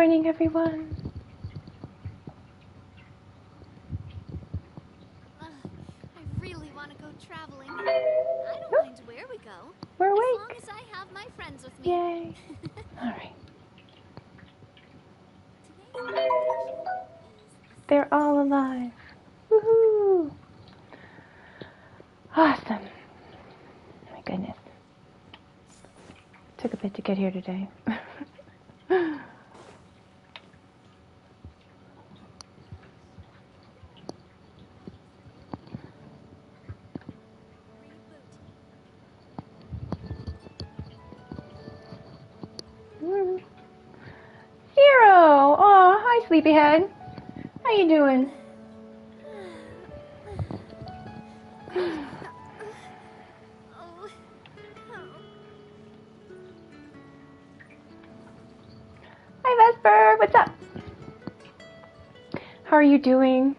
morning, everyone. I really want to go traveling. I don't mind where we go. We're awake. As long as I have my friends with me. Yay. All right. They're all alive. Woohoo! Awesome. My goodness. Took a bit to get here today. Zero! Oh, hi, sleepyhead. How you doing? Hi, Vesper. What's up? How are you doing?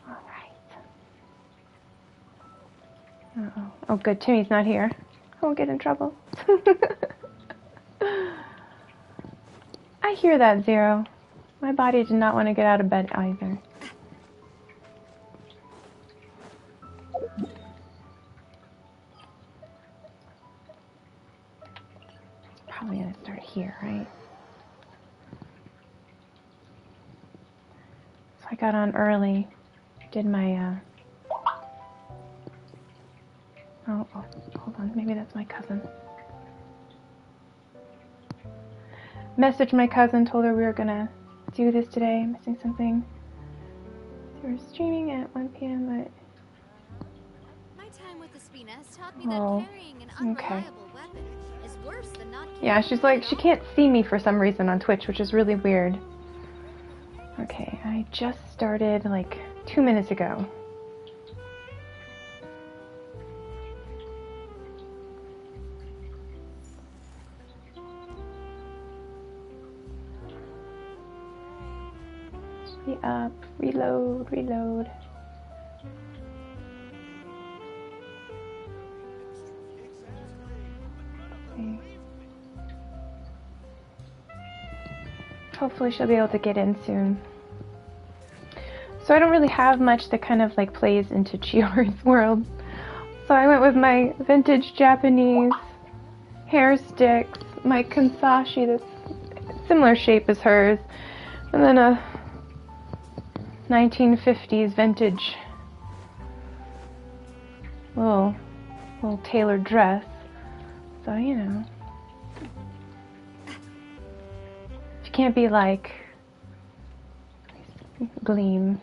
All right. Uh-oh. Oh, good. Timmy's not here. I won't get in trouble. I hear that, Zero. My body did not want to get out of bed either. Probably going to start here, right? So I got on early, did my, oh, hold on, maybe that's my cousin. Messaged my cousin, told her we were going to do this today, missing something. So we're streaming at 1 p.m., but... My time with the Spina has taught me that carrying an unreliable weapon is worse than not carrying. Yeah, she's like, she can't see me for some reason on Twitch, which is really weird. Okay, I just started like 2 minutes ago. Be up, reload. Okay. Hopefully she'll be able to get in soon. So I don't really have much that kind of like plays into Chiori's world. So I went with my vintage Japanese hair sticks, my kansashi that's similar shape as hers, and then a 1950s vintage little tailored dress. So, you know, she can't be like Gleam.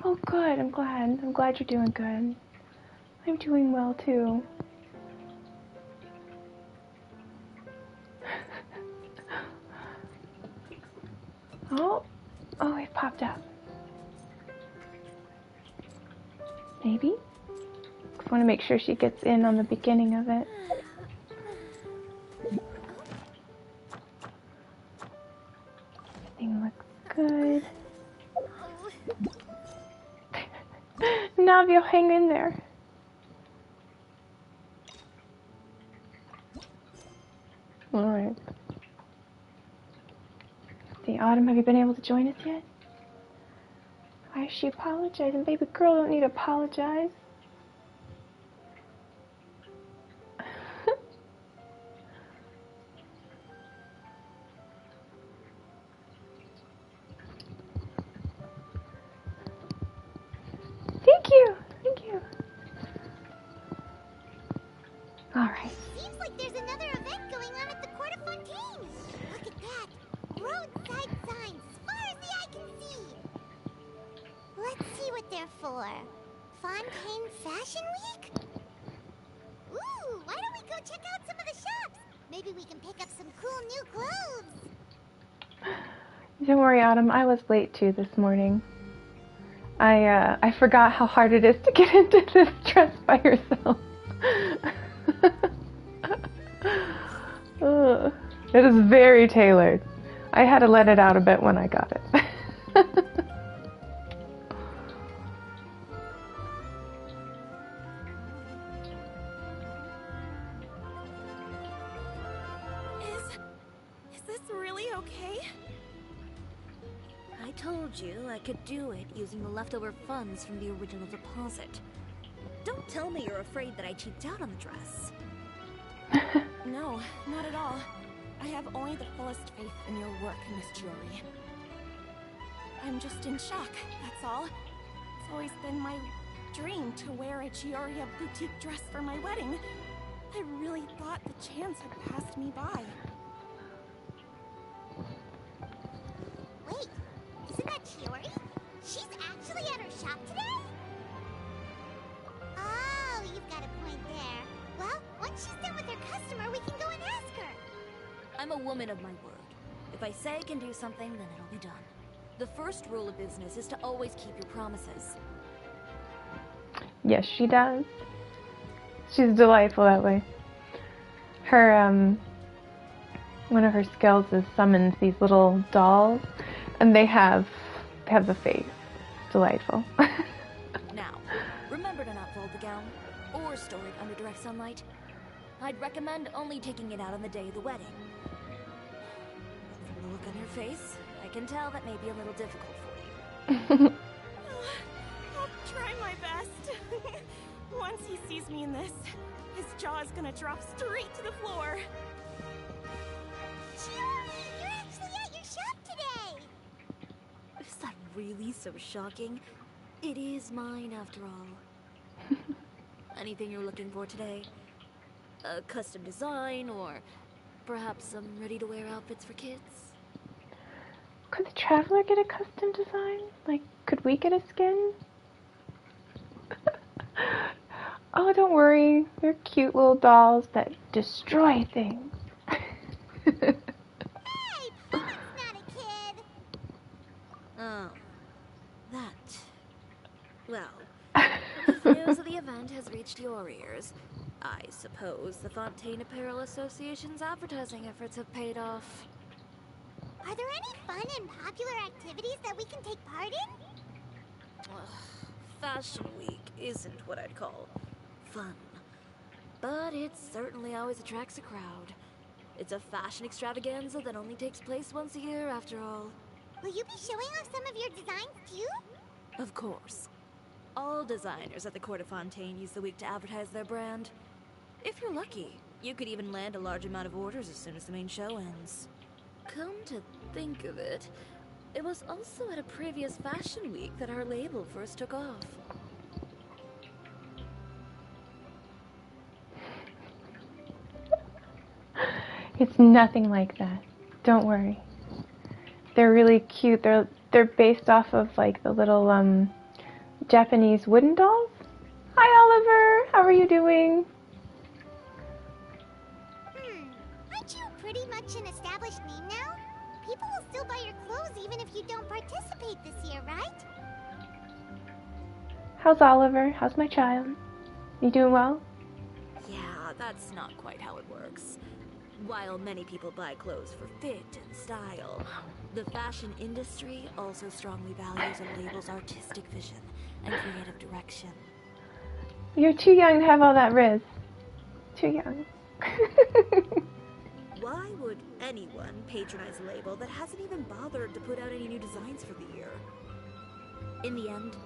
Oh, good. I'm glad you're doing good. I'm doing well too. Oh, it popped up. Maybe? Just want to make sure she gets in on the beginning of it. Everything looks good. Navio, hang in there. Alright. See, Autumn, have you been able to join us yet? Why is she apologizing? Baby girl don't need to apologize. Thank you. Alright. Seems like there's another event going on at the Court of Fontaine. Look at that. Roadside signs as far as the eye can see. Let's see what they're for. Fontaine Fashion Week? Ooh, why don't we go check out some of the shops? Maybe we can pick up some cool new clothes. Don't worry, Autumn. I was late too this morning. I forgot how hard it is to get into this dress by yourself. It is very tailored. I had to let it out a bit when I got it. really okay? I told you I could do it using the leftover funds from the original deposit. Don't tell me you're afraid that I cheaped out on the dress. No, not at all. I have only the fullest faith in your work, Miss Chiori. I'm just in shock, that's all. It's always been my dream to wear a Chiori boutique dress for my wedding. I really thought the chance had passed me by. Wait, isn't that Chiori? She's actually at her shop today? Oh, you've got a point there. Well, once she's done with her customer, we can go and ask her. I'm a woman of my word. If I say I can do something, then it'll be done. The first rule of business is to always keep your promises. Yes, she does. She's delightful that way. Her, one of her skills is summons these little dolls, and they have the face. Delightful. Now, remember to not fold the gown, or store it under direct sunlight. I'd recommend only taking it out on the day of the wedding. From the look on your face, I can tell that may be a little difficult for you. I'll try my best. Once he sees me in this, his jaw is gonna drop straight to the floor. Chiori, you're actually at your shop today! Is that really so shocking? It is mine, after all. Anything you're looking for today? A custom design, or perhaps some ready-to-wear outfits for kids? Could the Traveler get a custom design? Like, could we get a skin? Oh, don't worry. They're cute little dolls that destroy things. Hey, Papa's not a kid! Oh. That. Well, if news of the event has reached your ears, I suppose the Fontaine Apparel Association's advertising efforts have paid off. Are there any fun and popular activities that we can take part in? Fashion Week isn't what I'd call fun. But it certainly always attracts a crowd. It's a fashion extravaganza that only takes place once a year, after all. Will you be showing off some of your designs, too? Of course. All designers at the Court of Fontaine use the week to advertise their brand. If you're lucky, you could even land a large amount of orders as soon as the main show ends. Come to think of it, it was also at a previous fashion week that our label first took off. It's nothing like that. Don't worry. They're really cute. They're based off of like the little Japanese wooden dolls. Hi Oliver, how are you doing? Aren't you pretty much an established name now? People will still buy your clothes even if you don't participate this year, right? How's Oliver? How's my child? You doing well? Yeah, that's not quite how it works. While many people buy clothes for fit and style, the fashion industry also strongly values a label's artistic vision and creative direction. You're too young to have all that riz. Too young. Why would anyone patronize a label that hasn't even bothered to put out any new designs for the year? In the end,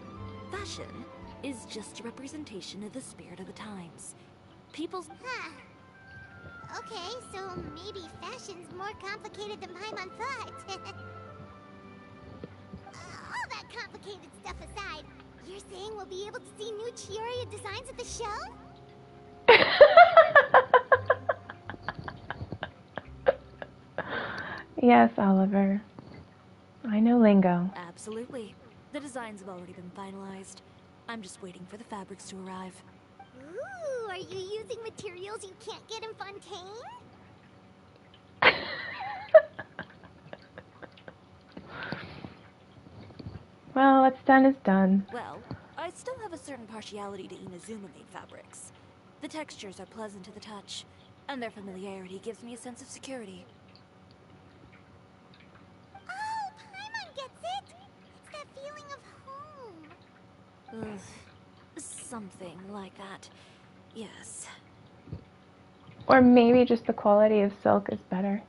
fashion is just a representation of the spirit of the times. People's... Huh. Okay, so maybe fashion's more complicated than Paimon thought. All that complicated stuff aside, you're saying we'll be able to see new Chiori designs at the show? Yes, Oliver. I know lingo. Absolutely. The designs have already been finalized. I'm just waiting for the fabrics to arrive. Ooh, are you using materials you can't get in Fontaine? Well, what's done is done. Well, I still have a certain partiality to Inazuma-made fabrics. The textures are pleasant to the touch, and their familiarity gives me a sense of security. Oh, Paimon gets it! It's that feeling of home. Ugh. Something like that. Yes. Or maybe just the quality of silk is better.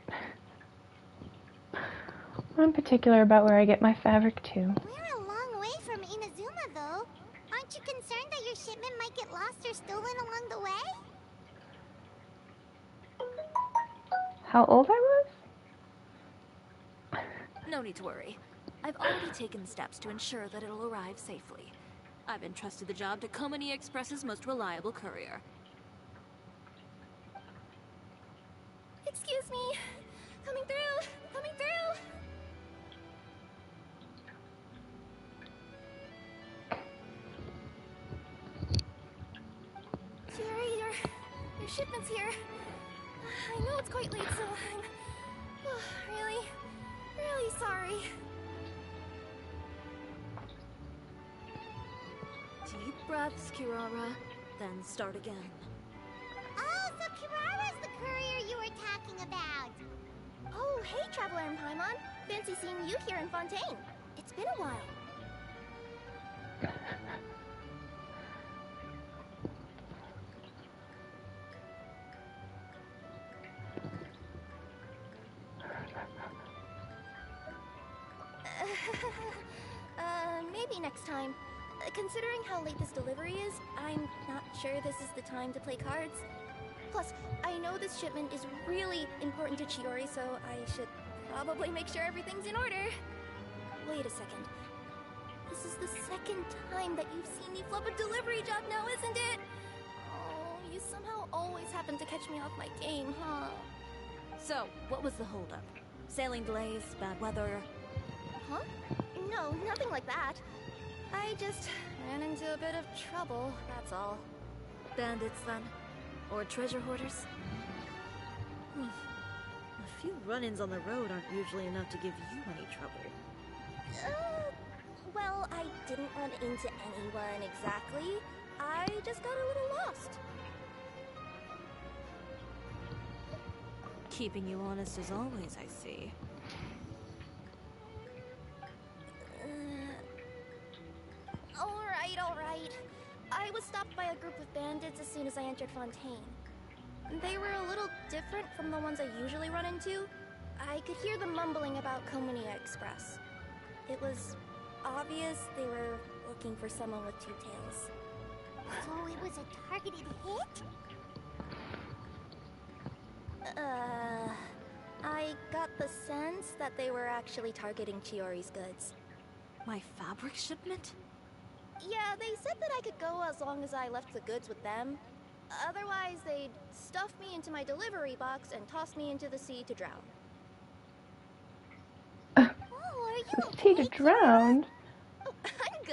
I'm particular about where I get my fabric too. We're a long way from Inazuma, though. Aren't you concerned that your shipment might get lost or stolen along the way? How old I was? No need to worry. I've already taken steps to ensure that it'll arrive safely. I've entrusted the job to Komani Express's most reliable courier. Excuse me. Coming through. Coming through. Chiori, your shipment's here. I know it's quite late, so I'm really sorry. Deep breaths, Kirara, then start again. Oh, so Kirara's the courier you were talking about. Oh, hey, Traveler and Paimon. Fancy seeing you here in Fontaine. It's been a while. Maybe next time. Considering how late this delivery is, I'm not sure this is the time to play cards. Plus, I know this shipment is really important to Chiori, so I should probably make sure everything's in order. Wait a second. This is the second time that you've seen me flub a delivery job now, isn't it? Oh, you somehow always happen to catch me off my game, huh? So, what was the holdup? Sailing delays, bad weather? Huh? No, nothing like that. I just ran into a bit of trouble, that's all. Bandits, then? Or treasure hoarders? A few run-ins on the road aren't usually enough to give you any trouble. Well, I didn't run into anyone exactly. I just got a little lost. Keeping you honest as always, I see. Alright. I was stopped by a group of bandits as soon as I entered Fontaine. They were a little different from the ones I usually run into. I could hear them mumbling about Komani Express. It was obvious they were looking for someone with two tails. So it was a targeted hit? I got the sense that they were actually targeting Chiori's goods. My fabric shipment? Yeah, they said that I could go as long as I left the goods with them. Otherwise, they'd stuff me into my delivery box and toss me into the sea to drown. Oh, are you Tea to okay, drown? Oh, I'm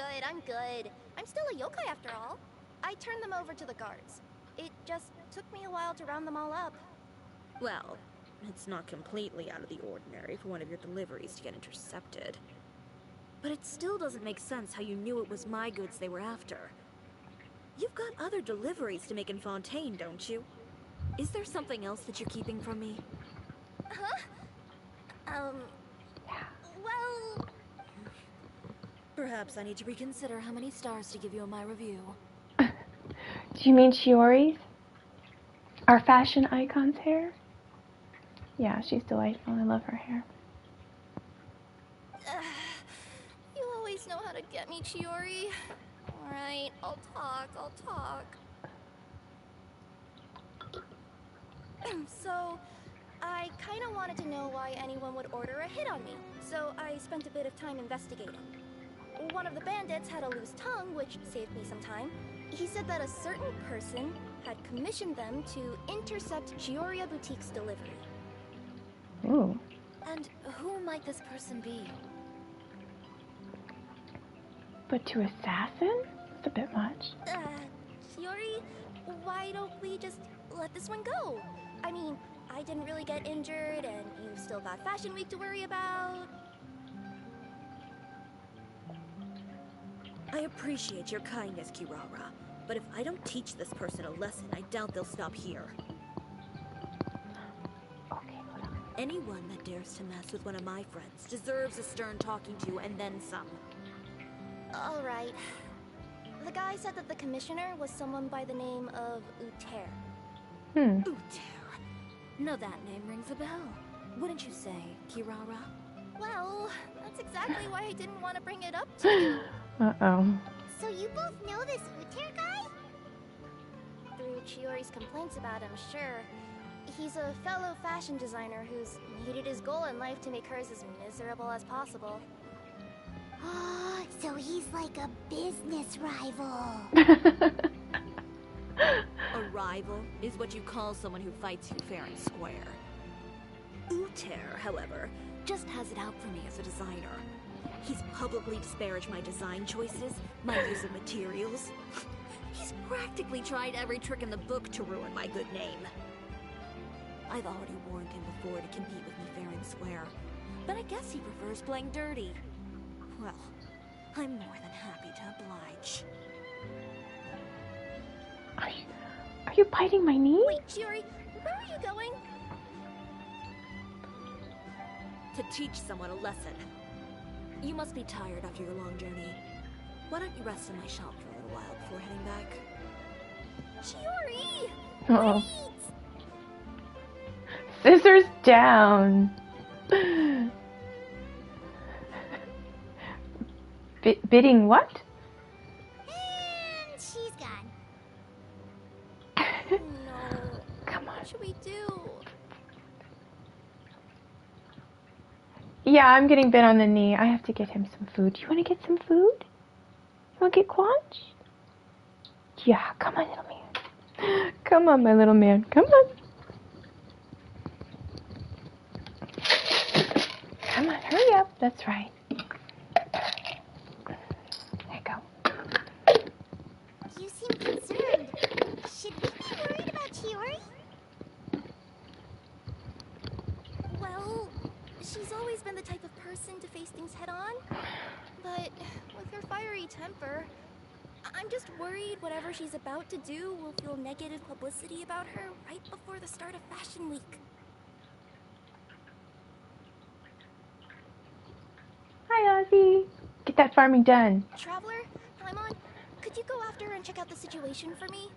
good. I'm still a yokai after all. I turned them over to the guards. It just took me a while to round them all up. Well, it's not completely out of the ordinary for one of your deliveries to get intercepted. But it still doesn't make sense how you knew it was my goods they were after. You've got other deliveries to make in Fontaine, don't you? Is there something else that you're keeping from me? Huh? Well... Perhaps I need to reconsider how many stars to give you in my review. Do you mean Chiori's? Our fashion icon's hair? Yeah, she's delightful. I love her hair. You always know how to get me, Chiori. Alright, I'll talk. So, I kinda wanted to know why anyone would order a hit on me, so I spent a bit of time investigating. One of the bandits had a loose tongue, which saved me some time. He said that a certain person had commissioned them to intercept Chioria Boutique's delivery. Ooh. And who might this person be? But to assassin? That's a bit much. Chiori, why don't we just let this one go? I mean, I didn't really get injured, and you've still got Fashion Week to worry about. I appreciate your kindness, Kirara, but if I don't teach this person a lesson, I doubt they'll stop here. Okay, hold on. Anyone that dares to mess with one of my friends deserves a stern talking to and then some. Alright. The guy said that the commissioner was someone by the name of Uter. Uter. Now that name rings a bell. Wouldn't you say, Kirara? Well, that's exactly why I didn't want to bring it up to you. Uh-oh. So you both know this Uter guy? Through Chiori's complaints about him, sure. He's a fellow fashion designer who's made it his goal in life to make hers as miserable as possible. Oh, so he's like a business rival. A rival is what you call someone who fights you fair and square. Uter, however, just has it out for me as a designer. He's publicly disparaged my design choices, my use of materials. He's practically tried every trick in the book to ruin my good name. I've already warned him before to compete with me fair and square, but I guess he prefers playing dirty. Well, I'm more than happy to oblige. Are you biting my knee? Wait, Chiori, where are you going? To teach someone a lesson. You must be tired after your long journey. Why don't you rest in my shop for a little while before heading back? Chiori! Uh-oh. Wait! Scissors down. Bidding what? And she's gone. No. Come on. What should we do? Yeah, I'm getting bit on the knee. I have to get him some food. Do you want to get some food? You want to get quanched? Yeah, come on, little man. Come on, my little man. Come on. Come on, hurry up. That's right. There you go. You seem concerned. Should we be worried about Chiori? Well, she's always been the type of person to face things head on. But with her fiery temper, I'm just worried whatever she's about to do will feel negative publicity about her right before the start of Fashion Week. Hi, Ozzy. Get that farming done. Traveler, Paimon, could you go after and check out the situation for me?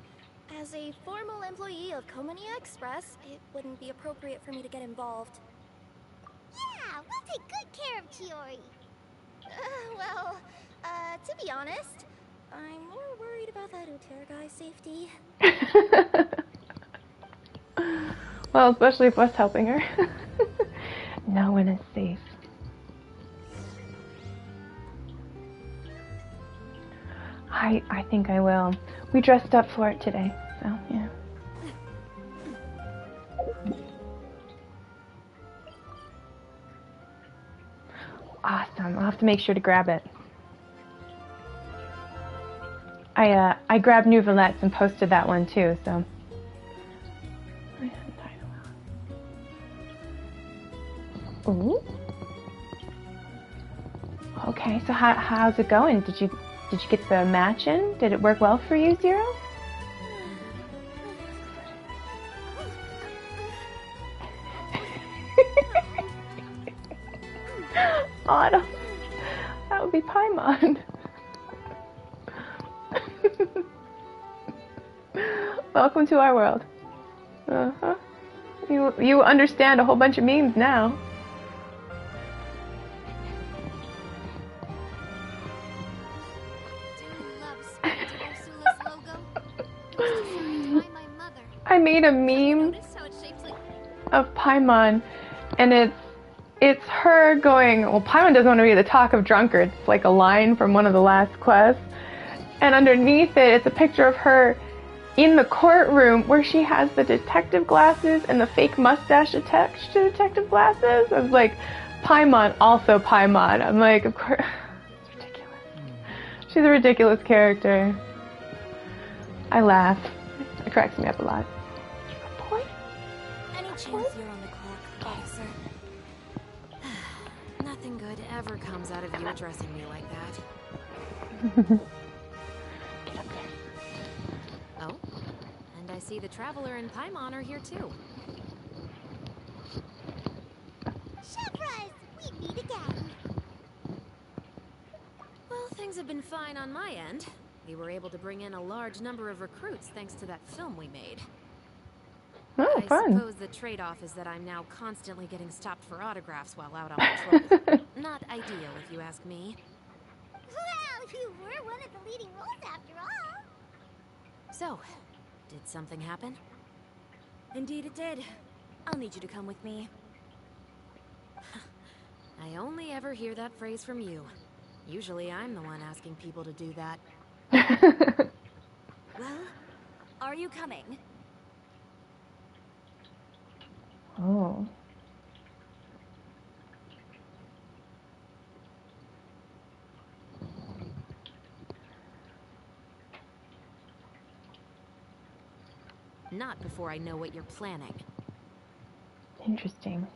As a formal employee of Komania Express, it wouldn't be appropriate for me to get involved. Yeah, we'll take good care of Chiori. To be honest, I'm more worried about that Uter guy's safety. Well, especially if us helping her. No one is safe. I think I will. We dressed up for it today, so yeah. Awesome. I'll have to make sure to grab it. I grabbed New Valettes and posted that one too, so. Ooh. Okay, so how's it going? Did you get the match in? Did it work well for you, Zero? Autumn. That would be Paimon. Welcome to our world. Uh-huh. You understand a whole bunch of memes now. I made a meme of Paimon, and it's her going, well, Paimon doesn't want to be the talk of drunkards. It's like a line from one of the last quests. And underneath it, it's a picture of her in the courtroom where she has the detective glasses and the fake mustache attached to detective glasses. I was like, Paimon, also Paimon. I'm like, of course, it's ridiculous. She's a ridiculous character. I laugh. It cracks me up a lot. Boy? Any chance you're on the clock, officer? Nothing good ever comes out of you addressing me like that. Get up there. Oh, and I see the Traveler and Paimon are here too. Chevras, we meet again. Well, things have been fine on my end. We were able to bring in a large number of recruits thanks to that film we made. Oh, I fun. suppose the trade-off is that I'm now constantly getting stopped for autographs while out on patrol. Not ideal, if you ask me. Well, you were one of the leading roles after all. So, did something happen? Indeed it did. I'll need you to come with me. I only ever hear that phrase from you. Usually I'm the one asking people to do that. Well, are you coming? Oh. Not before I know what you're planning. Interesting.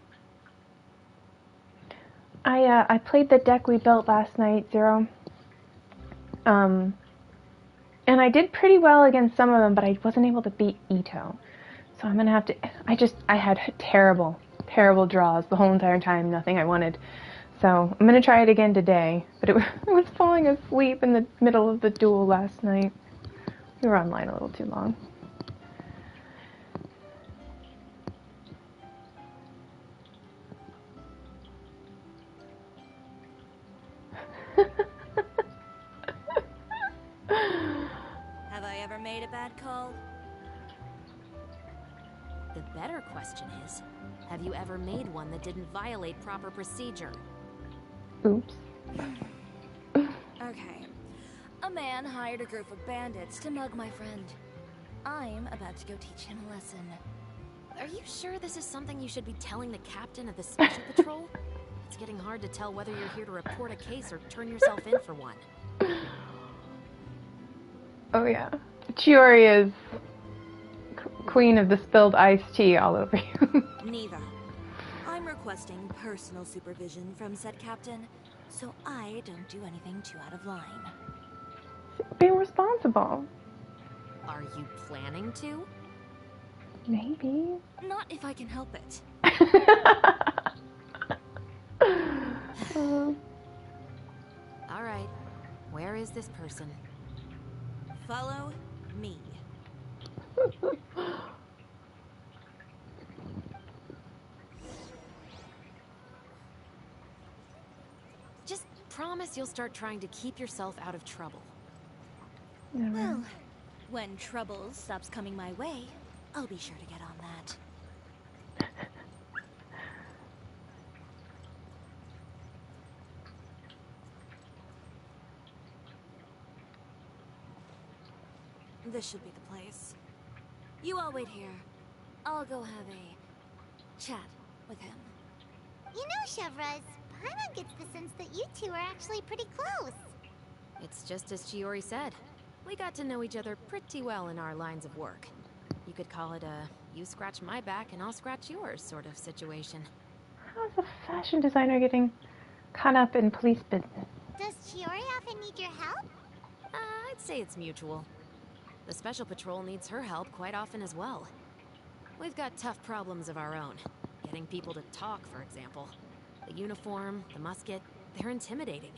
I played the deck we built last night, Zero. And I did pretty well against some of them, but I wasn't able to beat Ito. So I'm gonna have to. I had terrible draws the whole entire time. Nothing I wanted. So I'm gonna try it again today. But I was falling asleep in the middle of the duel last night. We were online a little too long. Have I ever made a bad call? The better question is, have you ever made one that didn't violate proper procedure? Oops. Okay. A man hired a group of bandits to mug my friend. I'm about to go teach him a lesson. Are you sure this is something you should be telling the captain of the special patrol? It's getting hard to tell whether you're here to report a case or turn yourself in for one. Oh yeah. Chiori is queen of the spilled iced tea all over you. Neither. I'm requesting personal supervision from said captain, so I don't do anything too out of line. Being responsible. Are you planning to? Maybe. Not if I can help it. All right. Where is this person? Follow me. Just promise you'll start trying to keep yourself out of trouble. Well, when trouble stops coming my way, I'll be sure to get on that. This should be the place. You all wait here. I'll go have a chat with him. You know, Chevraz, Paimon gets the sense that you two are actually pretty close. It's just as Chiori said. We got to know each other pretty well in our lines of work. You could call it a you scratch my back and I'll scratch yours sort of situation. How's a fashion designer getting caught up in police business? Does Chiori often need your help? I'd say it's mutual. The Special Patrol needs her help quite often as well. We've got tough problems of our own. Getting people to talk, for example. The uniform, the musket, they're intimidating.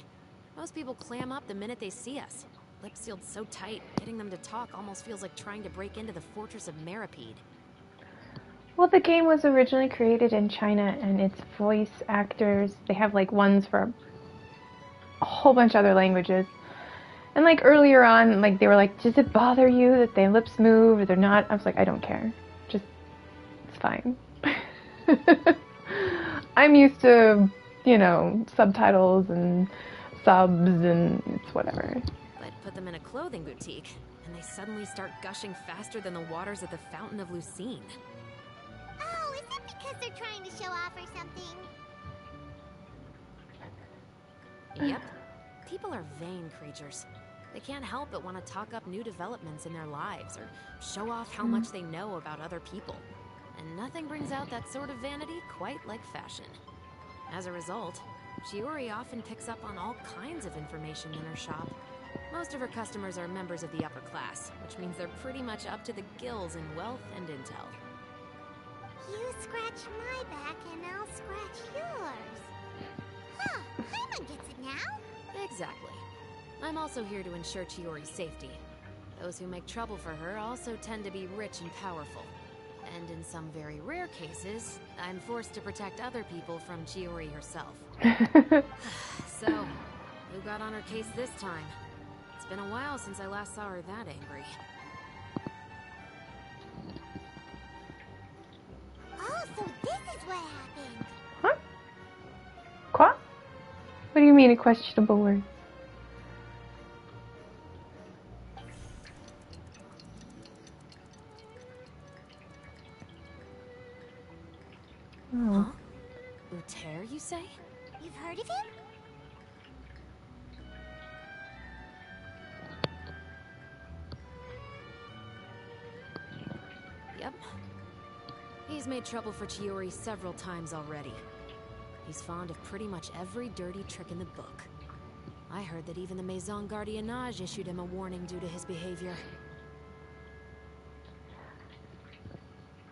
Most people clam up the minute they see us. Lips sealed so tight, getting them to talk almost feels like trying to break into the fortress of Maripede. Well, the game was originally created in China, and its voice actors, they have like ones for a whole bunch of other languages. And like earlier on, like they were like, does it bother you that their lips move or they're not? I was like, I don't care. Just, it's fine. I'm used to, you know, subtitles and subs and it's whatever. But put them in a clothing boutique, and they suddenly start gushing faster than the waters at the Fountain of Lucine. Oh, is it because they're trying to show off or something? Yep. People are vain creatures. They can't help but want to talk up new developments in their lives or show off how much they know about other people. And nothing brings out that sort of vanity quite like fashion. As a result, Chiori often picks up on all kinds of information in her shop. Most of her customers are members of the upper class, which means they're pretty much up to the gills in wealth and intel. You scratch my back and I'll scratch yours. Huh, Paimon gets it now. Exactly. I'm also here to ensure Chiori's safety. Those who make trouble for her also tend to be rich and powerful. And in some very rare cases, I'm forced to protect other people from Chiori herself. So, who got on her case this time? It's been a while since I last saw her that angry. Oh, so this is what happened. Huh? Quoi? What do you mean a questionable word? Oh. Huh? Uter, you say? You've heard of him? Yep. He's made trouble for Chiori several times already. He's fond of pretty much every dirty trick in the book. I heard that even the Maison Gardiennage issued him a warning due to his behavior.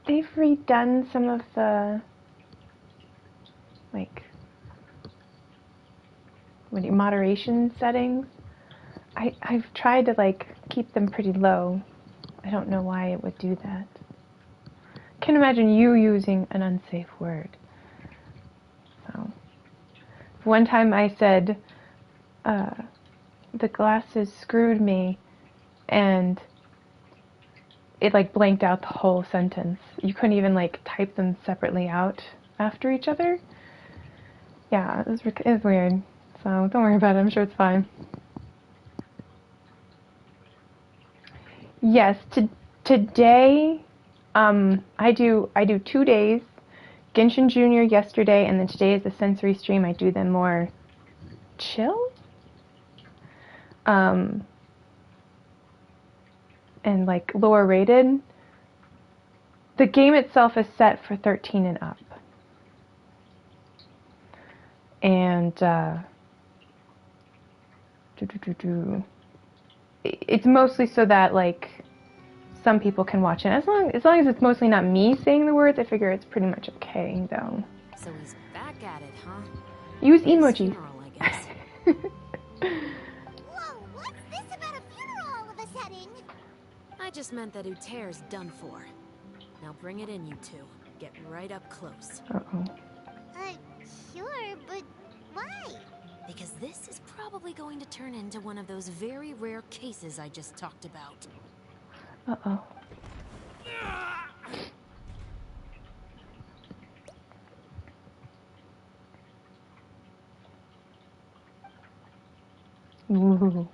They've redone some of the, like, moderation settings. I've tried to, like, keep them pretty low. I don't know why it would do that. I can't imagine you using an unsafe word. So, one time I said, the glasses screwed me, and it, like, blanked out the whole sentence. You couldn't even, like, type them separately out after each other. Yeah, it was weird. So, don't worry about it. I'm sure it's fine. Yes, today, I do 2 days. Genshin Junior yesterday, and then today is the sensory stream. I do them more chill. And like lower rated. The game itself is set for 13 and up. And it's mostly so that like some people can watch it. As long as it's mostly not me saying the words, I figure it's pretty much okay though. So he's back at it, huh? Use emojis. Funeral, I guess. Whoa, what's this about a funeral all of a sudden? I just meant that Uter's done for. Now bring it in, you two. Get right up close. Uh-oh. Sure, but why? Because this is probably going to turn into one of those very rare cases I just talked about. Uh-oh. Ooh.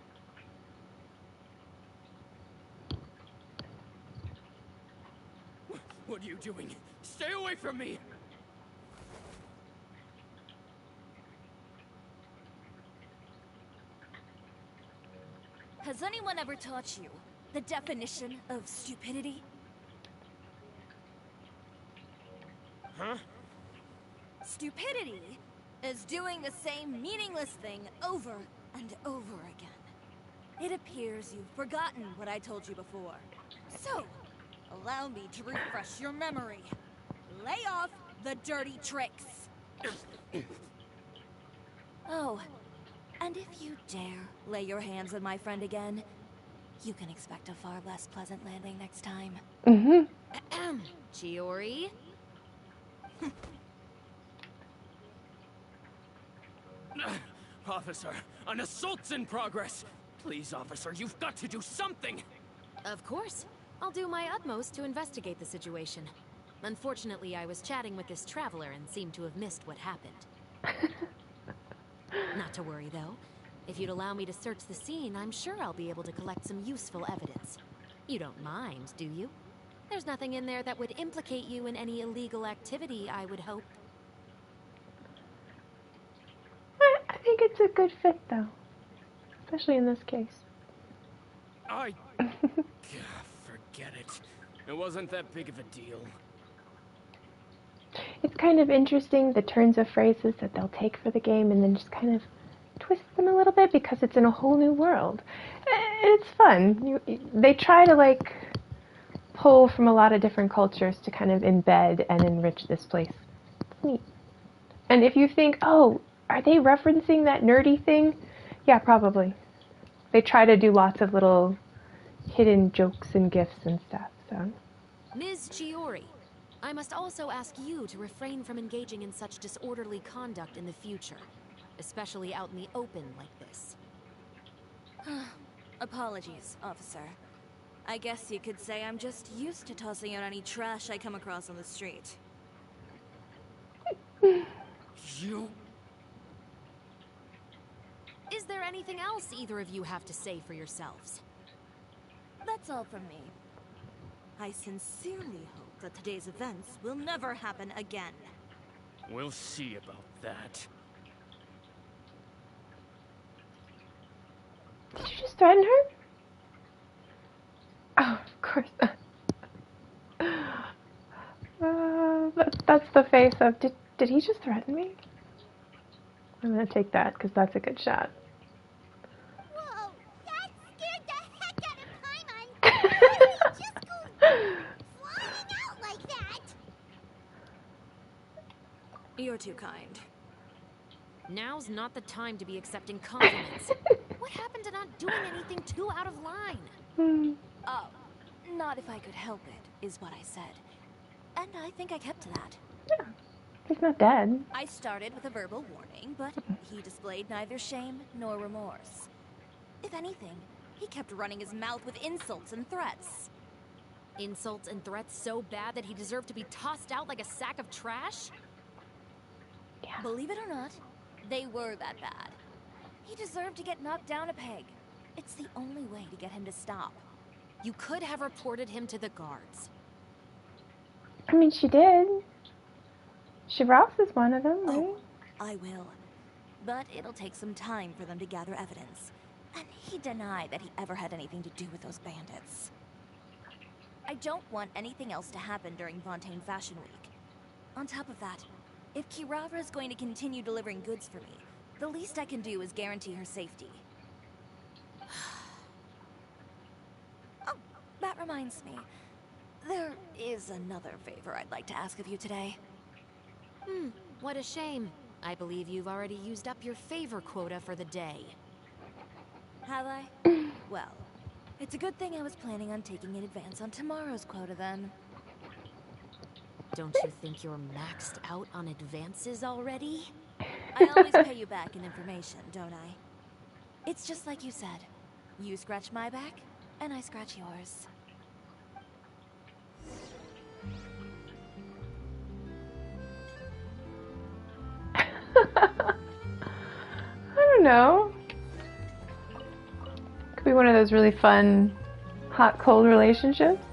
What are you doing? Stay away from me! Has anyone ever taught you the definition of stupidity? Huh? Stupidity is doing the same meaningless thing over and over again. It appears you've forgotten what I told you before. So, allow me to refresh your memory. Lay off the dirty tricks. Oh, and if you dare lay your hands on my friend again, you can expect a far less pleasant landing next time. Mm-hmm. Chiori? Officer, an assault's in progress! Please, officer, you've got to do something! Of course. I'll do my utmost to investigate the situation. Unfortunately, I was chatting with this traveler and seemed to have missed what happened. Not to worry, though. If you'd allow me to search the scene, I'm sure I'll be able to collect some useful evidence. You don't mind, do you? There's nothing in there that would implicate you in any illegal activity, I would hope. I think it's a good fit, though. Especially in this case. Forget it. It wasn't that big of a deal. It's kind of interesting, the turns of phrases that they'll take for the game and then just kind of twist them a little bit because it's in a whole new world. It's fun. They try to, like, pull from a lot of different cultures to kind of embed and enrich this place. It's neat. And if you think, oh, are they referencing that nerdy thing? Yeah, probably. They try to do lots of little hidden jokes and gifs and stuff, so Ms. Chiori, I must also ask you to refrain from engaging in such disorderly conduct in the future, especially out in the open like this. Apologies, officer. I guess you could say I'm just used to tossing out any trash I come across on the street. You... Is there anything else either of you have to say for yourselves? That's all from me. I sincerely hope that today's events will never happen again. We'll see about that. Did you just threaten her? Oh, of course. That's the face of, did he just threaten me? I'm gonna take that, because that's a good shot. Whoa, that scared the heck out of Paimon. How did he just go flying out like that? You're too kind. Now's not the time to be accepting compliments. What happened to not doing anything too out of line? Oh, not if I could help it, is what I said. And I think I kept to that. Yeah, he's not dead. I started with a verbal warning, but he displayed neither shame nor remorse. If anything, he kept running his mouth with insults and threats. Insults and threats so bad that he deserved to be tossed out like a sack of trash? Yeah. Believe it or not, they were that bad. He deserved to get knocked down a peg. It's the only way to get him to stop. You could have reported him to the guards. I mean, she did. Shiraz is one of them, right? Oh, I will. But it'll take some time for them to gather evidence. And he denied that he ever had anything to do with those bandits. I don't want anything else to happen during Fontaine Fashion Week. On top of that, if Kirara is going to continue delivering goods for me, the least I can do is guarantee her safety. Oh, that reminds me. There is another favor I'd like to ask of you today. What a shame. I believe you've already used up your favor quota for the day. Have I? Well, it's a good thing I was planning on taking an advance on tomorrow's quota then. Don't you think you're maxed out on advances already? I always pay you back in information, don't I? It's just like you said. You scratch my back, and I scratch yours. I don't know. Could be one of those really fun hot-cold relationships.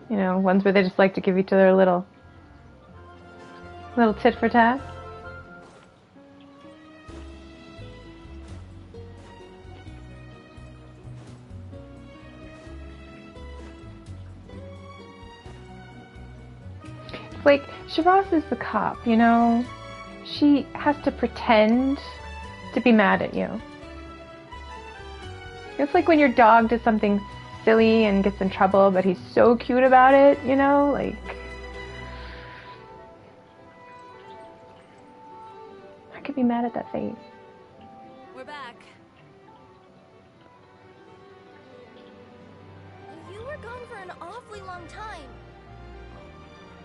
You know, ones where they just like to give each other a little tit for tat. Like, Shiraz is the cop, you know? She has to pretend to be mad at you. It's like when your dog does something silly and gets in trouble, but he's so cute about it, you know? Like, I could be mad at that face. We're back. You were gone for an awfully long time.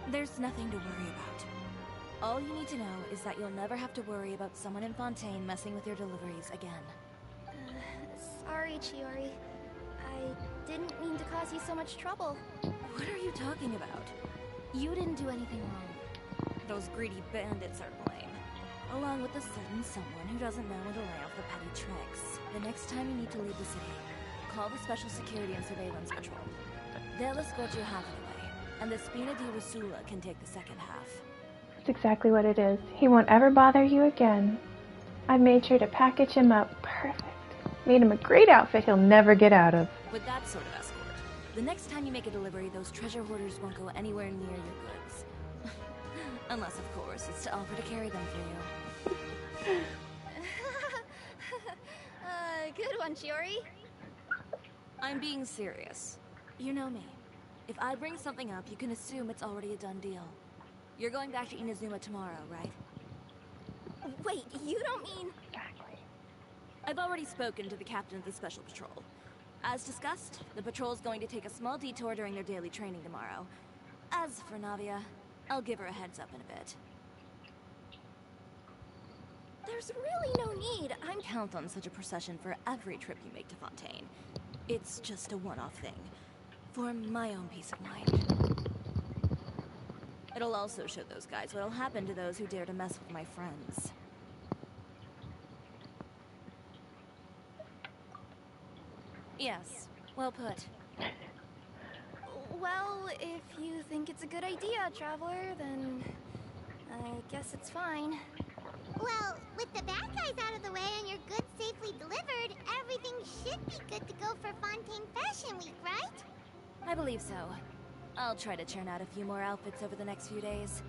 There's nothing to worry about. All you need to know is that you'll never have to worry about someone in Fontaine messing with your deliveries again. Sorry, Chiori. I didn't mean to cause you so much trouble. What are you talking about? You didn't do anything wrong. Those greedy bandits are to blame. Along with a certain someone who doesn't know when to lay off the petty tricks. The next time you need to leave the city, call the Special Security and Surveillance Patrol. They'll escort you half of the way, and the Spina di Rusula can take the second half. That's exactly what it is. He won't ever bother you again. I made sure to package him up perfect. Made him a great outfit he'll never get out of. With that sort of escort, the next time you make a delivery, those treasure hoarders won't go anywhere near your goods. Unless, of course, it's to offer to carry them for you. Good one, Chiori. I'm being serious. You know me. If I bring something up, you can assume it's already a done deal. You're going back to Inazuma tomorrow, right? Wait, you don't mean... Exactly. I've already spoken to the captain of the Special Patrol. As discussed, the patrol's going to take a small detour during their daily training tomorrow. As for Navia, I'll give her a heads up in a bit. There's really no need. I'm count on such a procession for every trip you make to Fontaine. It's just a one-off thing, for my own peace of mind. It'll also show those guys what'll happen to those who dare to mess with my friends. Yes, well put. Well, if you think it's a good idea, Traveler, then I guess it's fine. Well, with the bad guys out of the way and your goods safely delivered, everything should be good to go for Fontaine Fashion Week, right? I believe so. I'll try to churn out a few more outfits over the next few days.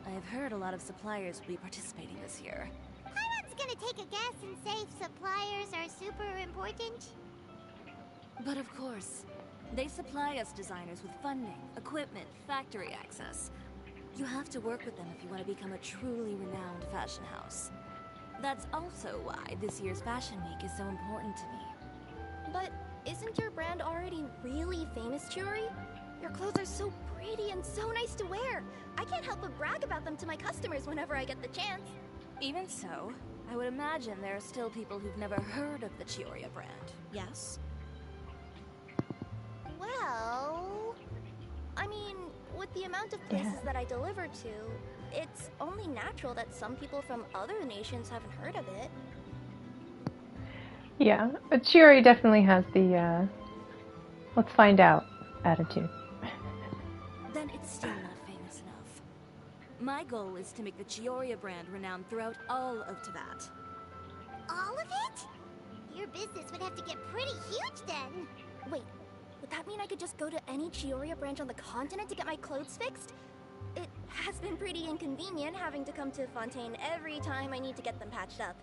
I've heard a lot of suppliers will be participating this year. Paimon's gonna take a guess and say suppliers are super important. But of course, they supply us designers with funding, equipment, factory access. You have to work with them if you want to become a truly renowned fashion house. That's also why this year's Fashion Week is so important to me. But isn't your brand already really famous, Chiori? Your clothes are so pretty and so nice to wear. I can't help but brag about them to my customers whenever I get the chance. Even so, I would imagine there are still people who've never heard of the Chiori brand, yes? Well, I mean, with the amount of places that I deliver to, it's only natural that some people from other nations haven't heard of it. Yeah, but Chiori definitely has the, let's find out attitude. Then it's still not famous enough. My goal is to make the Chiori brand renowned throughout all of Teyvat. All of it? Your business would have to get pretty huge then. Wait, would that mean I could just go to any Chiori branch on the continent to get my clothes fixed? It has been pretty inconvenient having to come to Fontaine every time I need to get them patched up.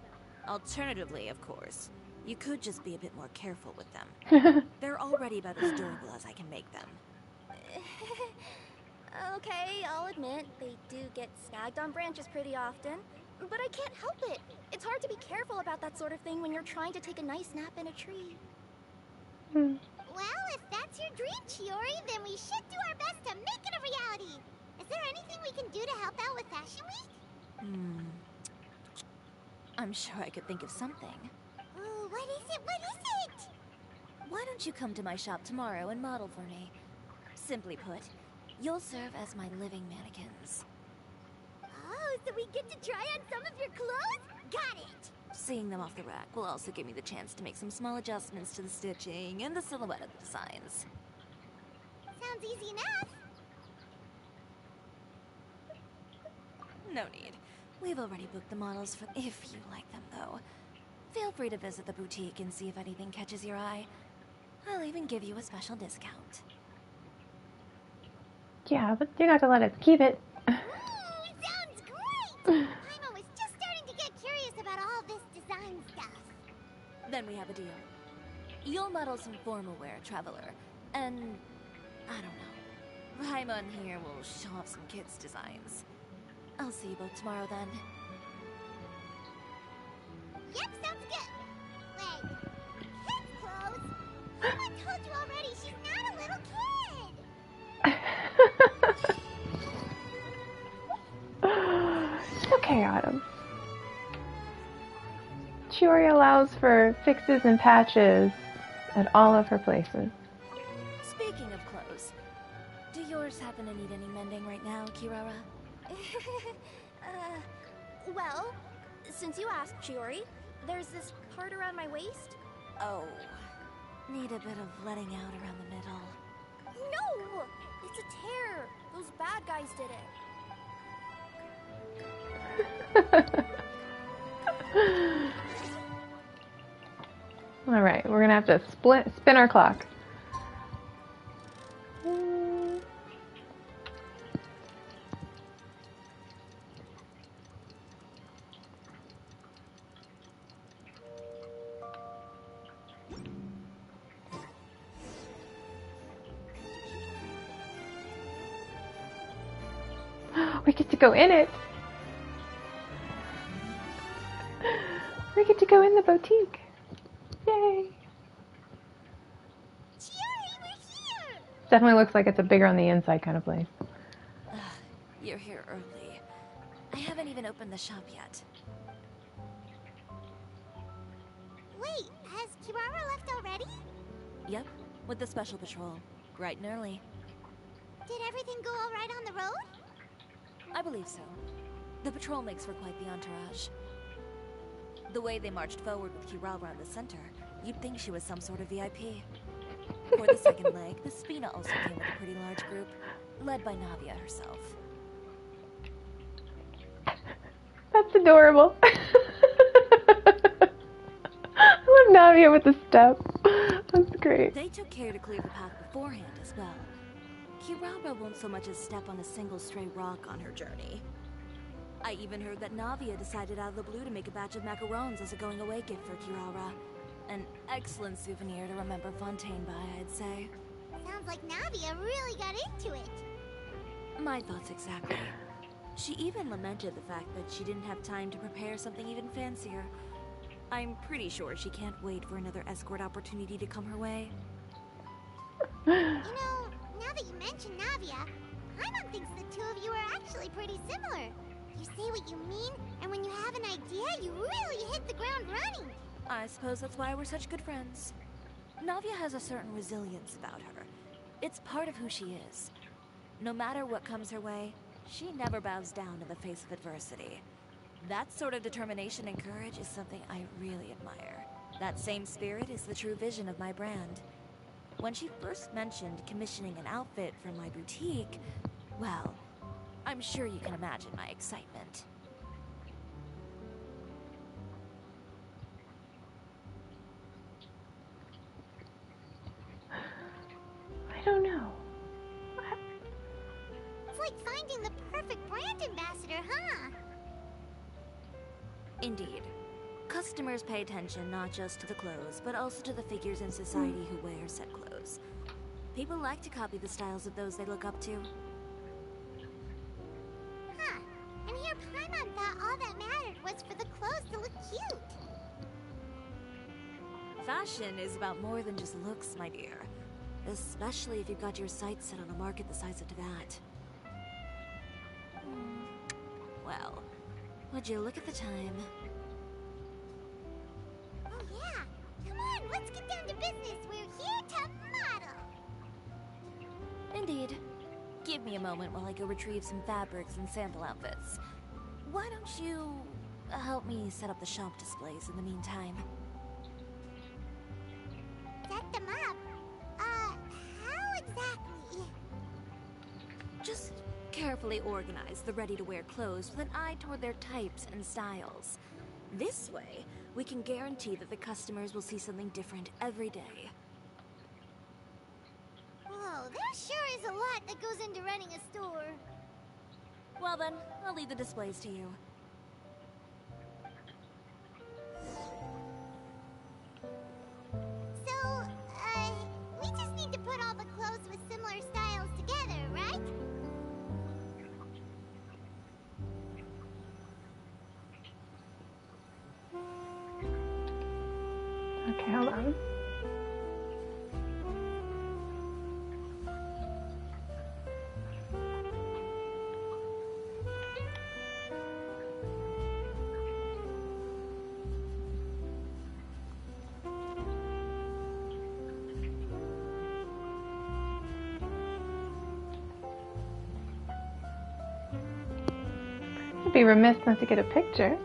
Alternatively, of course, you could just be a bit more careful with them. They're already about as durable as I can make them. Okay, I'll admit, they do get snagged on branches pretty often, but I can't help it. It's hard to be careful about that sort of thing when you're trying to take a nice nap in a tree. Well, if that's your dream, Chiori, then we should do our best to make it a reality. Is there anything we can do to help out with Fashion Week? I'm sure I could think of something. Ooh, what is it? What is it? Why don't you come to my shop tomorrow and model for me? Simply put, you'll serve as my living mannequins. Oh, so we get to try on some of your clothes? Got it! Seeing them off the rack will also give me the chance to make some small adjustments to the stitching and the silhouette of the designs. Sounds easy enough. No need. We've already booked the models for if you like them, though. Feel free to visit the boutique and see if anything catches your eye. I'll even give you a special discount. Yeah, but you're not gonna let us keep it. Sounds great! Paimon was just starting to get curious about all this design stuff. Then we have a deal. You'll model some formal wear, Traveler, and I don't know. Paimon here will show off some kids' designs. I'll see you both tomorrow then. Yep, sounds good. Wait, kids' clothes? Paimon told you already she's not a little kid. It's okay, Autumn. Chiori allows for fixes and patches at all of her places. Speaking of clothes, do yours happen to need any mending right now, Kirara? Well, since you asked, Chiori, there's this part around my waist. Oh, need a bit of letting out around the middle. No! It's a tear. Those bad guys did it. Alright, we're gonna have to spin our clock. We get to go in it. We get to go in the boutique. Yay! Chiori, we're here! Definitely looks like it's a bigger on the inside kind of place. You're here early. I haven't even opened the shop yet. Wait, has Kirara left already? Yep, with the special patrol. Bright and early. Did everything go all right on the road? I believe so. The patrol makes for quite the entourage. The way they marched forward with Kirara in the center, you'd think she was some sort of VIP. For the second leg, the Spina also came with a pretty large group, led by Navia herself. That's adorable. I love Navia with the step. That's great. They took care to clear the path beforehand as well. Kirara won't so much as step on a single stray rock on her journey. I even heard that Navia decided out of the blue to make a batch of macarons as a going-away gift for Kirara. An excellent souvenir to remember Fontaine by, I'd say. Sounds like Navia really got into it. My thoughts exactly. She even lamented the fact that she didn't have time to prepare something even fancier. I'm pretty sure she can't wait for another escort opportunity to come her way. You know, now that you mention Navia, Paimon thinks the two of you are actually pretty similar. You say what you mean, and when you have an idea, you really hit the ground running. I suppose that's why we're such good friends. Navia has a certain resilience about her. It's part of who she is. No matter what comes her way, she never bows down in the face of adversity. That sort of determination and courage is something I really admire. That same spirit is the true vision of my brand. When she first mentioned commissioning an outfit for my boutique, well, I'm sure you can imagine my excitement. I don't know. It's like finding the perfect brand ambassador, huh? Indeed. Customers pay attention not just to the clothes, but also to the figures in society who wear said clothes. People like to copy the styles of those they look up to. Huh. And here Paimon thought all that mattered was for the clothes to look cute. Fashion is about more than just looks, my dear. Especially if you've got your sights set on a market the size of that. Well, would you look at the time? Oh yeah. Come on, let's get down to business. We're here to model. Indeed. Give me a moment while I go retrieve some fabrics and sample outfits. Why don't you help me set up the shop displays in the meantime? Set them up? How exactly? Just carefully organize the ready-to-wear clothes with an eye toward their types and styles. This way, we can guarantee that the customers will see something different every day. Whoa, there sure is a lot that goes into running a store. Well then, I'll leave the displays to you. So, we just need to put all the clothes with similar styles together, right? Okay, hold on. I'd be remiss not to get a picture.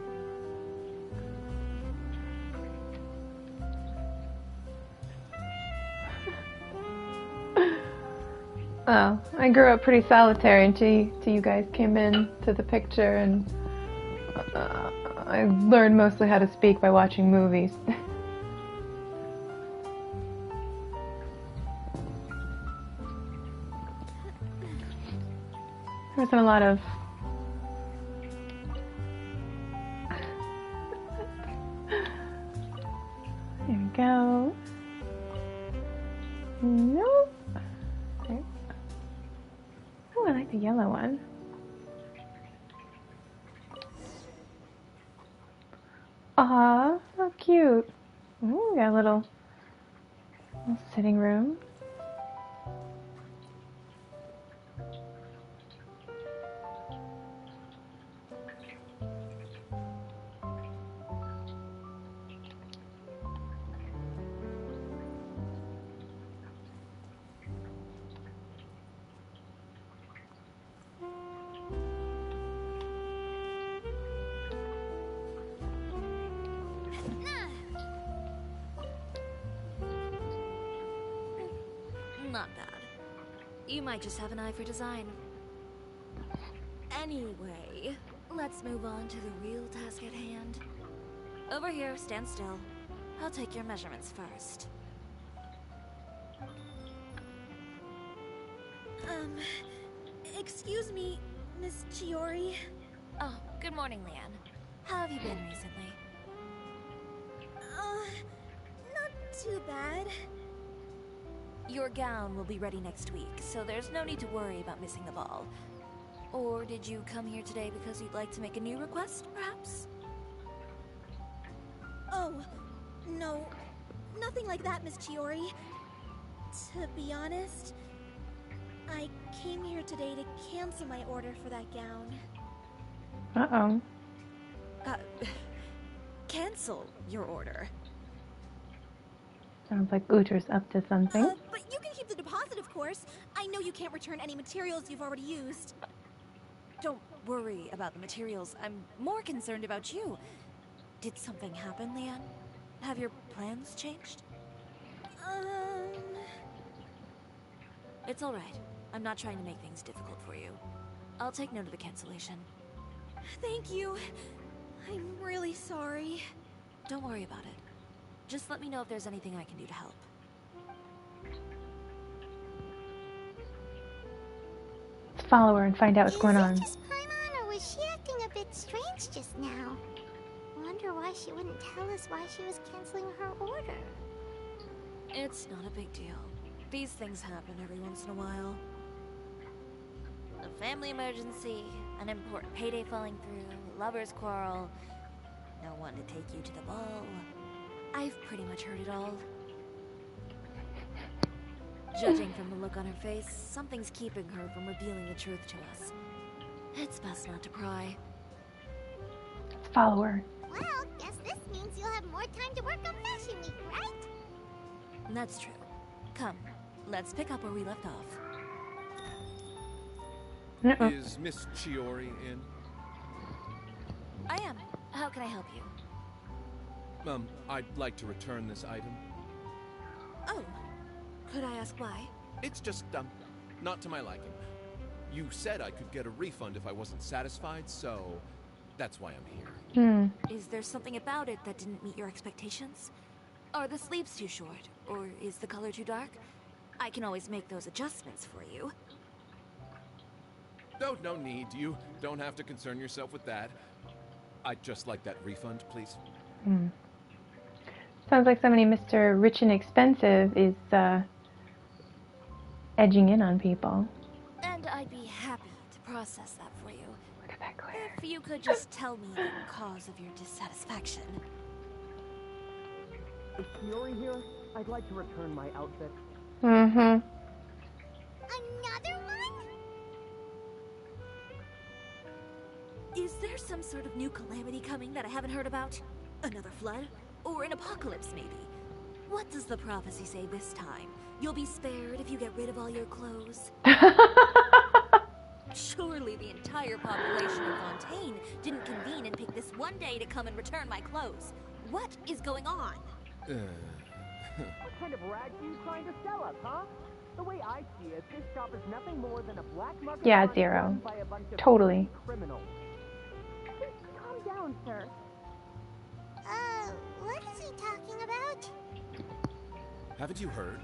Oh, I grew up pretty solitary until you guys came in to the picture, and I learned mostly how to speak by watching movies. There wasn't a lot of there we go. Nope. Okay. Oh, I like the yellow one. Aw, how cute. Ooh, got a little sitting room. Not bad. You might just have an eye for design. Anyway, let's move on to the real task at hand. Over here, stand still. I'll take your measurements first. Excuse me, Miss Chiori. Oh, good morning, Leanne. How have you been recently? Not too bad. Your gown will be ready next week, so there's no need to worry about missing the ball. Or did you come here today because you'd like to make a new request, perhaps? Oh, no. Nothing like that, Miss Chiori. To be honest, I came here today to cancel my order for that gown. Uh-oh. Cancel your order. Sounds like Uther's up to something. But you can keep the deposit, of course. I know you can't return any materials you've already used. Don't worry about the materials. I'm more concerned about you. Did something happen, Leanne? Have your plans changed? It's all right. I'm not trying to make things difficult for you. I'll take note of the cancellation. Thank you. I'm really sorry. Don't worry about it. Just let me know if there's anything I can do to help. Let's follow her and find out what's going on. Is it just Paimon, or was she acting a bit strange just now? Wonder why she wouldn't tell us why she was canceling her order. It's not a big deal. These things happen every once in a while. A family emergency, an important payday falling through, a lover's quarrel, no one to take you to the ball. I've pretty much heard it all. Judging from the look on her face, something's keeping her from revealing the truth to us. It's best not to pry. Let's follow her. Well, guess this means you'll have more time to work on Fashion Week, right? That's true. Come, let's pick up where we left off. Uh-oh. Is Miss Chiori in? I am. How can I help you? I'd like to return this item. Oh, could I ask why? It's just, not to my liking. You said I could get a refund if I wasn't satisfied, so that's why I'm here. Is there something about it that didn't meet your expectations? Are the sleeves too short? Or is the color too dark? I can always make those adjustments for you. No need. You don't have to concern yourself with that. I'd just like that refund, please. Sounds like somebody Mr. Rich and Expensive is edging in on people. And I'd be happy to process that for you. Look at that glare. If you could just tell me the cause of your dissatisfaction. Is Chiori here? I'd like to return my outfit. Another one? Is there some sort of new calamity coming that I haven't heard about? Another flood? Or an apocalypse, maybe? What does the prophecy say this time? You'll be spared if you get rid of all your clothes? Surely the entire population of Fontaine didn't convene and pick this one day to come and return my clothes. What is going on? What kind of rags are you trying to sell us, huh? The way I see it, this shop is nothing more than a black market Yeah, run Zero. by a bunch of Totally. criminals. Calm down, sir. What is he talking about? Haven't you heard?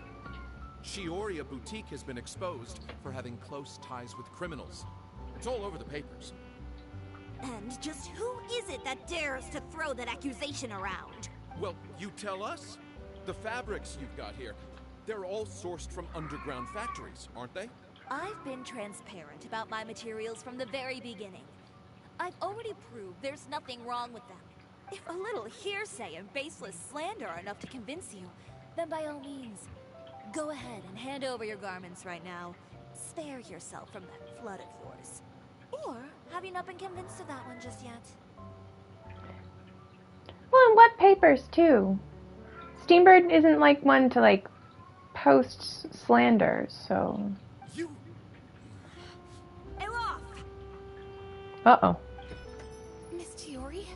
Chiori Boutique has been exposed for having close ties with criminals. It's all over the papers. And just who is it that dares to throw that accusation around? Well, you tell us. The fabrics you've got here, they're all sourced from underground factories, aren't they? I've been transparent about my materials from the very beginning. I've already proved there's nothing wrong with them. If a little hearsay and baseless slander are enough to convince you, then by all means, go ahead and hand over your garments right now. Spare yourself from that flood of yours. Or have you not been convinced of that one just yet? Well, and what papers, too? Steambird isn't like one to, like, post slander, so... You... Elof! Uh-oh. Miss Chiori?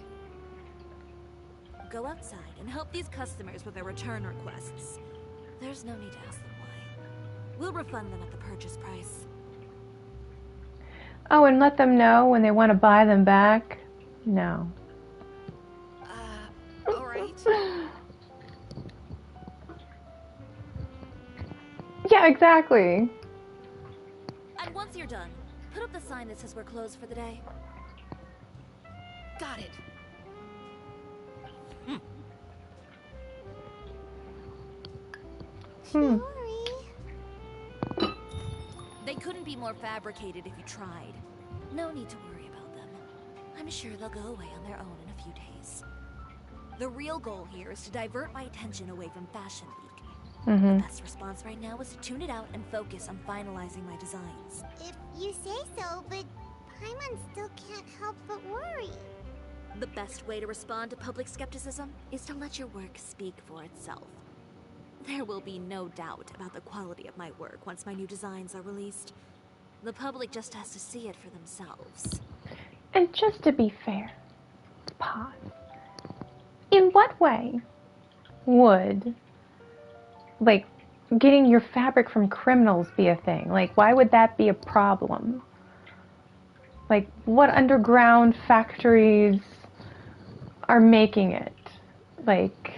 Go outside and help these customers with their return requests. There's no need to ask them why. We'll refund them at the purchase price. Oh, and let them know when they want to buy them back? No. Alright. Yeah, exactly. And once you're done, put up the sign that says we're closed for the day. Got it. Hmm. They couldn't be more fabricated if you tried. No need to worry about them. I'm sure they'll go away on their own in a few days. The real goal here is to divert my attention away from Fashion Week. The best response right now is to tune it out and focus on finalizing my designs. If you say so, but Paimon still can't help but worry. The best way to respond to public skepticism is to let your work speak for itself. There will be no doubt about the quality of my work once my new designs are released. The public just has to see it for themselves. And just to be fair, pause. In what way would, like, getting your fabric from criminals be a thing? Like, why would that be a problem? Like, what underground factories are making it? Like,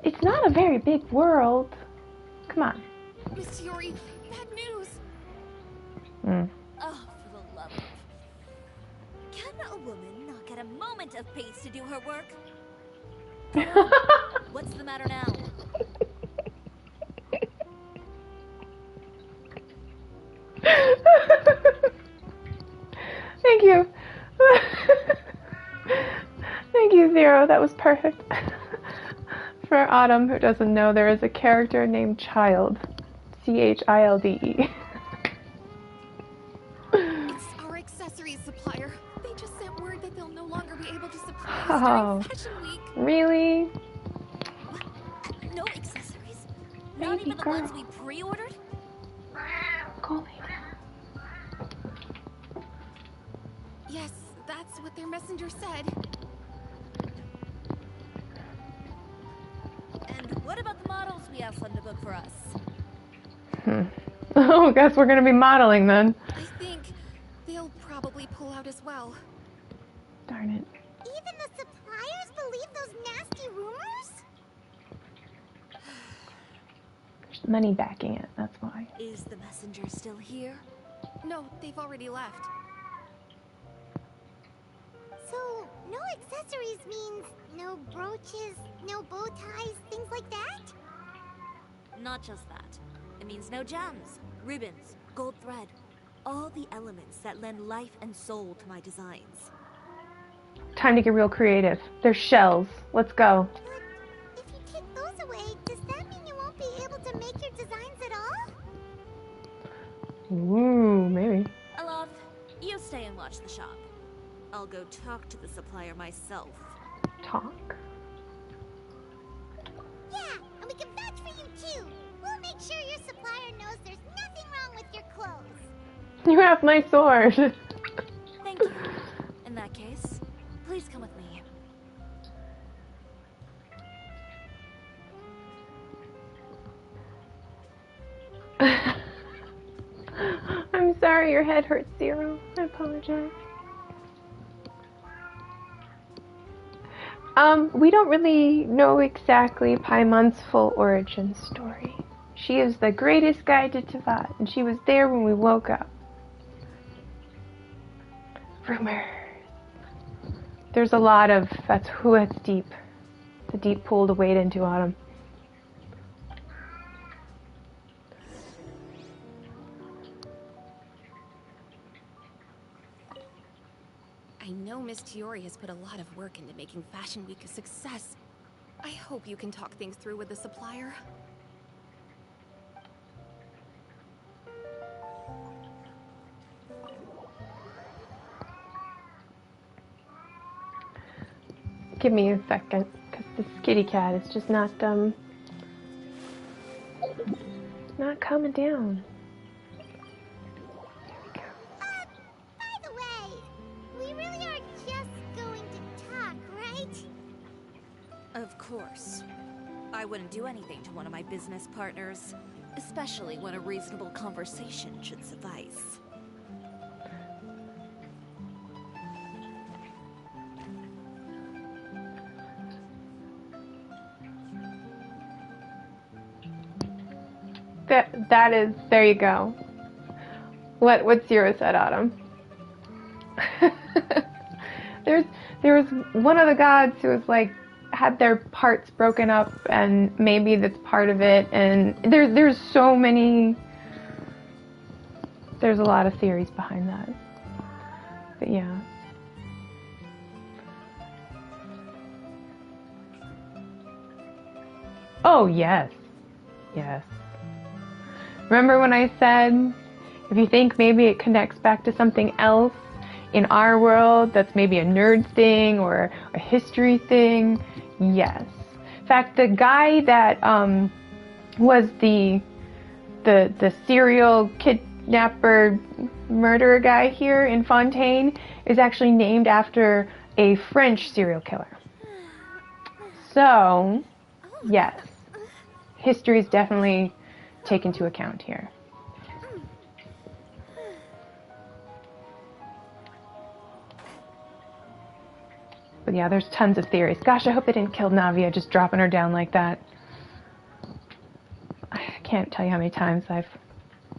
it's not a very big world. Come on. Miss Chiori, bad news. Oh, for the love of... Can a woman not get a moment of peace to do her work? What's the matter now? Thank you. Thank you, Zero. That was perfect. For Autumn, who doesn't know, there is a character named Child. Childe. It's our accessories supplier. They just sent word that they'll no longer be able to supply us Oh, during Fashion Week. really? What? No accessories? Baby Not even the girl. ones we pre-ordered? Golly. Yes, that's what their messenger said. And what about the models we asked them to book for us? Oh, guess we're gonna be modeling then. I think they'll probably pull out as well. Darn it. Even the suppliers believe those nasty rumors? There's money backing it, that's why. Is the messenger still here? No, they've already left. So, no accessories means no brooches, no bow ties, things like that? Not just that. It means no gems, ribbons, gold thread. All the elements that lend life and soul to my designs. Time to get real creative. There's shells. Let's go. But if you take those away, does that mean you won't be able to make your designs at all? Ooh, maybe. Alof, you stay and watch the shop. I'll go talk to the supplier myself. Talk. Yeah, and we can vouch for you too. We'll make sure your supplier knows there's nothing wrong with your clothes. You have my sword. Thank you. In that case, please come with me. I'm sorry your head hurts, Zero. I apologize. We don't really know exactly Paimon's full origin story. She is the greatest guide to Tevat, and she was there when we woke up. Rumors. There's a lot of, that's deep. It's a deep pool to wade into, Autumn. I know Miss Chiori has put a lot of work into making Fashion Week a success. I hope you can talk things through with the supplier. Give me a second, because this kitty cat is just not calming down. By the way, we really are just going to talk, right? Of course. I wouldn't do anything to one of my business partners, especially when a reasonable conversation should suffice. That is, there you go. What's yours said, Autumn? there was one of the gods who was like, had their parts broken up, and maybe that's part of it, and there's so many, there's a lot of theories behind that. But yeah. Oh yes. Yes. Remember when I said, if you think maybe it connects back to something else in our world that's maybe a nerd thing or a history thing? Yes. In fact, the guy that was the serial kidnapper murderer guy here in Fontaine is actually named after a French serial killer. So, yes, history is definitely taken into account here. But yeah, there's tons of theories. Gosh, I hope they didn't kill Navia just dropping her down like that. I can't tell you how many times I've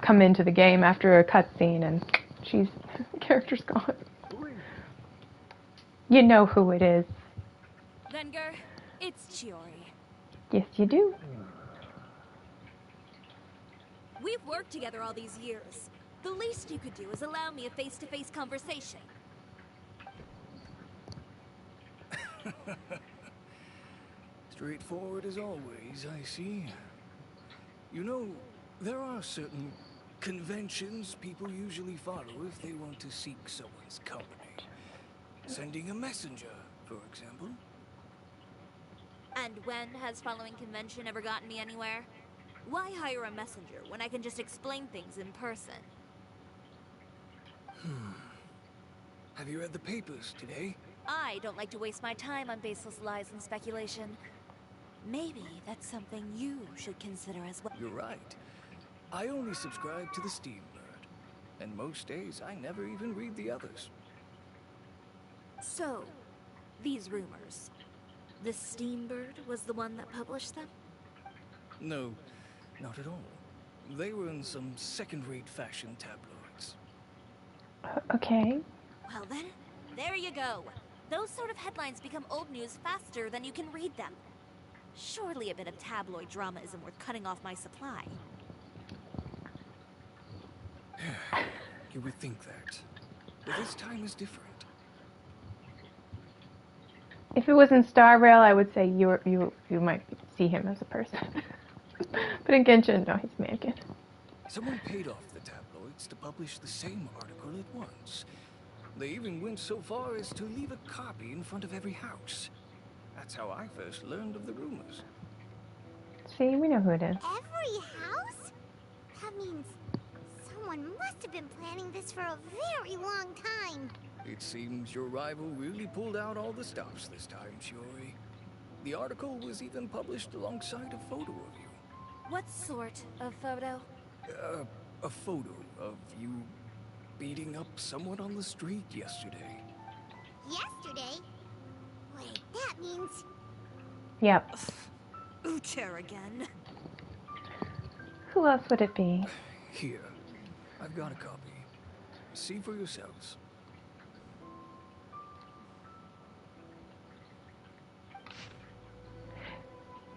come into the game after a cutscene and the character's gone. You know who it is. Venger, it's Chiori. Yes, you do. We've worked together all these years. The least you could do is allow me a face-to-face conversation. Straightforward as always, I see. You know, there are certain conventions people usually follow if they want to seek someone's company. Sending a messenger, for example. And when has following convention ever gotten me anywhere? Why hire a messenger when I can just explain things in person? Have you read the papers today? I don't like to waste my time on baseless lies and speculation. Maybe that's something you should consider as well. You're right. I only subscribe to the Steambird. And most days, I never even read the others. So, these rumors. The Steambird was the one that published them? No, not at all. They were in some second-rate fashion tabloids. Okay. Well then, there you go. Those sort of headlines become old news faster than you can read them. Surely a bit of tabloid drama isn't worth cutting off my supply. You would think that. But this time is different. If it was in Star Rail, I would say you might see him as a person. But in Genshin, no, he's mannequin. Someone paid off the tabloids to publish the same article at once. They even went so far as to leave a copy in front of every house. That's how I first learned of the rumors. See, we know who it is. Every house? That means someone must have been planning this for a very long time. It seems your rival really pulled out all the stops this time, Chiori. The article was even published alongside a photo of you. What sort of photo? A photo of you beating up someone on the street yesterday. Yesterday? Wait, that means... Yep. Uter again. Who else would it be? Here, I've got a copy. See for yourselves.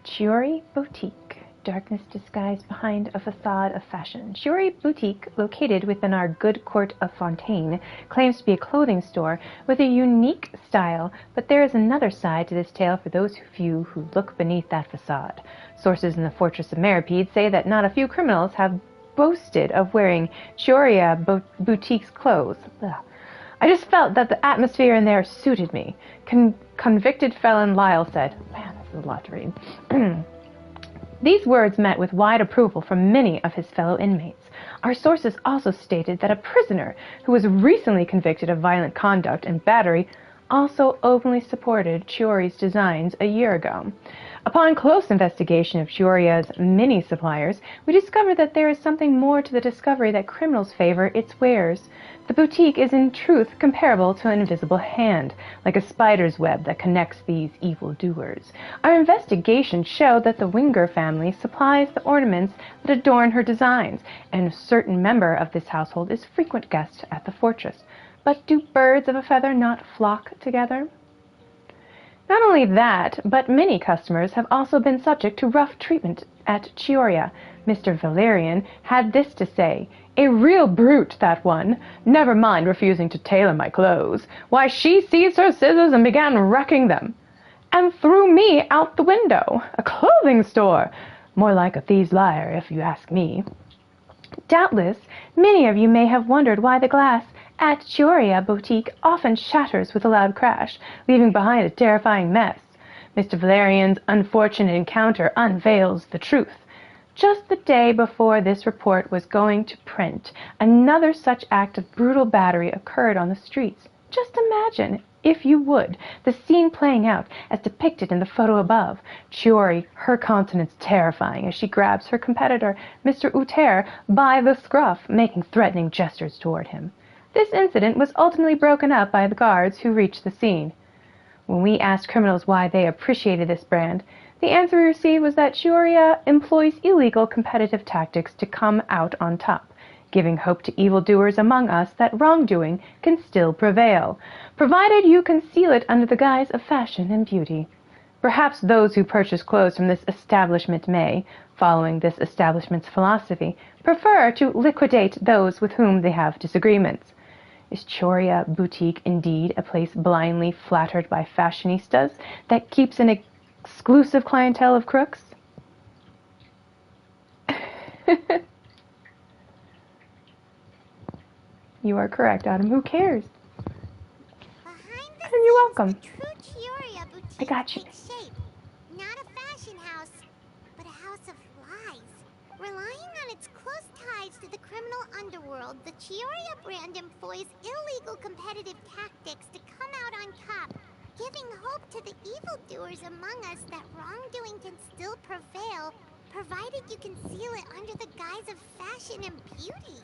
Chiori Boutique. darkness disguised behind a facade of fashion. Chiori Boutique, located within our good court of Fontaine, claims to be a clothing store with a unique style, but there is another side to this tale for those few who look beneath that facade. Sources in the Fortress of Meripede say that not a few criminals have boasted of wearing Chiori Boutique's clothes. Ugh. I just felt that the atmosphere in there suited me. Convicted felon Lyle said. Man, this is a lot to read. These words met with wide approval from many of his fellow inmates. Our sources also stated that a prisoner who was recently convicted of violent conduct and battery also openly supported Chiori's designs a year ago. Upon close investigation of Chiori's many suppliers, we discovered that there is something more to the discovery that criminals favor its wares. The boutique is in truth comparable to an invisible hand, like a spider's web that connects these evildoers. Our investigation showed that the Winger family supplies the ornaments that adorn her designs, and a certain member of this household is frequent guest at the fortress. But do birds of a feather not flock together? Not only that, but many customers have also been subject to rough treatment at Chiori. Mr. Valerian had this to say: "A real brute, that one. Never mind refusing to tailor my clothes. Why, she seized her scissors and began wrecking them. And threw me out the window. A clothing store! More like a thieves' liar, if you ask me." Doubtless, many of you may have wondered why the glass at Chiori Boutique often shatters with a loud crash, leaving behind a terrifying mess. Mr. Valerian's unfortunate encounter unveils the truth. Just the day before this report was going to print, another such act of brutal battery occurred on the streets. Just imagine, if you would, the scene playing out as depicted in the photo above. Chiori, her countenance terrifying as she grabs her competitor, Mr. Uter, by the scruff, making threatening gestures toward him. This incident was ultimately broken up by the guards who reached the scene. When we asked criminals why they appreciated this brand, the answer we received was that Chiori employs illegal competitive tactics to come out on top, giving hope to evildoers among us that wrongdoing can still prevail, provided you conceal it under the guise of fashion and beauty. Perhaps those who purchase clothes from this establishment may, following this establishment's philosophy, prefer to liquidate those with whom they have disagreements. Is Chiori Boutique indeed a place blindly flattered by fashionistas that keeps an exclusive clientele of crooks? You are correct, Adam. Who cares? And you're welcome. I got you. Shape. Not a fashion house, but a house of lies. Relying on its close ties to the criminal underworld, the Chiori brand employs illegal competitive tactics to come out on top, giving hope to the evildoers among us that wrongdoing can still prevail, provided you conceal it under the guise of fashion and beauty.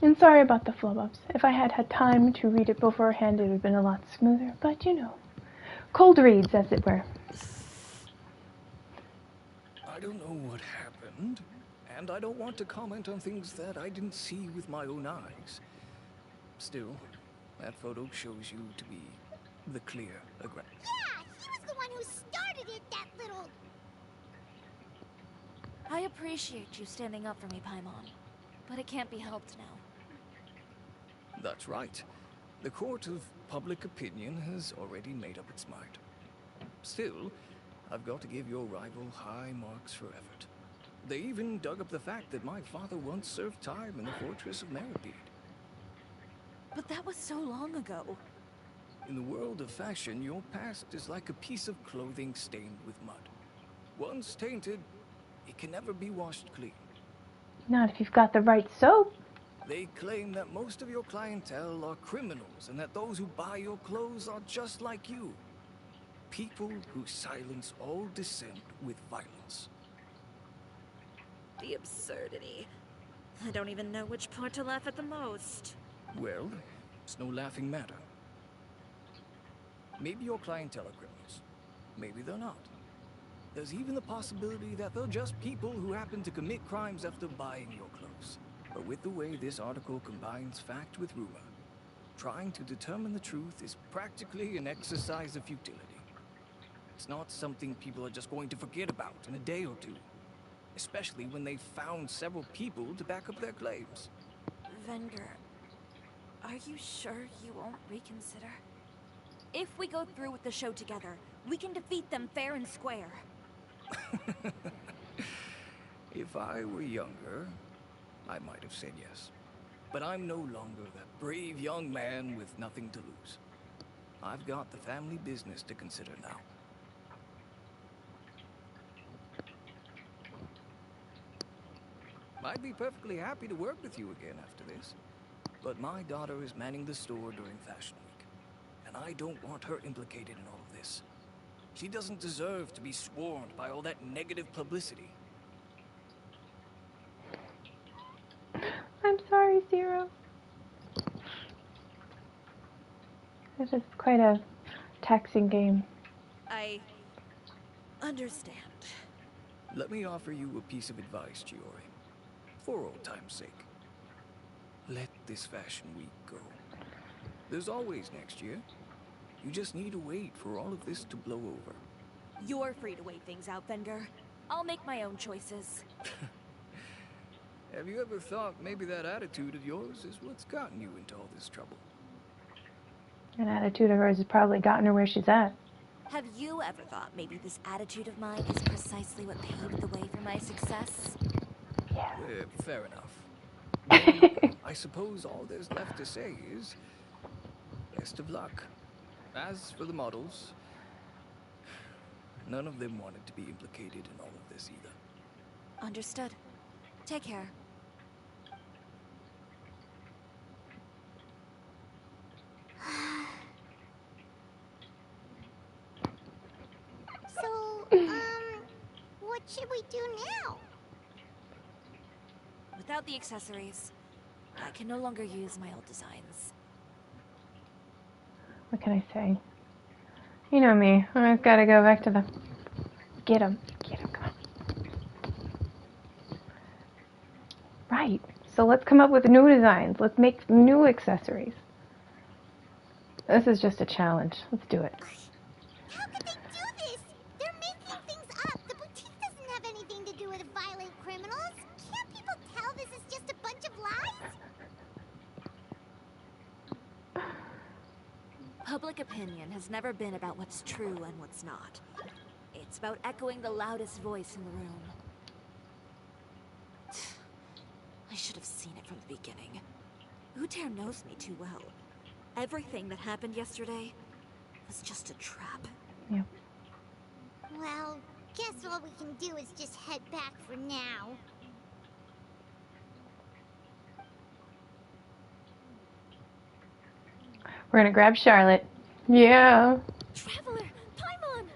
And sorry about the flub-ups. If I had had time to read it beforehand, it would have been a lot smoother. But, you know, cold reads, as it were. I don't know what happened, and I don't want to comment on things that I didn't see with my own eyes. Still, that photo shows you to be the clear aggressor. Yeah, he was the one who started it, that little... I appreciate you standing up for me, Paimon, but it can't be helped now. That's right. The court of public opinion has already made up its mind. Still, I've got to give your rival high marks for effort. They even dug up the fact that my father once served time in the Fortress of Meripede. But that was so long ago. In the world of fashion, your past is like a piece of clothing stained with mud. Once tainted, it can never be washed clean. Not if you've got the right soap. They claim that most of your clientele are criminals and that those who buy your clothes are just like you. People who silence all dissent with violence. The absurdity. I don't even know which part to laugh at the most. Well, it's no laughing matter. Maybe your clientele are criminals. Maybe they're not. There's even the possibility that they're just people who happen to commit crimes after buying your clothes. But with the way this article combines fact with rumor, trying to determine the truth is practically an exercise of futility. It's not something people are just going to forget about in a day or two. especially when they found several people to back up their claims. Venger, are you sure you won't reconsider? If we go through with the show together, we can defeat them fair and square. If I were younger, I might have said yes. But I'm no longer that brave young man with nothing to lose. I've got the family business to consider now. I'd be perfectly happy to work with you again after this. But my daughter is manning the store during Fashion Week, and I don't want her implicated in all of this. She doesn't deserve to be swarmed by all that negative publicity. I'm sorry, Zero. This is quite a taxing game. I understand. Let me offer you a piece of advice, Chiori. For old time's sake. Let this Fashion Week go. There's always next year. You just need to wait for all of this to blow over. You're free to wait things out, Venger. I'll make my own choices. Have you ever thought maybe that attitude of yours is what's gotten you into all this trouble? An attitude of hers has probably gotten her where she's at. Have you ever thought maybe this attitude of mine is precisely what paved the way for my success? Yeah. Fair enough. I suppose all there's left to say is best of luck. As for the models, none of them wanted to be implicated in all of this either. Understood. Take care. So, what should we do now? Without the accessories, I can no longer use my old designs. What can I say? You know me. I've got to go back to the... Get him. Get him. Come on. Right. So let's come up with new designs. Let's make new accessories. This is just a challenge. Let's do it. How could they do this? They're making things up. The boutique doesn't have anything to do with violent criminals. Can't people tell this is just a bunch of lies? Public opinion has never been about what's true and what's not. It's about echoing the loudest voice in the room. I should have seen it from the beginning. Uter knows me too well. Everything that happened yesterday was just a trap. Yeah. Well, guess all we can do is just head back for now. We're gonna grab Charlotte. Yeah. Traveler, Paimon!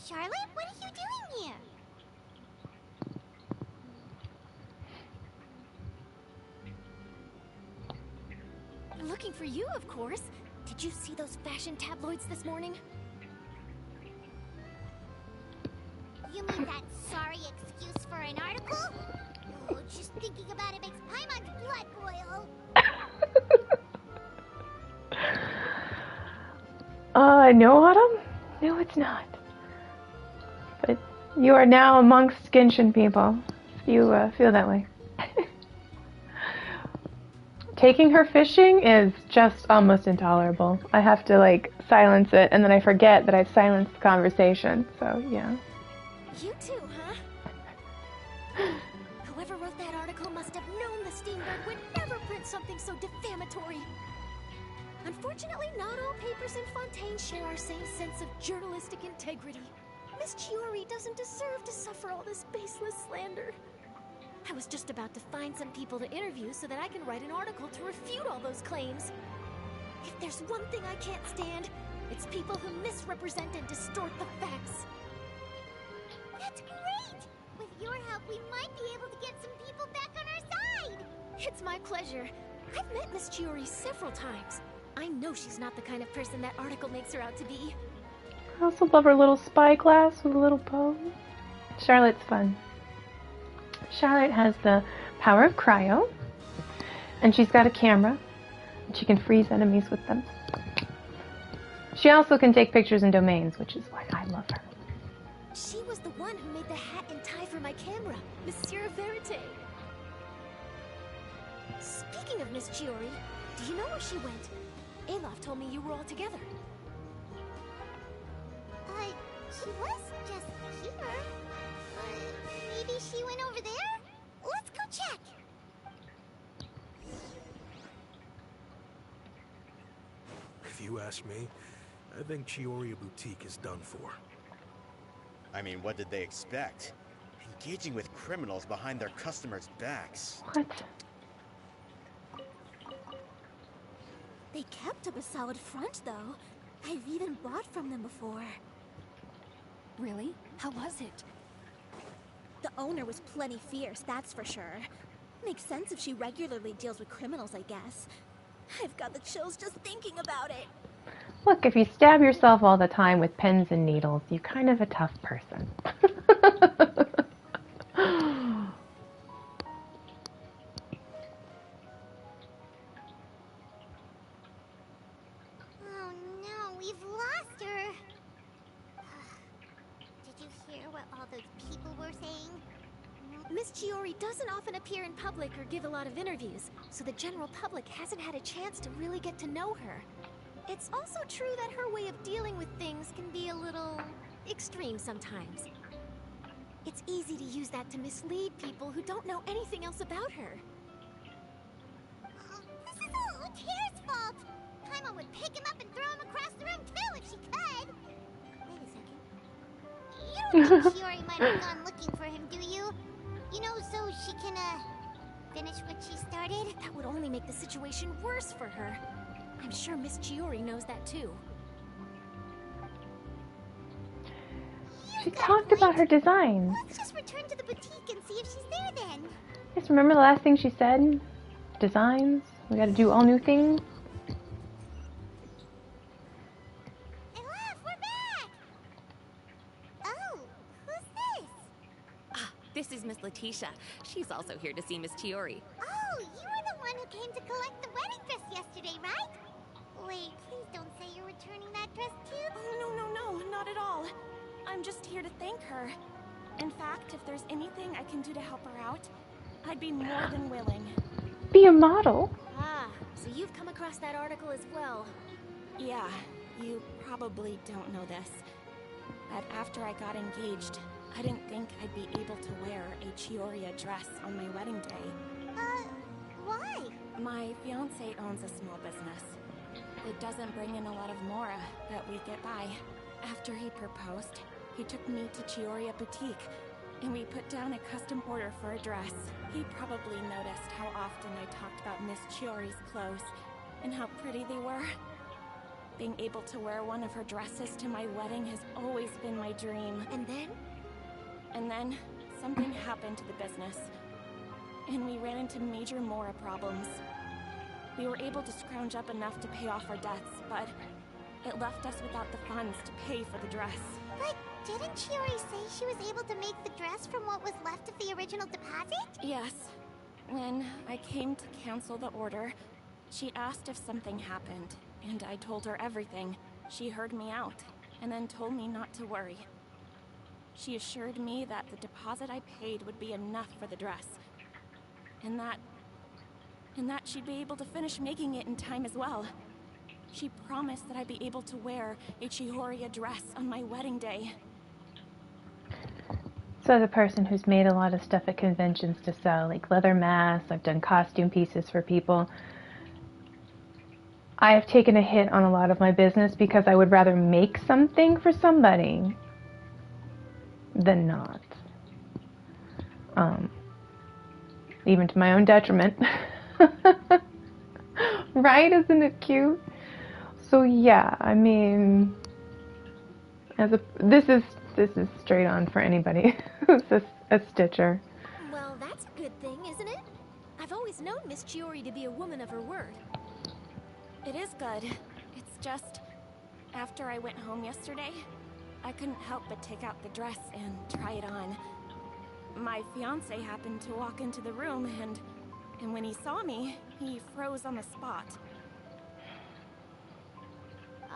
Charlotte, what are you doing here? Looking for you, of course. Did you see those fashion tabloids this morning? You mean that sorry excuse for an article? Oh, just thinking about it makes Paimon's blood boil. No, Autumn? No, it's not. But you are now amongst Genshin people. You feel that way. Taking her fishing is just almost intolerable. I have to, like, silence it, and then I forget that I've silenced the conversation. So, yeah. You too, huh? Whoever wrote that article must have known the Steamboat would never print something so defamatory. Unfortunately, not all papers in Fontaine share our same sense of journalistic integrity. Miss Chiori doesn't deserve to suffer all this baseless slander. I was just about to find some people to interview so that I can write an article to refute all those claims. If there's one thing I can't stand, it's people who misrepresent and distort the facts. That's great! With your help, we might be able to get some people back on our side! It's my pleasure. I've met Miss Chiori several times. I know she's not the kind of person that article makes her out to be. I also love her little spyglass with a little bow. Charlotte's fun. Charlotte has the power of cryo, and she's got a camera, and she can freeze enemies with them. She also can take pictures in domains, which is why I love her. She was the one who made the hat and tie for my camera, Monsieur Verite. Speaking of Miss Chiori, do you know where she went? Alof told me you were all together. She was just here. Maybe she went over there? Let's go check. If you ask me, I think Chiori Boutique is done for. I mean, what did they expect? Engaging with criminals behind their customers' backs. What? They kept up a solid front, though. I've even bought from them before. Really? How was it? The owner was plenty fierce, that's for sure. Makes sense if she regularly deals with criminals, I guess. I've got the chills just thinking about it. Look, if you stab yourself all the time with pins and needles, you're kind of a tough person. Oh no, we've lost her. Did you hear what all those people were saying? Miss Chiori doesn't often appear in public or give a lot of interviews, so the general public hasn't had a chance to really get to know her. It's also true that her way of dealing with things can be a little extreme sometimes. It's easy to use that to mislead people who don't know anything else about her. This is all Tyr's fault! Paimon would pick him up and throw him across the room too if she could! Wait a second. You don't think Chiori might have gone looking for him, do you? You know, so she can, finish what she started? That would only make the situation worse for her. I'm sure Miss Chiori knows that too. She talked about her designs. Let's just return to the boutique and see if she's there then. Just remember the last thing she said? Designs? We gotta do all new things? Alof, we're back! Oh, who's this? Ah, this is Miss Letitia. She's also here to see Miss Chiori. Oh, you were the one who came to collect the wedding dress yesterday, right? Wait, please don't say you're returning that dress too. Oh, no, not at all. I'm just here to thank her. In fact, if there's anything I can do to help her out, I'd be more than willing. Be a model? Ah, so you've come across that article as well. Yeah, you probably don't know this, but after I got engaged, I didn't think I'd be able to wear a Chiori dress on my wedding day. Why? My fiancé owns a small business. It doesn't bring in a lot of mora, but we get by. After he proposed, he took me to Chiori Boutique, and we put down a custom order for a dress. He probably noticed how often I talked about Miss Chiori's clothes, and how pretty they were. Being able to wear one of her dresses to my wedding has always been my dream. And then? And then, something happened to the business, and we ran into major mora problems. We were able to scrounge up enough to pay off our debts, but it left us without the funds to pay for the dress. But didn't Chiori say she was able to make the dress from what was left of the original deposit? Yes. When I came to cancel the order, she asked if something happened, and I told her everything. She heard me out, and then told me not to worry. She assured me that the deposit I paid would be enough for the dress, and that she'd be able to finish making it in time as well. She promised that I'd be able to wear a Chiori dress on my wedding day. So as a person who's made a lot of stuff at conventions to sell, like leather masks, I've done costume pieces for people, I have taken a hit on a lot of my business because I would rather make something for somebody than not. Even to my own detriment. Right? Isn't it cute? So yeah, I mean, this is straight on for anybody who's a stitcher. Well, that's a good thing, isn't it? I've always known Miss Chiori to be a woman of her word. It is good. It's just, after I went home yesterday, I couldn't help but take out the dress and try it on. My fiancé happened to walk into the room, and when he saw me, he froze on the spot.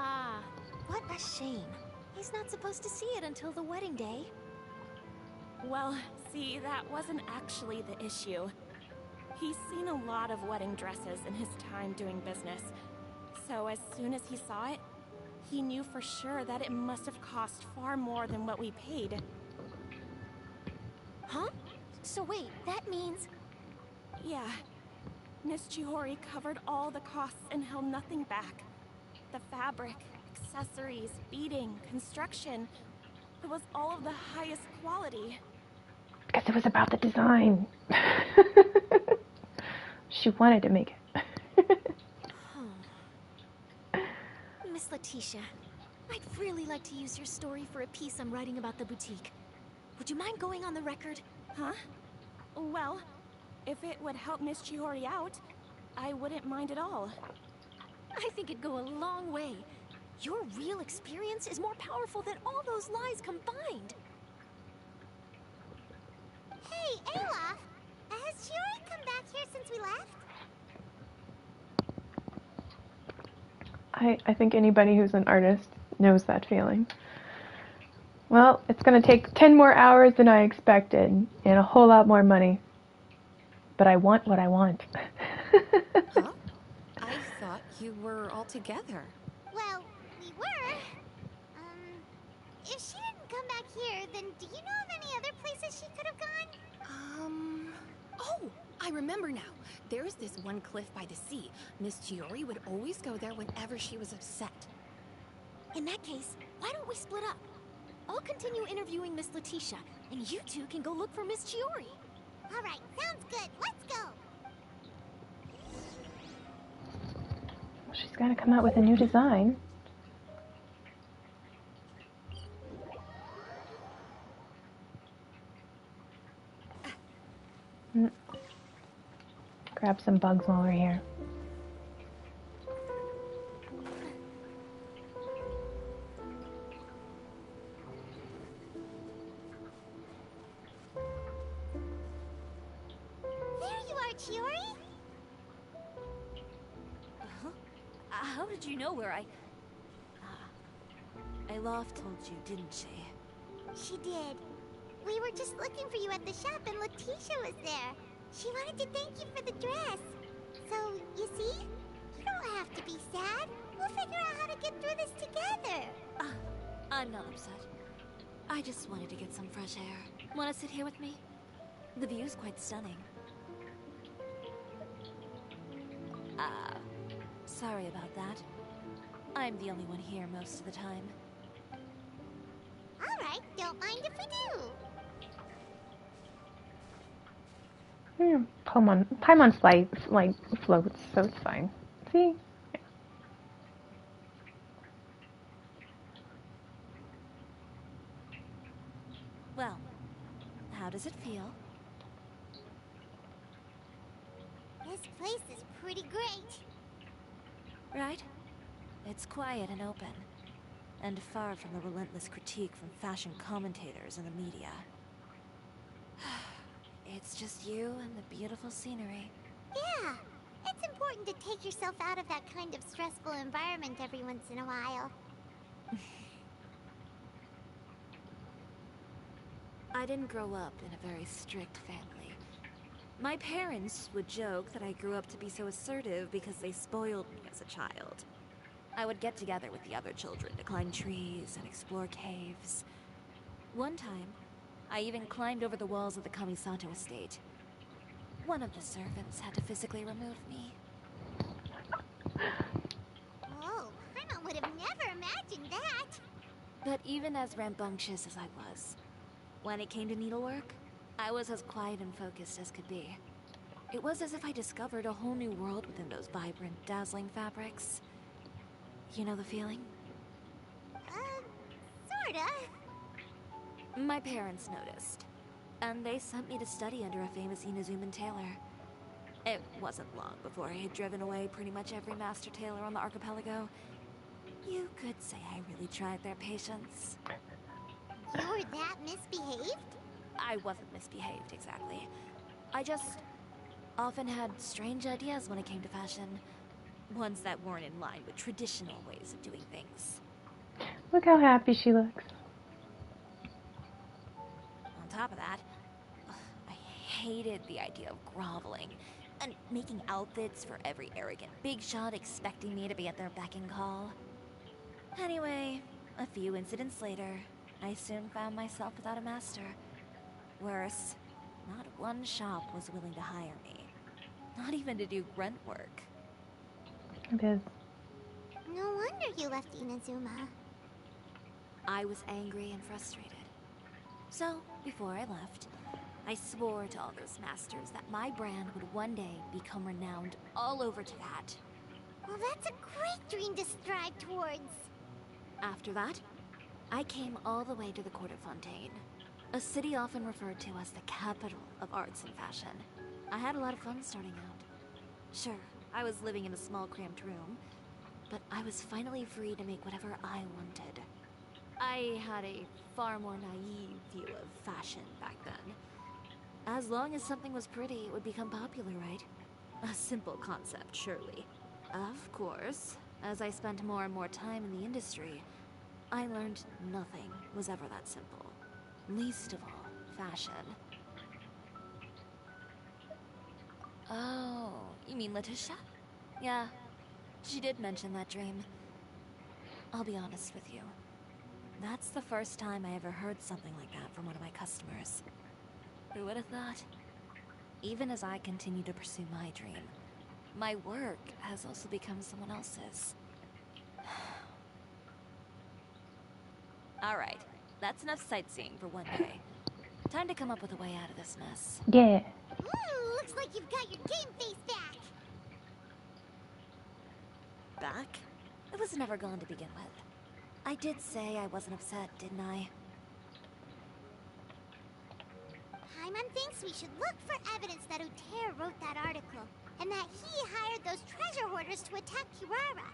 Ah, what a shame. He's not supposed to see it until the wedding day. Well, see, that wasn't actually the issue. He's seen a lot of wedding dresses in his time doing business. So as soon as he saw it, he knew for sure that it must have cost far more than what we paid. Huh? So wait, that means... Yeah. Miss Chiori covered all the costs and held nothing back. The fabric, accessories, beading, construction. It was all of the highest quality. Because it was about the design. She wanted to make it. Miss Letitia, I'd really like to use your story for a piece I'm writing about the boutique. Would you mind going on the record? Huh? Well, if it would help Miss Chiori out, I wouldn't mind at all. I think it'd go a long way. Your real experience is more powerful than all those lies combined. Hey, Ayla! Has Chiori come back here since we left? I think anybody who's an artist knows that feeling. Well, it's going to take 10 more hours than I expected, and a whole lot more money. But I want what I want. Huh? I thought you were all together. Well, we were. If she didn't come back here, then do you know of any other places she could have gone? Oh, I remember now. There's this one cliff by the sea. Miss Chiori would always go there whenever she was upset. In that case, why don't we split up? I'll continue interviewing Miss Letitia, and you two can go look for Miss Chiori. All right, sounds good. Let's go. Well, she's got to come out with a new design. Grab some bugs while we're here. There you are, Chiori. How did you know where I... Aloft told you, didn't she? She did. We were just looking for you at the shop and Letitia was there. She wanted to thank you for the dress. So, you see? You don't have to be sad. We'll figure out how to get through this together. I'm not upset. I just wanted to get some fresh air. Want to sit here with me? The view's quite stunning. Sorry about that. I'm the only one here most of the time. All right, don't mind if we do. Paimon floats, so it's fine. See? Yeah. Well, how does it feel? This place is pretty great. Right? It's quiet and open, and far from the relentless critique from fashion commentators and the media. It's just you and the beautiful scenery. Yeah, it's important to take yourself out of that kind of stressful environment every once in a while. I didn't grow up in a very strict family. My parents would joke that I grew up to be so assertive because they spoiled me as a child. I would get together with the other children to climb trees and explore caves. One time, I even climbed over the walls of the Kamisato estate. One of the servants had to physically remove me. Oh, Paimon would have never imagined that. But even as rambunctious as I was, when it came to needlework, I was as quiet and focused as could be. It was as if I discovered a whole new world within those vibrant, dazzling fabrics. You know the feeling? Sorta. My parents noticed, and they sent me to study under a famous Inazuman tailor. It wasn't long before I had driven away pretty much every master tailor on the archipelago. You could say I really tried their patience. You were that misbehaved? I wasn't misbehaved, exactly. I just often had strange ideas when it came to fashion. Ones that weren't in line with traditional ways of doing things. Look how happy she looks. On top of that, I hated the idea of groveling and making outfits for every arrogant big shot expecting me to be at their beck and call. Anyway, a few incidents later, I soon found myself without a master. Worse, not one shop was willing to hire me. Not even to do grunt work. It is. No wonder you left Inazuma. I was angry and frustrated. So, before I left, I swore to all those masters that my brand would one day become renowned all over Teyvat. Well, that's a great dream to strive towards. After that, I came all the way to the Court of Fontaine, a city often referred to as the capital of arts and fashion. I had a lot of fun starting out. Sure, I was living in a small cramped room, but I was finally free to make whatever I wanted. I had a far more naive view of fashion back then. As long as something was pretty, it would become popular, right? A simple concept, surely. Of course, as I spent more and more time in the industry, I learned nothing was ever that simple. Least of all, fashion. Oh, you mean Letitia? Yeah, she did mention that dream. I'll be honest with you. That's the first time I ever heard something like that from one of my customers. Who would have thought? Even as I continue to pursue my dream, my work has also become someone else's. Alright, that's enough sightseeing for one day. Time to come up with a way out of this mess. Yeah. Looks like you've got your game face back. Back? It was never gone to begin with. I did say I wasn't upset, didn't I? Paimon thinks we should look for evidence that Uter wrote that article, and that he hired those treasure hoarders to attack Kirara.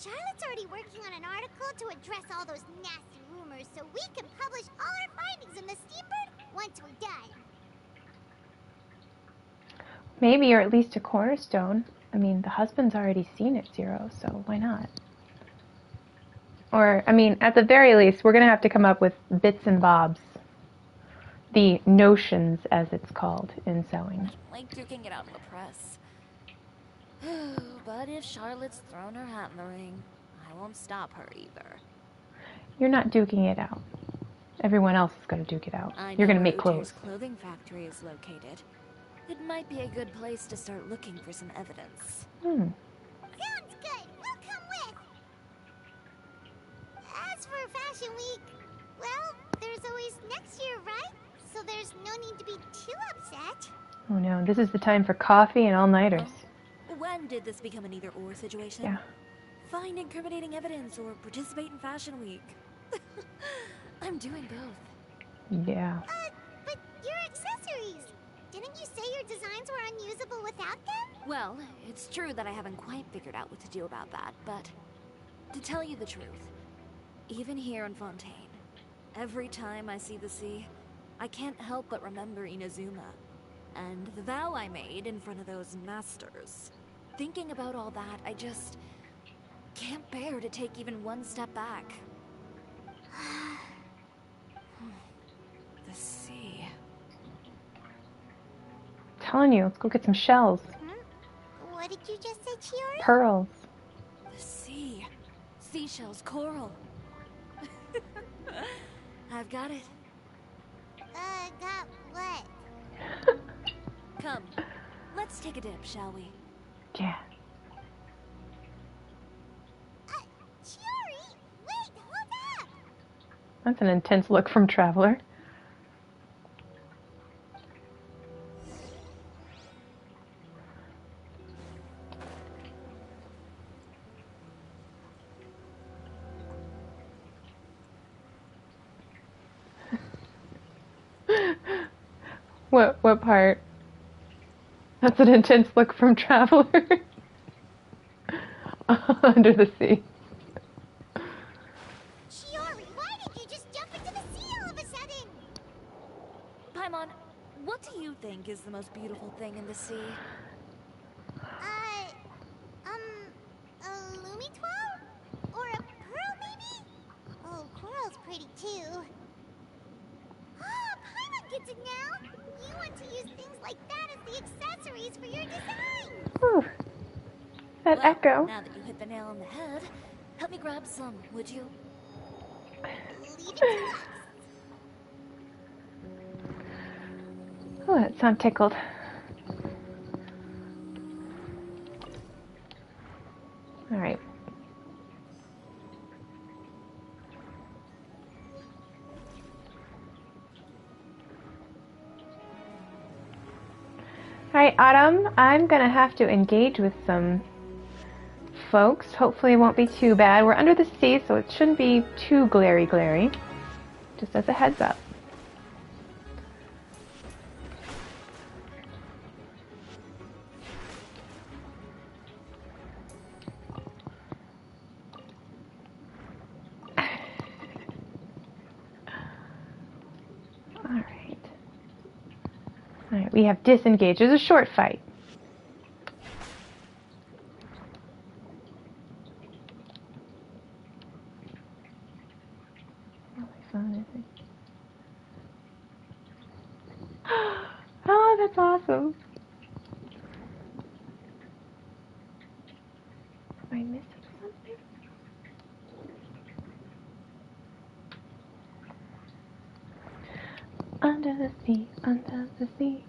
Charlotte's already working on an article to address all those nasty rumors, so we can publish all our findings in the Steambird once we're done. Maybe, or at least a cornerstone. I mean, the husband's already seen it, Zero, so why not? Or, I mean, at the very least, we're going to have to come up with bits and bobs. The notions, as it's called in sewing. Like duking it out in the press. But if Charlotte's thrown her hat in the ring, I won't stop her either. You're not duking it out. Everyone else is going to duke it out. You're going to make clothes. Clothing factory is located. It might be a good place to start looking for some evidence. Sounds good. We'll come with. As for Fashion Week, well, there's always next year, right? So there's no need to be too upset. Oh no, this is the time for coffee and all-nighters. When did this become an either-or situation? Yeah. Find incriminating evidence or participate in Fashion Week. I'm doing both. Yeah. But your accessories! Didn't you say your designs were unusable without them? Well, it's true that I haven't quite figured out what to do about that, but to tell you the truth, even here in Fontaine, every time I see the sea, I can't help but remember Inazuma, and the vow I made in front of those masters. Thinking about all that, I just can't bear to take even one step back. The sea. I'm telling you, let's go get some shells. What did you just say, Chiori? Pearls. The sea. Seashells, coral. I've got it. Got what? Come, let's take a dip, shall we? Yeah. Chiori! Wait, hold up! That's an intense look from Traveler. What part? That's an intense look from Traveler. Under the sea. Chiori, why did you just jump into the sea all of a sudden? Paimon, what do you think is the most beautiful thing in the sea? A Lumitwell? Or a pearl, maybe? wanted now? You want to use things like that as the accessories for your design. Whew. That Well, echo. now that you hit the nail on the head, help me grab some, would you? Leave it to us. Oh, that sound tickled. All right. Alright, Autumn, I'm gonna have to engage with some folks. Hopefully it won't be too bad. We're under the sea, so it shouldn't be too glary. Just as a heads up. Alright, we have disengaged. It's a short fight. Oh, that's awesome. Am I missing something? Under the sea, under the sea.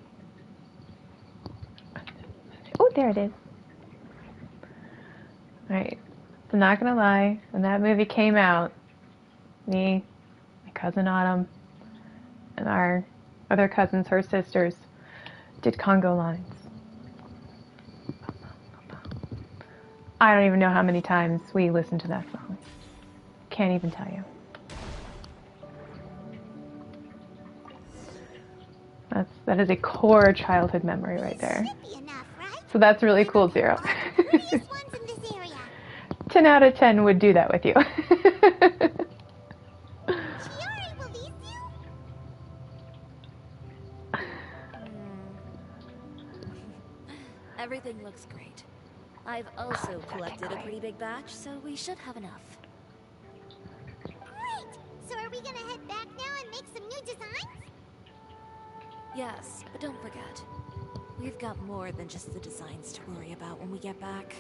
Oh, there it is. Alright, I'm not gonna lie, when that movie came out, me, my cousin Autumn, and our other cousins, her sisters, did Congo lines. I don't even know how many times we listened to that song. Can't even tell you. That is a core childhood memory right there. Enough, right? So that's really cool, Zero. Prettiest ones in this area. 10 out of 10 would do that with you. Chiori, will these do? Everything looks great. I've also collected a pretty big batch, so we should have enough. Great! So are we gonna head back now and make some new designs? Yes, but don't forget, we've got more than just the designs to worry about when we get back.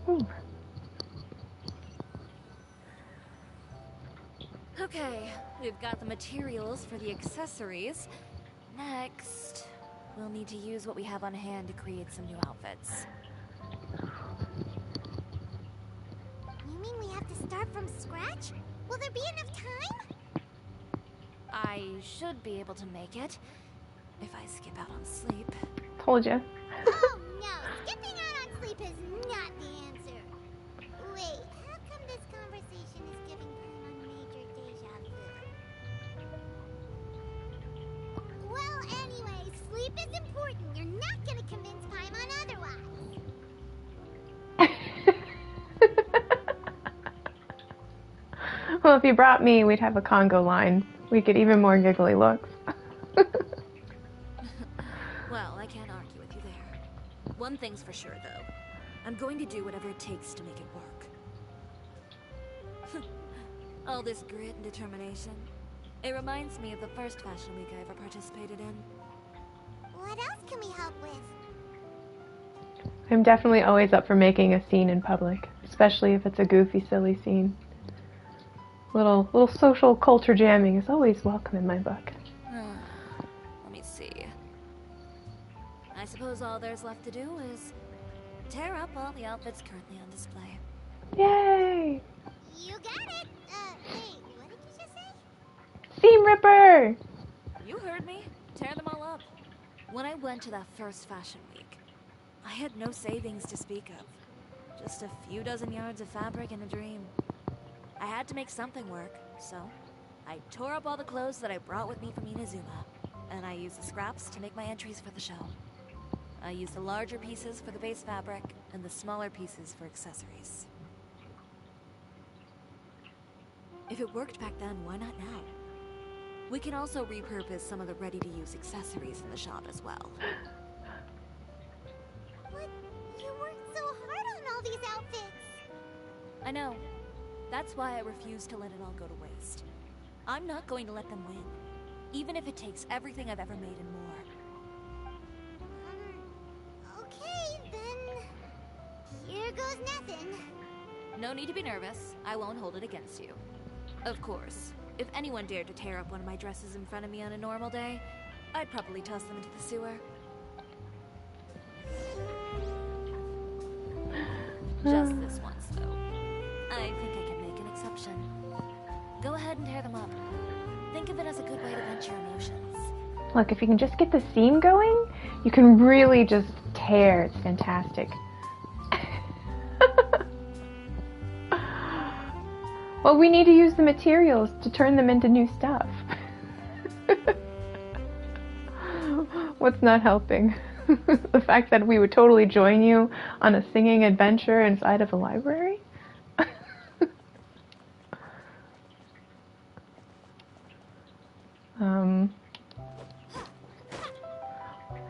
Ooh. Okay, we've got the materials for the accessories. Next, we'll need to use what we have on hand to create some new outfits. You mean we have to start from scratch? Will there be enough time? I should be able to make it, if I skip out on sleep. Told you. Oh no, skipping out on sleep is not the answer. Wait, how come this conversation is giving Paimon major deja vu? Well, anyway, sleep is important. You're not gonna convince Paimon otherwise. Well, if you brought me, we'd have a Congo line. We get even more giggly looks. Well, I can't argue with you there. One thing's for sure, though. I'm going to do whatever it takes to make it work. All this grit and determination. It reminds me of the first fashion week I ever participated in. What else can we help with? I'm definitely always up for making a scene in public, especially if it's a goofy, silly scene. Little social culture jamming is always welcome in my book. Let me see. I suppose all there's left to do is tear up all the outfits currently on display. Yay! You got it! Wait, what did you just say? Seam Ripper! You heard me. Tear them all up. When I went to that first fashion week, I had no savings to speak of. Just a few dozen yards of fabric and a dream. I had to make something work, so I tore up all the clothes that I brought with me from Inazuma, and I used the scraps to make my entries for the show. I used the larger pieces for the base fabric, and the smaller pieces for accessories. If it worked back then, why not now? We can also repurpose some of the ready-to-use accessories in the shop as well. But you worked so hard on all these outfits! I know. That's why I refuse to let it all go to waste. I'm not going to let them win, even if it takes everything I've ever made and more. Okay, then. Here goes nothing. No need to be nervous. I won't hold it against you. Of course, if anyone dared to tear up one of my dresses in front of me on a normal day, I'd probably toss them into the sewer. Just this once, though. I think I can make an exception. Go ahead and tear them up. Think of it as a good way to vent your emotions. Look, if you can just get the seam going, you can really just tear. It's fantastic. Well, we need to use the materials to turn them into new stuff. What's not helping? The fact that we would totally join you on a singing adventure inside of a library?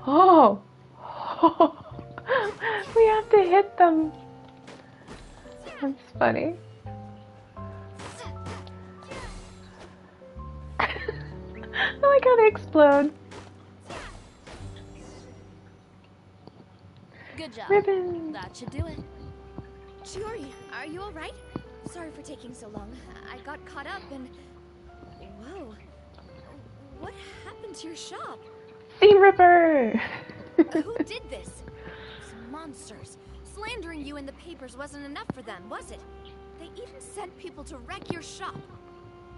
Oh! We have to hit them. That's funny. I like how they explode. Good job. Ribbon. That should do it. Chiori, are you alright? Sorry for taking so long. I got caught up and... Whoa. What happened to your shop? Seam Ripper! Who did this? Those monsters. Slandering you in the papers wasn't enough for them, was it? They even sent people to wreck your shop.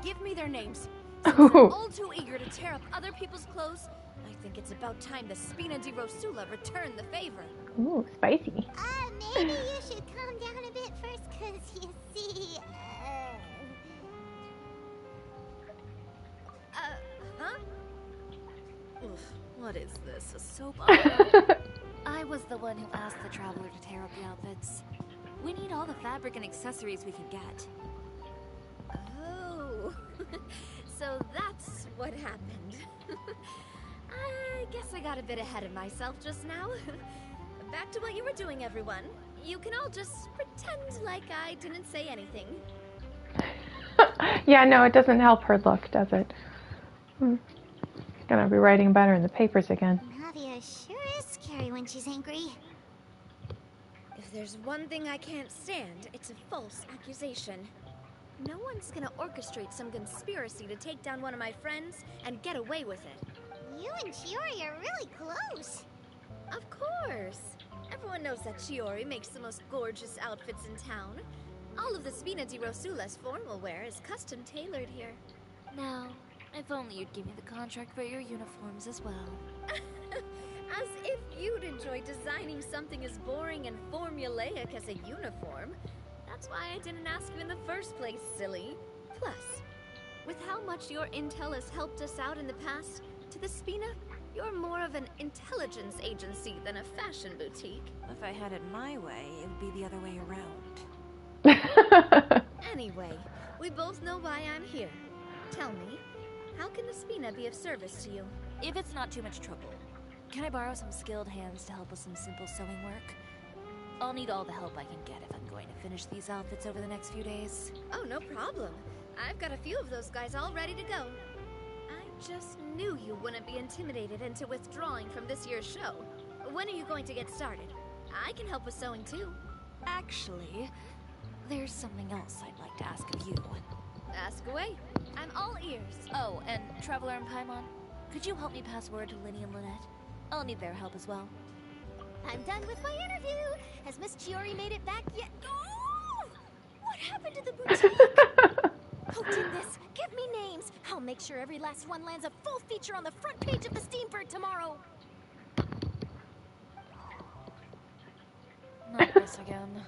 Give me their names. Since they're all too eager to tear up other people's clothes, I think it's about time the Spina di Rosula returned the favor. Ooh, spicy. Maybe you should calm down a bit first, cause you see, huh? Oof, what is this, a soap opera? I was the one who asked the traveler to tear up the outfits. We need all the fabric and accessories we can get. Oh, so that's what happened. I guess I got a bit ahead of myself just now. Back to what you were doing, everyone. You can all just pretend like I didn't say anything. Yeah, no, it doesn't help her look, does it? Gonna be writing about her in the papers again. Navia sure is scary when she's angry. If there's one thing I can't stand, it's a false accusation. No one's gonna orchestrate some conspiracy to take down one of my friends and get away with it. You and Chiori are really close. Of course. Everyone knows that Chiori makes the most gorgeous outfits in town. All of the Spina di Rosula's formal wear is custom tailored here. Now, if only you'd give me the contract for your uniforms as well. As if you'd enjoy designing something as boring and formulaic as a uniform. That's why I didn't ask you in the first place, silly. Plus, with how much your intel has helped us out in the past, to the Spina, you're more of an intelligence agency than a fashion boutique. If I had it my way, it would be the other way around. Anyway, we both know why I'm here. Tell me, how can the Spina be of service to you? If it's not too much trouble, can I borrow some skilled hands to help with some simple sewing work? I'll need all the help I can get if I'm going to finish these outfits over the next few days. Oh, no problem. I've got a few of those guys all ready to go. I just knew you wouldn't be intimidated into withdrawing from this year's show. When are you going to get started? I can help with sewing too. Actually, there's something else I'd like to ask of you. Ask away. I'm all ears. Oh, and Traveler and Paimon, could you help me pass word to Linny and Lynette? I'll need their help as well. I'm done with my interview. Has Miss Chiori made it back yet? Oh! What happened to the boutique? Who did this? Give me names. I'll make sure every last one lands a full feature on the front page of the Steambird tomorrow. Not this again.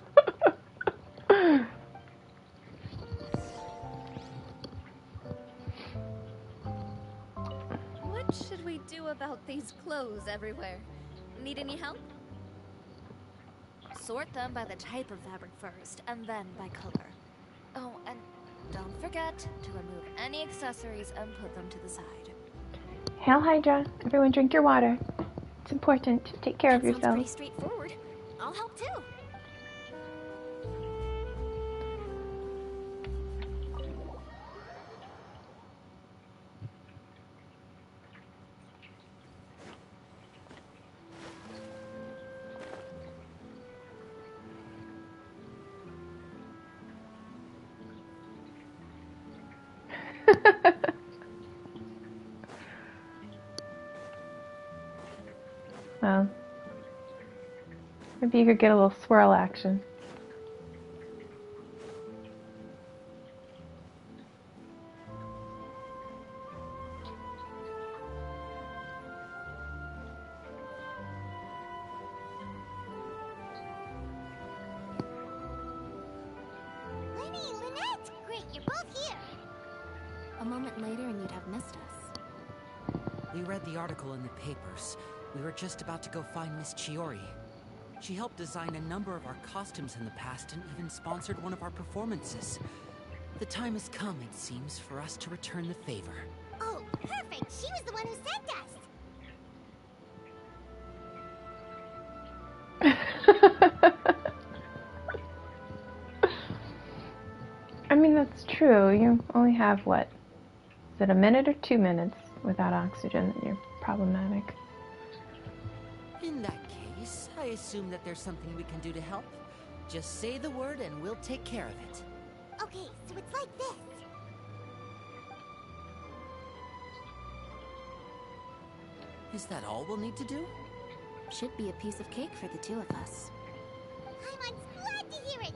What should we do about these clothes everywhere? Need any help? Sort them by the type of fabric first, and then by color. Oh, and don't forget to remove any accessories and put them to the side. Hail Hydra, everyone drink your water. It's important. Take care of Sounds pretty yourselves. straightforward. I'll help too. Well, maybe you could get a little swirl action. Lenny, Lynette! Great, you're both here! A moment later and you'd have missed us. We read the article in the papers. We were just about to go find Miss Chiori. She helped design a number of our costumes in the past and even sponsored one of our performances. The time has come, it seems, for us to return the favor. Oh, perfect! She was the one who sent us! I mean, that's true. You only have, what? Is it a minute or 2 minutes without oxygen that you're problematic? In that case, I assume that there's something we can do to help. Just say the word and we'll take care of it. Okay, so it's like this. Is that all we'll need to do? Should be a piece of cake for the two of us. I'm glad to hear it!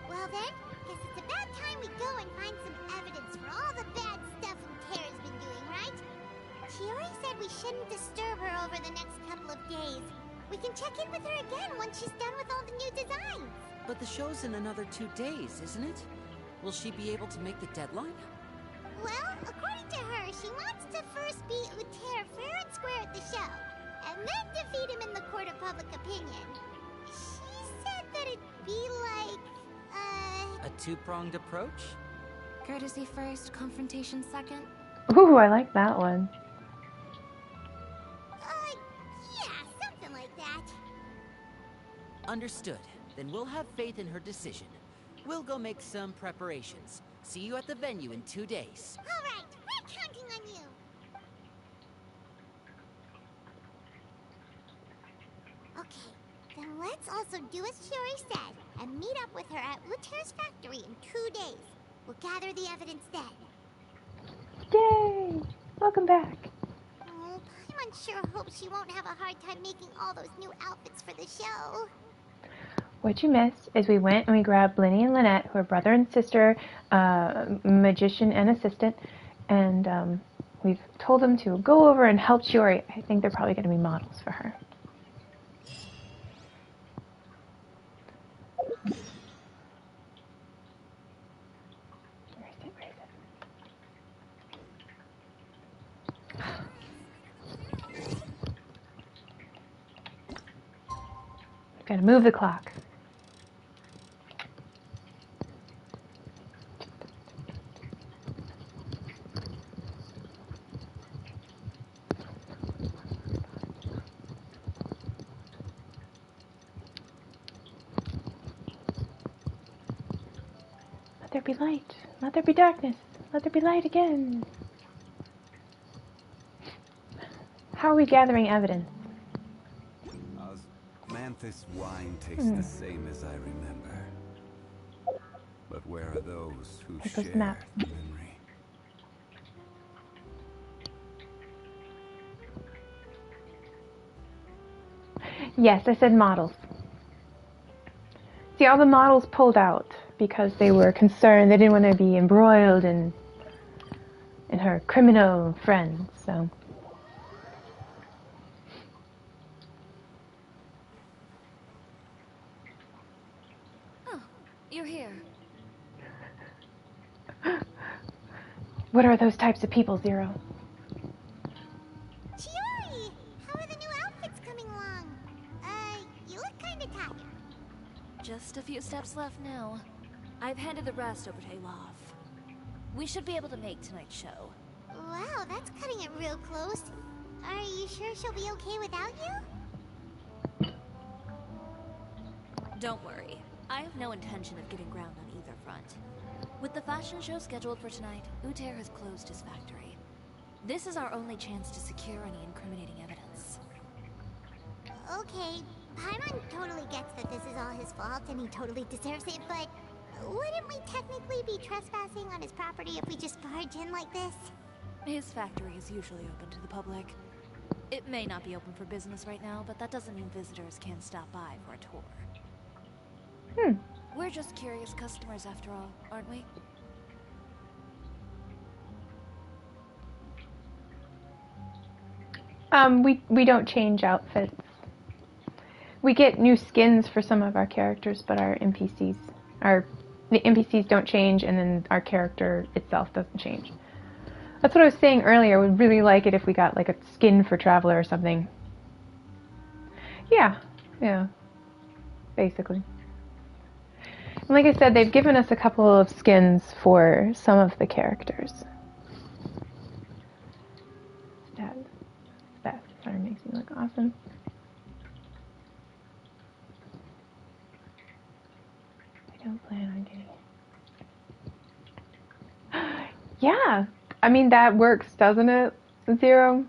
Well then, guess it's about time we go and find some evidence for all the bad stuff Unter's been doing, right? Chiori said we shouldn't disturb her over the next couple of days. We can check in with her again once she's done with all the new designs. But the show's in another 2 days, isn't it? Will she be able to make the deadline? Well, according to her, she wants to first beat Unter fair and square at the show, and then defeat him in the court of public opinion. She said that it'd be like, A two-pronged approach? Courtesy first, confrontation second. Ooh, I like that one. yeah, something like that. Understood. Then we'll have faith in her decision. We'll go make some preparations. See you at the venue in 2 days. All right, we're counting on you. Okay, then let's also do as Chiori said and meet up with her at Unter's factory in 2 days. We'll gather the evidence then. Yay! Welcome back. Oh, Paimon sure hopes she won't have a hard time making all those new outfits for the show. What you missed is we went and we grabbed Blinny and Lynette, who are brother and sister, magician and assistant, and we've told them to go over and help Chiori. I think they're probably going to be models for her. Where is it? Where is it? Got to move the clock. Let there be light. Let there be darkness. Let there be light again. How are we gathering evidence? Manthus wine tastes the same as I remember. But where are those who share the memory? Yes, I said models. See, all the models pulled out because they were concerned. They didn't want to be embroiled in her criminal friends, so... You're here. What are those types of people, Zero? Chiori! How are the new outfits coming along? You look kinda tired. Just a few steps left now. I've handed the rest over to Olaf. We should be able to make tonight's show. Wow, that's cutting it real close. Are you sure she'll be okay without you? Don't worry. I have no intention of giving ground on either front. With the fashion show scheduled for tonight, Unter has closed his factory. This is our only chance to secure any incriminating evidence. Okay, Paimon totally gets that this is all his fault and he totally deserves it, but wouldn't we technically be trespassing on his property if we just barge in like this? His factory is usually open to the public. It may not be open for business right now, but that doesn't mean visitors can't stop by for a tour. We're just curious customers after all, aren't we? We don't change outfits. We get new skins for some of our characters, but the NPCs don't change, and then our character itself doesn't change. That's what I was saying earlier. We'd really like it if we got like a skin for Traveler or something. Yeah, basically. And like I said, they've given us a couple of skins for some of the characters. That fire makes me look awesome. I don't plan on getting... Yeah! I mean, that works, doesn't it, Zero?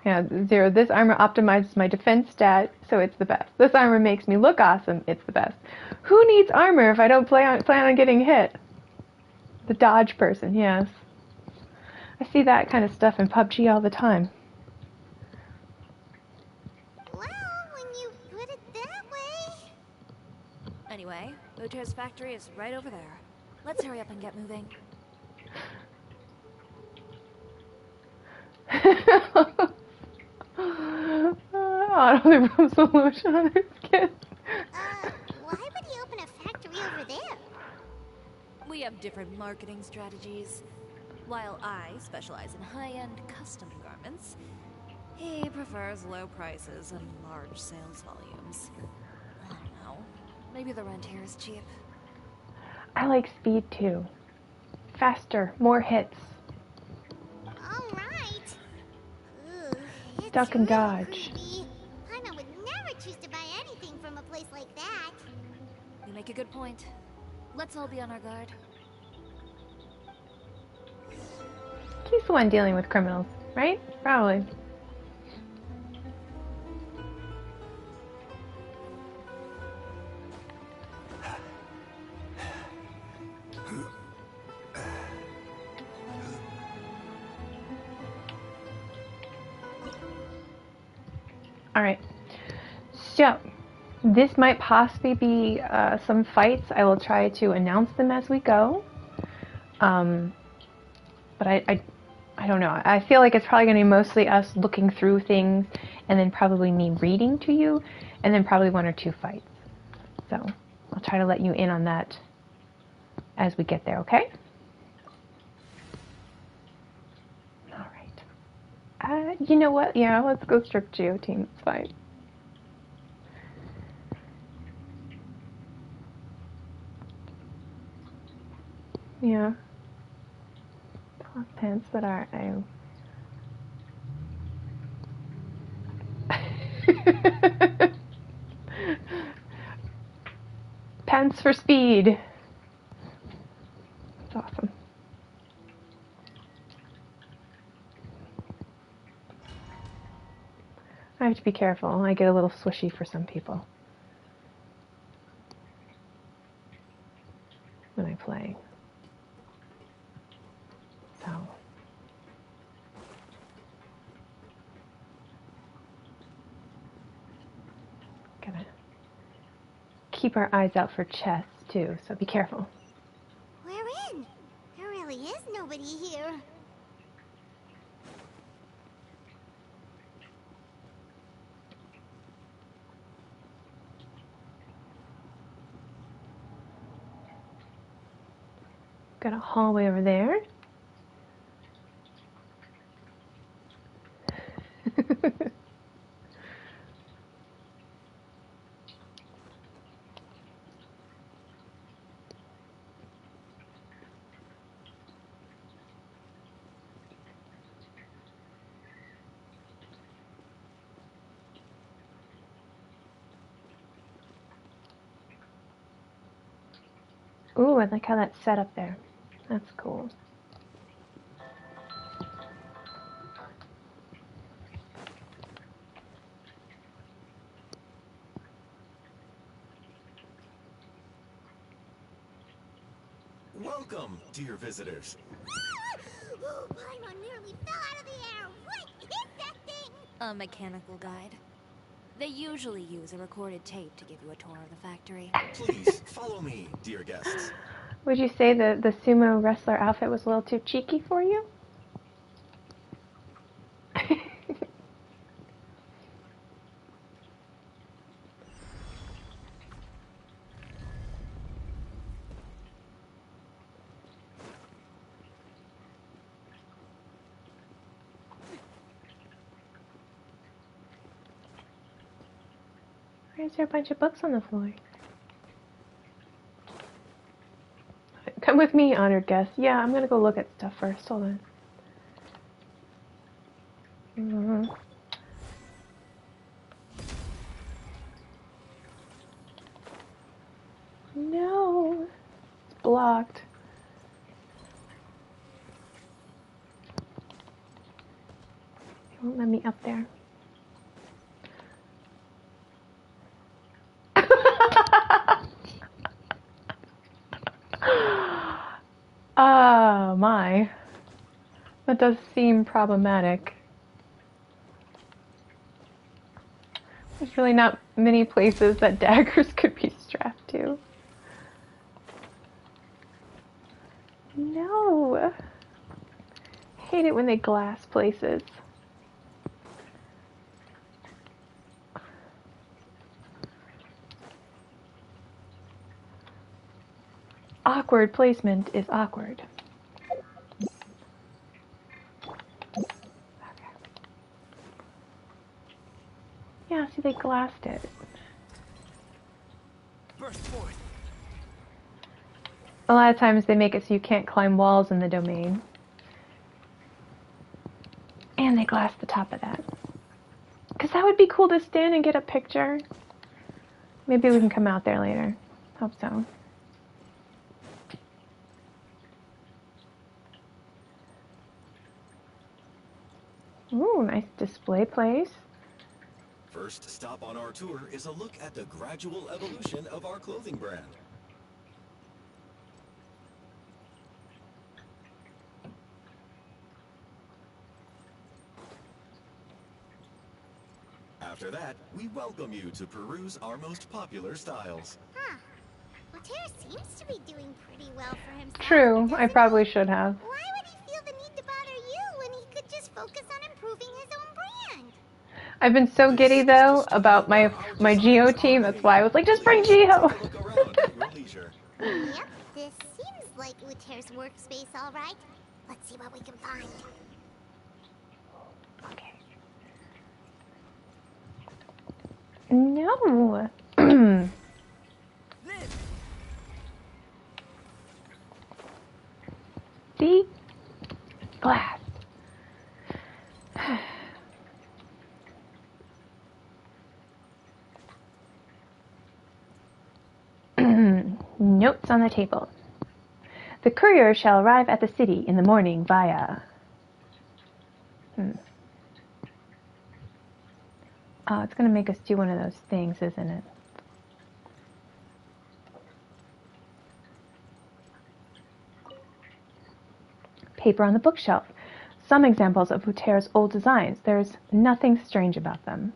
Yeah, Zero, this armor optimizes my defense stat, so it's the best. This armor makes me look awesome, it's the best. Who needs armor if I don't plan on getting hit? The dodge person, yes. I see that kind of stuff in PUBG all the time. Well, when you put it that way... Anyway, Uter's factory is right over there. Let's hurry up and get moving. Auto rub solution on her skin. Why would he open a factory over there? We have different marketing strategies. While I specialize in high-end custom garments, he prefers low prices and large sales volumes. I don't know. Maybe the rent here is cheap. I like speed too. Faster, more hits. Alright. Duck and dodge. Paimon would never choose to buy anything from a place like that. You make a good point. Let's all be on our guard. He's the one dealing with criminals, right? Probably. Alright, so this might possibly be some fights. I will try to announce them as we go. But I don't know. I feel like it's probably going to be mostly us looking through things, and then probably me reading to you, and then probably 1 or 2 fights. So I'll try to let you in on that as we get there, okay? You know what? Yeah, let's go strip Geo team. It's fine. Yeah. Top pants that are pants for speed. That's awesome. I have to be careful. I get a little swishy for some people when I play. So gotta keep our eyes out for chests too, so be careful. We're in. There really is nobody here. Got a hallway over there. Ooh, I like how that's set up there. That's cool. Welcome, dear visitors. Ooh, Paimon nearly fell out of the air. What is that thing? A mechanical guide. They usually use a recorded tape to give you a tour of the factory. Please, follow me, dear guests. Would you say the sumo wrestler outfit was a little too cheeky for you? Why is there a bunch of books on the floor? Come with me, honored guest. Yeah, I'm gonna go look at stuff first. Hold on. No, it's blocked. It won't let me up there. Oh my. That does seem problematic. There's really not many places that daggers could be strapped to. No. I hate it when they glass places. Awkward placement is awkward. Okay. Yeah, see, they glassed it. Burst forth. A lot of times they make it so you can't climb walls in the domain. And they glass the top of that. Because that would be cool to stand and get a picture. Maybe we can come out there later. Hope so. Ooh, nice display place. First stop on our tour is a look at the gradual evolution of our clothing brand. After that, we welcome you to peruse our most popular styles. Huh. Voltaire seems to be doing pretty well for himself. True, I probably should have. Why would he feel the need to bother you when he could just focus on improving his own brand? I've been so giddy though about my Geo team, that's why I was like, just bring Geo! Yep, this seems like Voltaire's workspace, all right. Let's see what we can find. Okay. No! See? Glass. Notes on the table. The courier shall arrive at the city in the morning via... Oh, it's going to make us do one of those things, isn't it? Paper on the bookshelf. Some examples of Voltaire's old designs. There's nothing strange about them.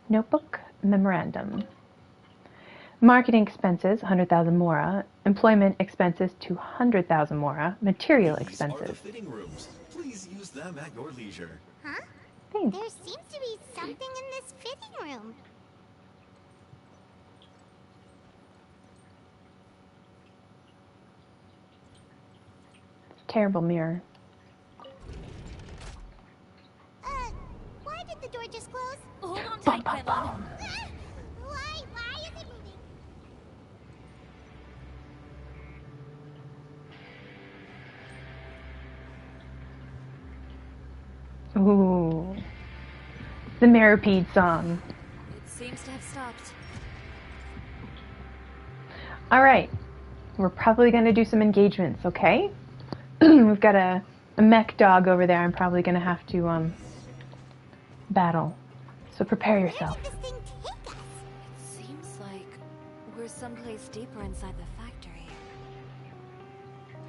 Notebook, memorandum. Marketing expenses, 100,000 mora. Employment expenses, 200,000 mora. Material expenses. These are the fitting rooms. Please use them at your leisure. Huh? Thanks. There seems to be something in this fitting room. Terrible mirror. Why did the door just close? Hold on tight, Paimon. Why is it moving? Ooh. The Maripede song. It seems to have stopped. Alright. We're probably going to do some engagements, okay? We've got a mech dog over there I'm probably going to have to battle. So prepare yourself. It seems like we're is someplace deeper inside the factory.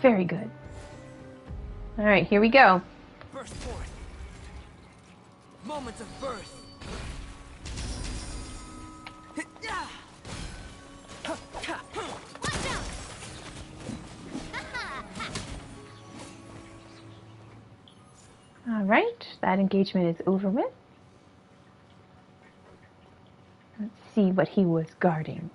Very good. All right, here we go. Burst forth. Moments of birth. All right, that engagement is over with. Let's see what he was guarding.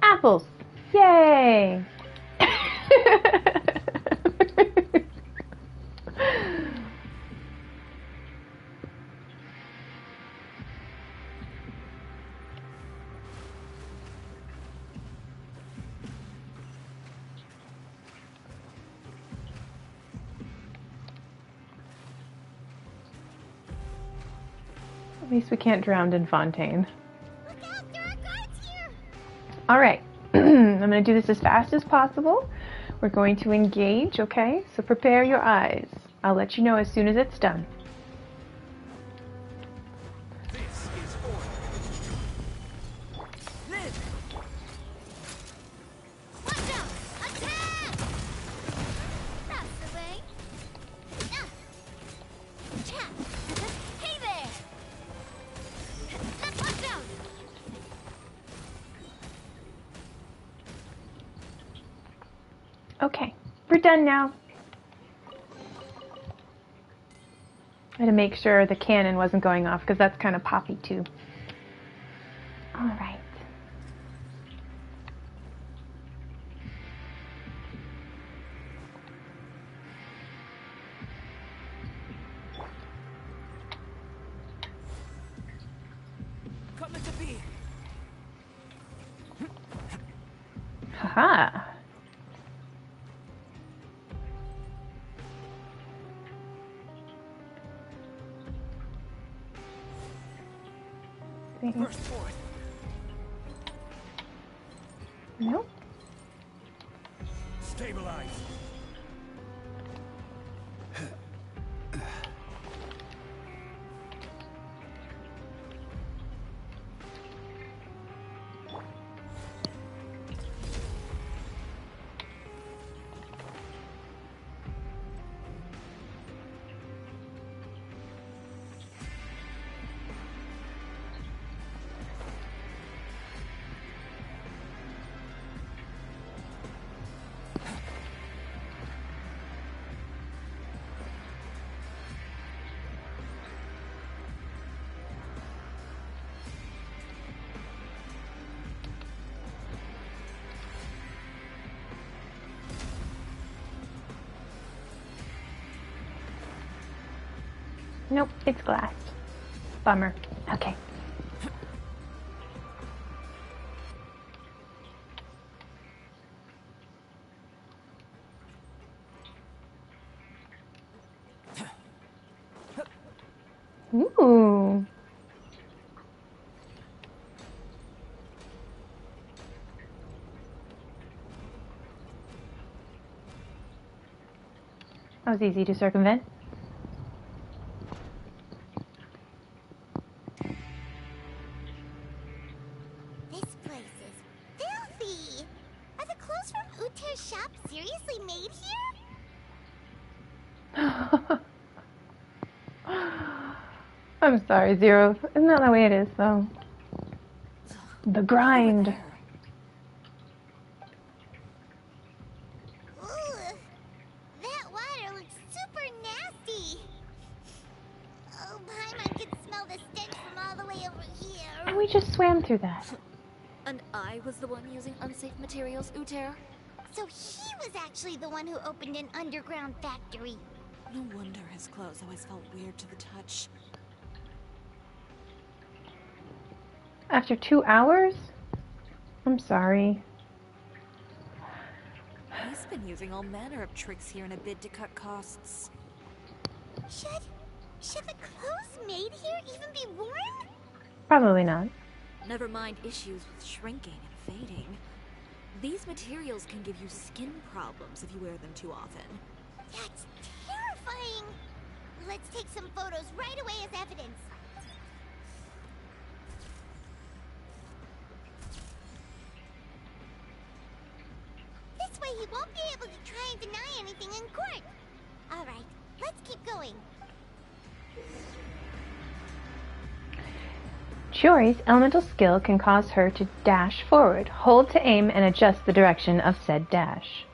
Apples! Yay! At least we can't drown in Fontaine. Look out, there are guards here! Alright, I'm going to do this as fast as possible. We're going to engage, okay? So prepare your eyes. I'll let you know as soon as it's done. This is order. Live! Watch out! Attack! That's the way. Attack! Hey there! Watch out! Okay, we're done now. I had to make sure the cannon wasn't going off because that's kind of poppy too. All right. Coming to be. Haha. Burst forth. Nope. Stabilize. Nope, it's glass. Bummer. Okay. Ooh. That was easy to circumvent. This place is filthy! Are the clothes from Uter's shop seriously made here? I'm sorry, Zero. Isn't that the way it is, though? The grind. Ooh, that water looks super nasty. Oh, Paimon can smell the stench from all the way over here. And we just swam through that. And I was the one using unsafe materials, Uter? So he was actually the one who opened an underground factory. No wonder his clothes always felt weird to the touch. After 2 hours? I'm sorry. He's been using all manner of tricks here in a bid to cut costs. Should the clothes made here even be worn? Probably not. Never mind issues with shrinking and fading. These materials can give you skin problems if you wear them too often. That's terrifying! Let's take some photos right away as evidence. way he won't be able to try and deny anything in court. Alright, let's keep going. Chiori's elemental skill can cause her to dash forward. Hold to aim and adjust the direction of said dash.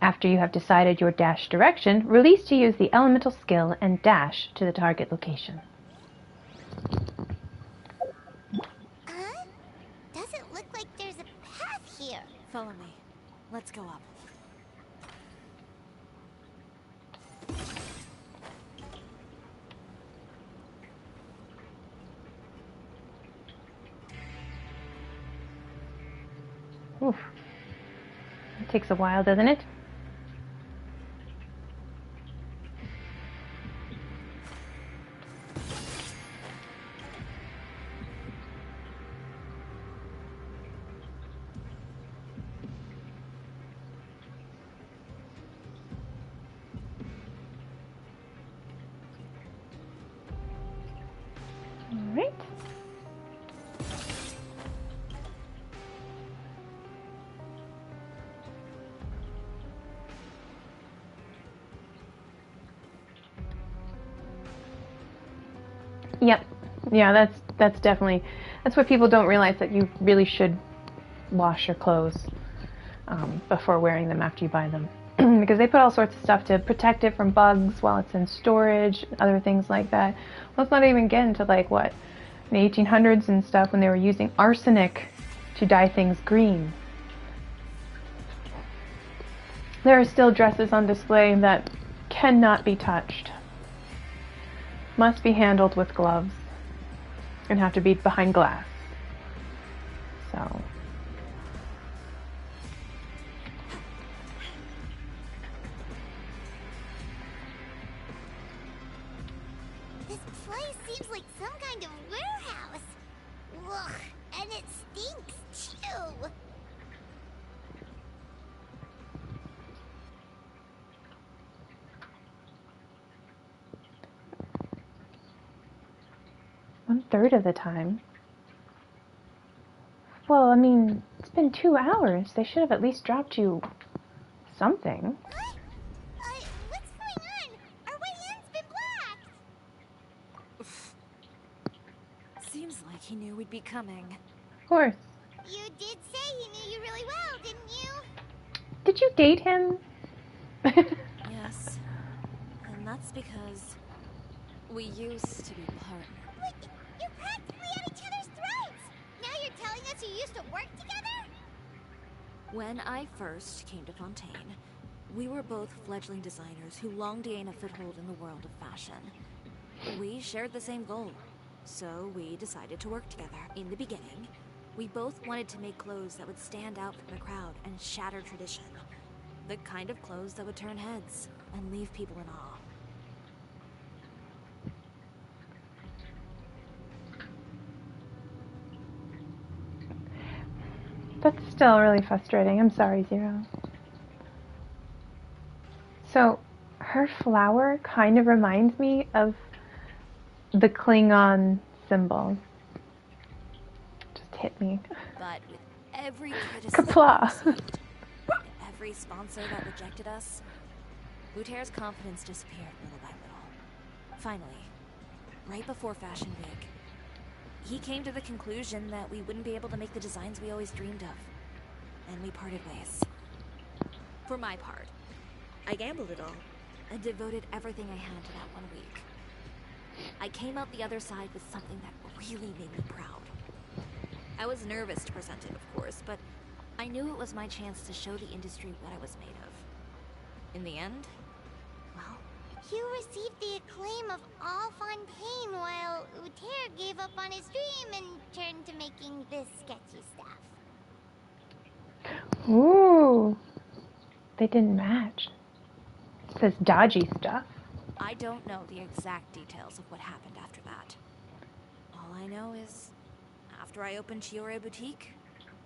After you have decided your dash direction, release to use the elemental skill and dash to the target location. Doesn't look like there's a path here. Follow me. Let's go up. Oof. It takes a while, doesn't it? All right. Yep. Yeah, that's definitely, that's what people don't realize, that you really should wash your clothes before wearing them after you buy them. Because they put all sorts of stuff to protect it from bugs while it's in storage, other things like that. Let's not even get into like what, the 1800s and stuff, when they were using arsenic to dye things green. There are still dresses on display that cannot be touched. Must be handled with gloves and have to be behind glass. So. This place seems like some kind of warehouse. Ugh, and it stinks too. One-third of the time. Well, I mean, it's been 2 hours. They should have at least dropped you something. What? What's going on? Our way in's been blocked. Seems like he knew we'd be coming. Of course. You did say he knew you really well, didn't you? Did you date him? Yes. And that's because we used to be partners. Wait, you're practically at each other's throats! Now you're telling us you used to work together? When I first came to Fontaine, we were both fledgling designers who longed to gain a foothold in the world of fashion. We shared the same goal, so we decided to work together. In the beginning, we both wanted to make clothes that would stand out from the crowd and shatter tradition. The kind of clothes that would turn heads and leave people in awe. That's still really frustrating. I'm sorry, Zero. So, her flower kind of reminds me of the Klingon symbol. Just hit me. But with every criticism, Kapla. every sponsor that rejected us, Wuter's confidence disappeared little by little. Finally, right before Fashion Week, he came to the conclusion that we wouldn't be able to make the designs we always dreamed of. And we parted ways. For my part, I gambled it all and devoted everything I had to that 1 week. I came out the other side with something that really made me proud. I was nervous to present it, of course, but I knew it was my chance to show the industry what I was made of. In the end, well, You received the acclaim of all Fontaine while Wuter gave up on his dream and turned to making this sketchy stuff. Ooh. They didn't match. It says dodgy stuff. I don't know the exact details of what happened after that. All I know is, after I opened Chiori Boutique,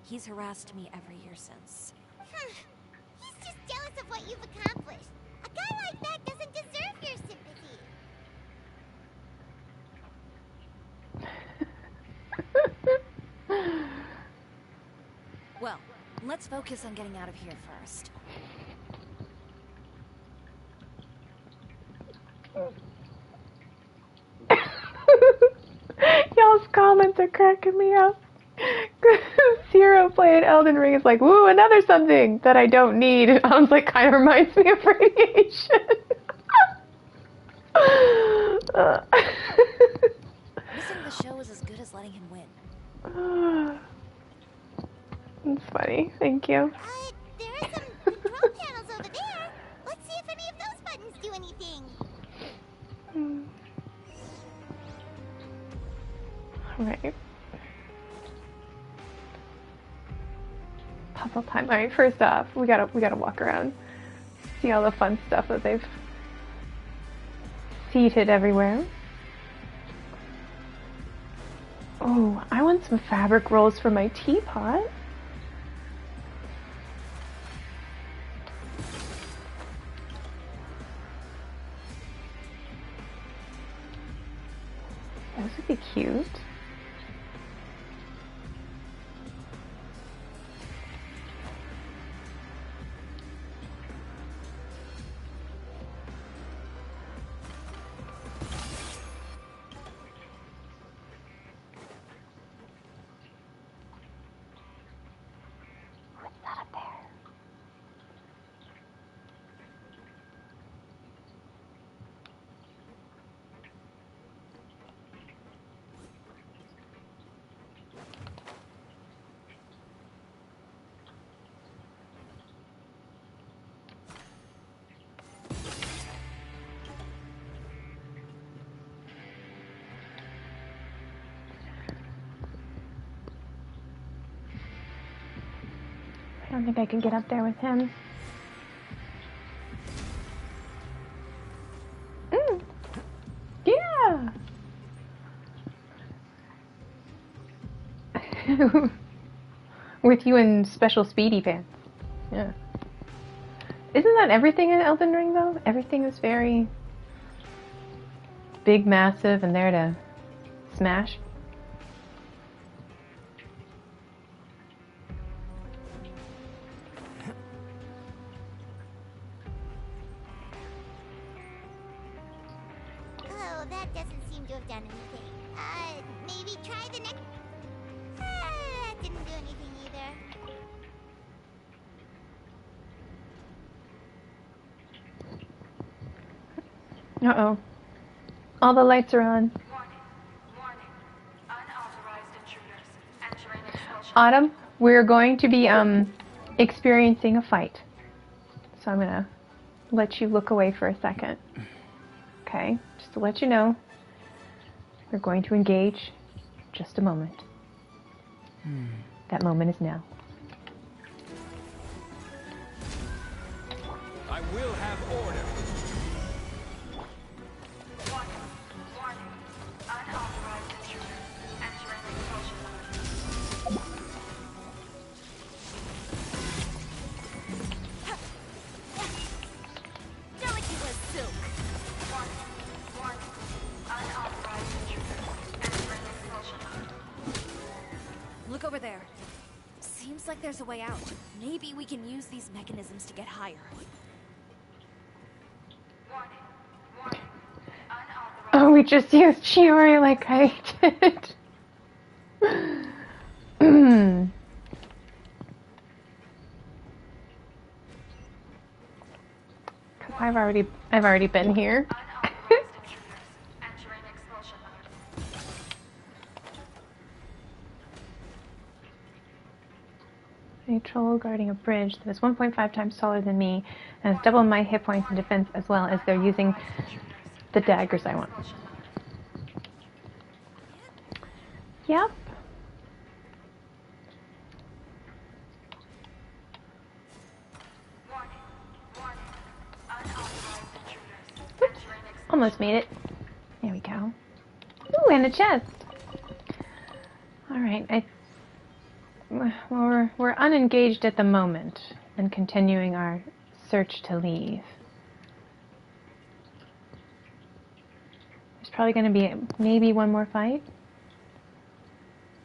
he's harassed me every year since. He's just jealous of what you've accomplished. A guy like that doesn't deserve your sympathy. Well, Let's focus on getting out of here first. Y'all's comments are cracking me up. Zero playing Elden Ring is like, woo, another something that I don't need. I was like, kind of reminds me of radiation. Missing the show is as good as letting him win. That's funny. Thank you. There are some control panels over there. Let's see if any of those buttons do anything. Alright. Puzzle time. Alright, first off, we gotta walk around. See all the fun stuff that they've seated everywhere. Oh, I want some fabric rolls for my teapot. Those would be cute. I don't think I can get up there with him. Yeah! With you in special speedy pants. Yeah. Isn't that everything in Elden Ring, though? Everything is very big, massive, and there to smash. Oh, that doesn't seem to have done anything. Maybe try the next... that didn't do anything either. Uh-oh. All the lights are on. Autumn, we're going to be experiencing a fight. So I'm gonna let you look away for a second. Okay, just to let you know, we're going to engage just a moment. That moment is now. I will have order. Look over there. Seems like there's a way out. Maybe we can use these mechanisms to get higher. Oh, we just used Chiori like I did. Cause I've already been here. A troll guarding a bridge that is 1.5 times taller than me and has double my hit points and defense, as well as they're using the daggers I want. Yep. Oops. Almost made it. There we go. Ooh, and a chest. Alright, well, we're unengaged at the moment and continuing our search to leave. There's probably going to be maybe one more fight,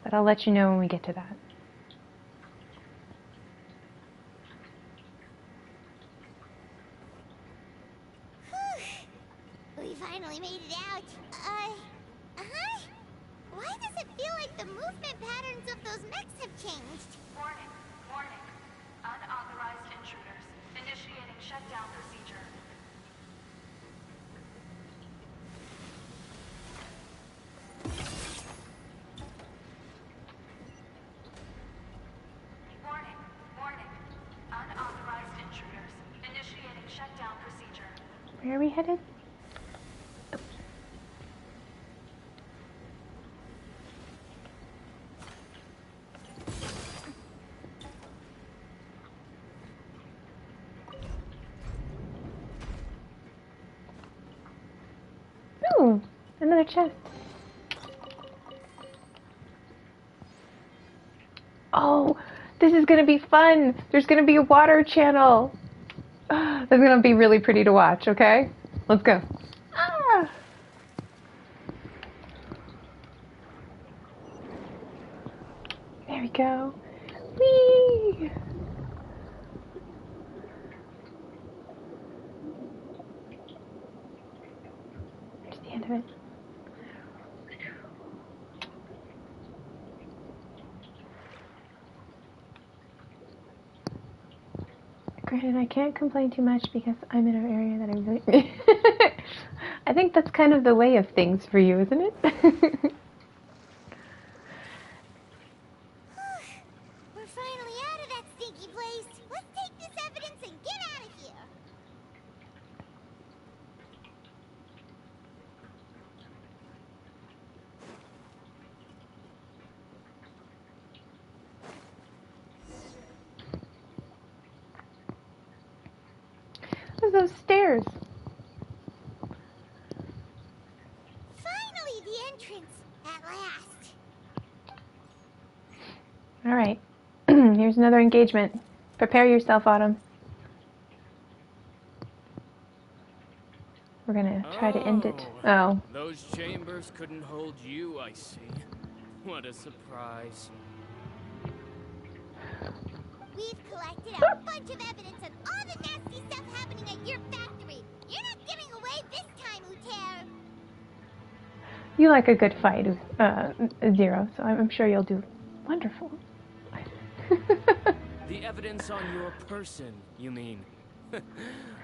but I'll let you know when we get to that. finally made it out. Huh? Why does it feel like the movement patterns of those mechs have changed? Warning, warning. Unauthorized intruders. Initiating shutdown procedure. Warning, warning. Unauthorized intruders. Initiating shutdown procedure. Where are we headed? Ooh, another chest. Oh, this is gonna be fun. There's gonna be a water channel. That's gonna be really pretty to watch, okay? Let's go. Ah! There we go. Whee! There's the end of it. Granted, I can't complain too much because I'm in an area that I really... I think that's kind of the way of things for you, isn't it? We're finally out of that stinky place. Let's take this evidence and get out of here. There's those stairs. Finally, the entrance. At last. All right. Here's another engagement. Prepare yourself, Autumn. We're gonna try to end it. Oh. Those chambers couldn't hold you, I see. What a surprise. We've collected a bunch of evidence of all the nasty stuff happening at your factory. You're not getting away this time, Uter. You like a good fight, Zero, so I'm sure you'll do wonderful. The evidence on your person, you mean?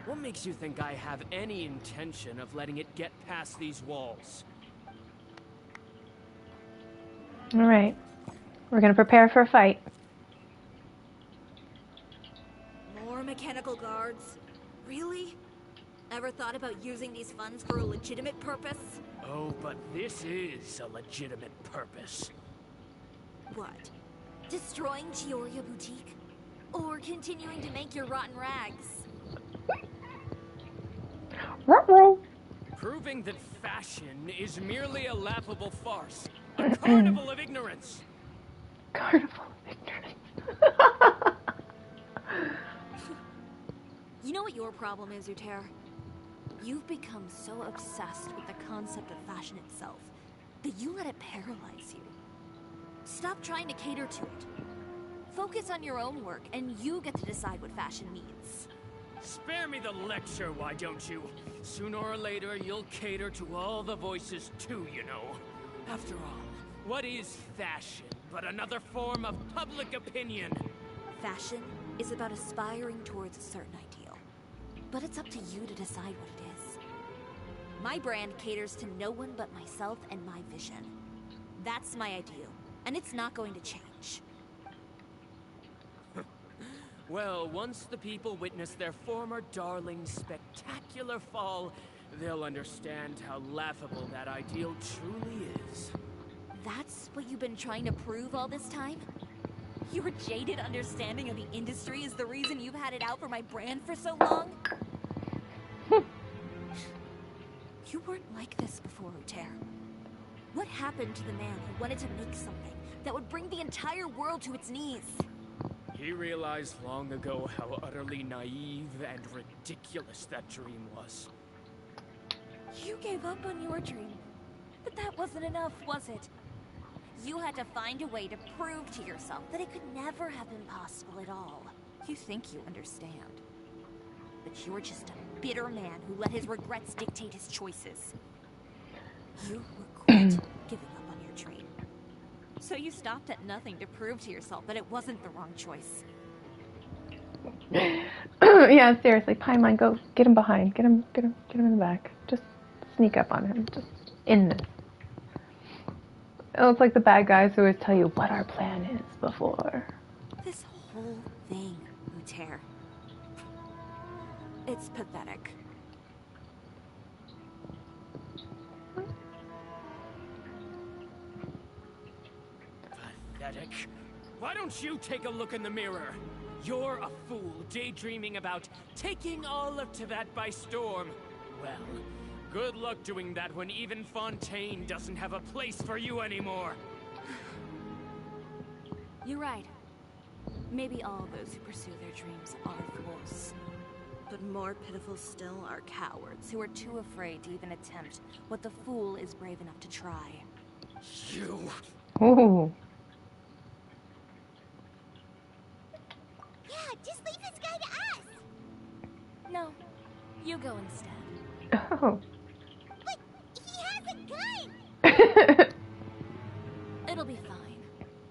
What makes you think I have any intention of letting it get past these walls? All right. We're gonna prepare for a fight. More mechanical guards? Really? Ever thought about using these funds for a legitimate purpose? Oh, but this is a legitimate purpose. What? Destroying Chiori Boutique? Or continuing to make your rotten rags? Ruh-roh. Proving that fashion is merely a laughable farce. A carnival of ignorance. Carnival of ignorance. You know what your problem is, Uter? You've become so obsessed with the concept of fashion itself that you let it paralyze you. Stop trying to cater to it. Focus on your own work, and you get to decide what fashion means. Spare me the lecture, why don't you? Sooner or later, you'll cater to all the voices too, you know. After all, what is fashion but another form of public opinion? Fashion is about aspiring towards a certain ideal. But it's up to you to decide what it is. My brand caters to no one but myself and my vision. That's my ideal, and it's not going to change. Well, once the people witness their former darling's spectacular fall, they'll understand how laughable that ideal truly is. That's what you've been trying to prove all this time? Your jaded understanding of the industry is the reason you've had it out for my brand for so long? You weren't like this before, Uter. What happened to the man who wanted to make something that would bring the entire world to its knees? He realized long ago how utterly naive and ridiculous that dream was. You gave up on your dream. But that wasn't enough, was it? You had to find a way to prove to yourself that it could never have been possible at all. You think you understand. that you're just a bitter man who let his regrets dictate his choices. You regret giving up on your dream. So you stopped at nothing to prove to yourself that it wasn't the wrong choice. Yeah, seriously, Paimon, go get him behind. Get him in the back. Just sneak up on him. Just in this. Oh, it's like the bad guys who always tell you what our plan is before. This whole thing, Uter. It's pathetic. Pathetic? Why don't you take a look in the mirror? You're a fool daydreaming about taking all of Teyvat by storm. Well, good luck doing that when even Fontaine doesn't have a place for you anymore. You're right. Maybe all those who pursue their dreams are fools. But more pitiful still are cowards who are too afraid to even attempt what the fool is brave enough to try. You... Ooh. Yeah, just leave this guy to us. No, you go instead. Oh. But he has a gun! It'll be fine.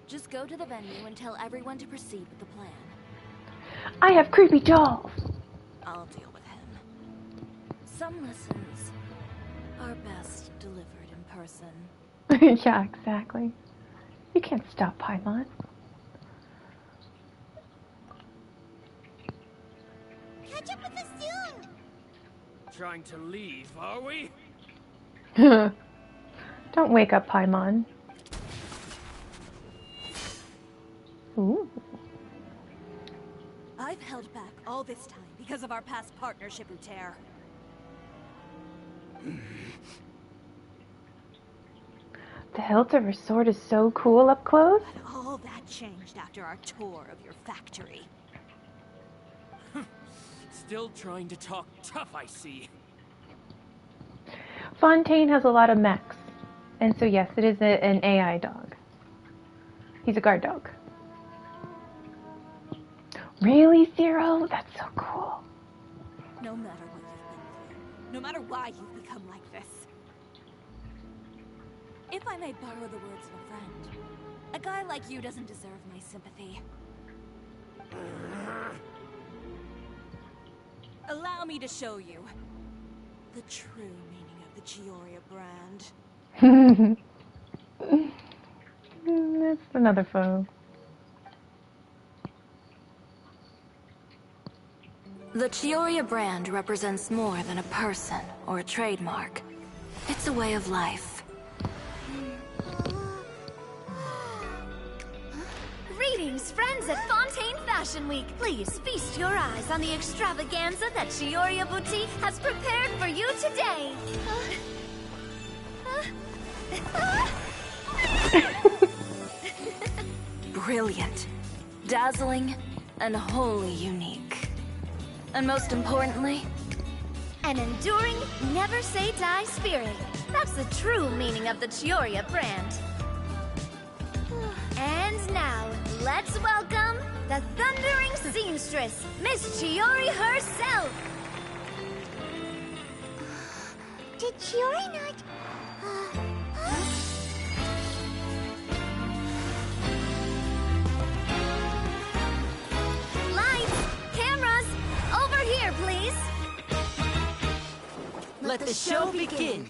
Just go to the venue and tell everyone to proceed with the plan. I have creepy dolls. I'll deal with him. Some lessons are best delivered in person. Yeah, exactly. You can't stop Paimon. Catch up with us soon! Trying to leave, are we? Don't wake up, Paimon. Ooh. I've held back all this time because of our past partnership, Uter. The hilt of her sword is so cool up close. But all that changed after our tour of your factory. Still trying to talk tough, I see. Fontaine has a lot of mechs. And so yes, it is an AI dog. He's a guard dog. Really, Zero? That's so cool. No matter what you've been through, no matter why you've become like this. If I may borrow the words of a friend, a guy like you doesn't deserve my sympathy. Allow me to show you the true meaning of the Chiori brand. That's another photo. The Chiori brand represents more than a person or a trademark. It's a way of life. Greetings, friends at Fontaine Fashion Week. Please feast your eyes on the extravaganza that Chiori Boutique has prepared for you today. Brilliant, dazzling, and wholly unique. And most importantly, an enduring, never-say-die spirit. That's the true meaning of the Chiori brand. And now, let's welcome the thundering seamstress, Miss Chiori herself. Did Chiori not... Lights, cameras, over here, please. Let the show begin.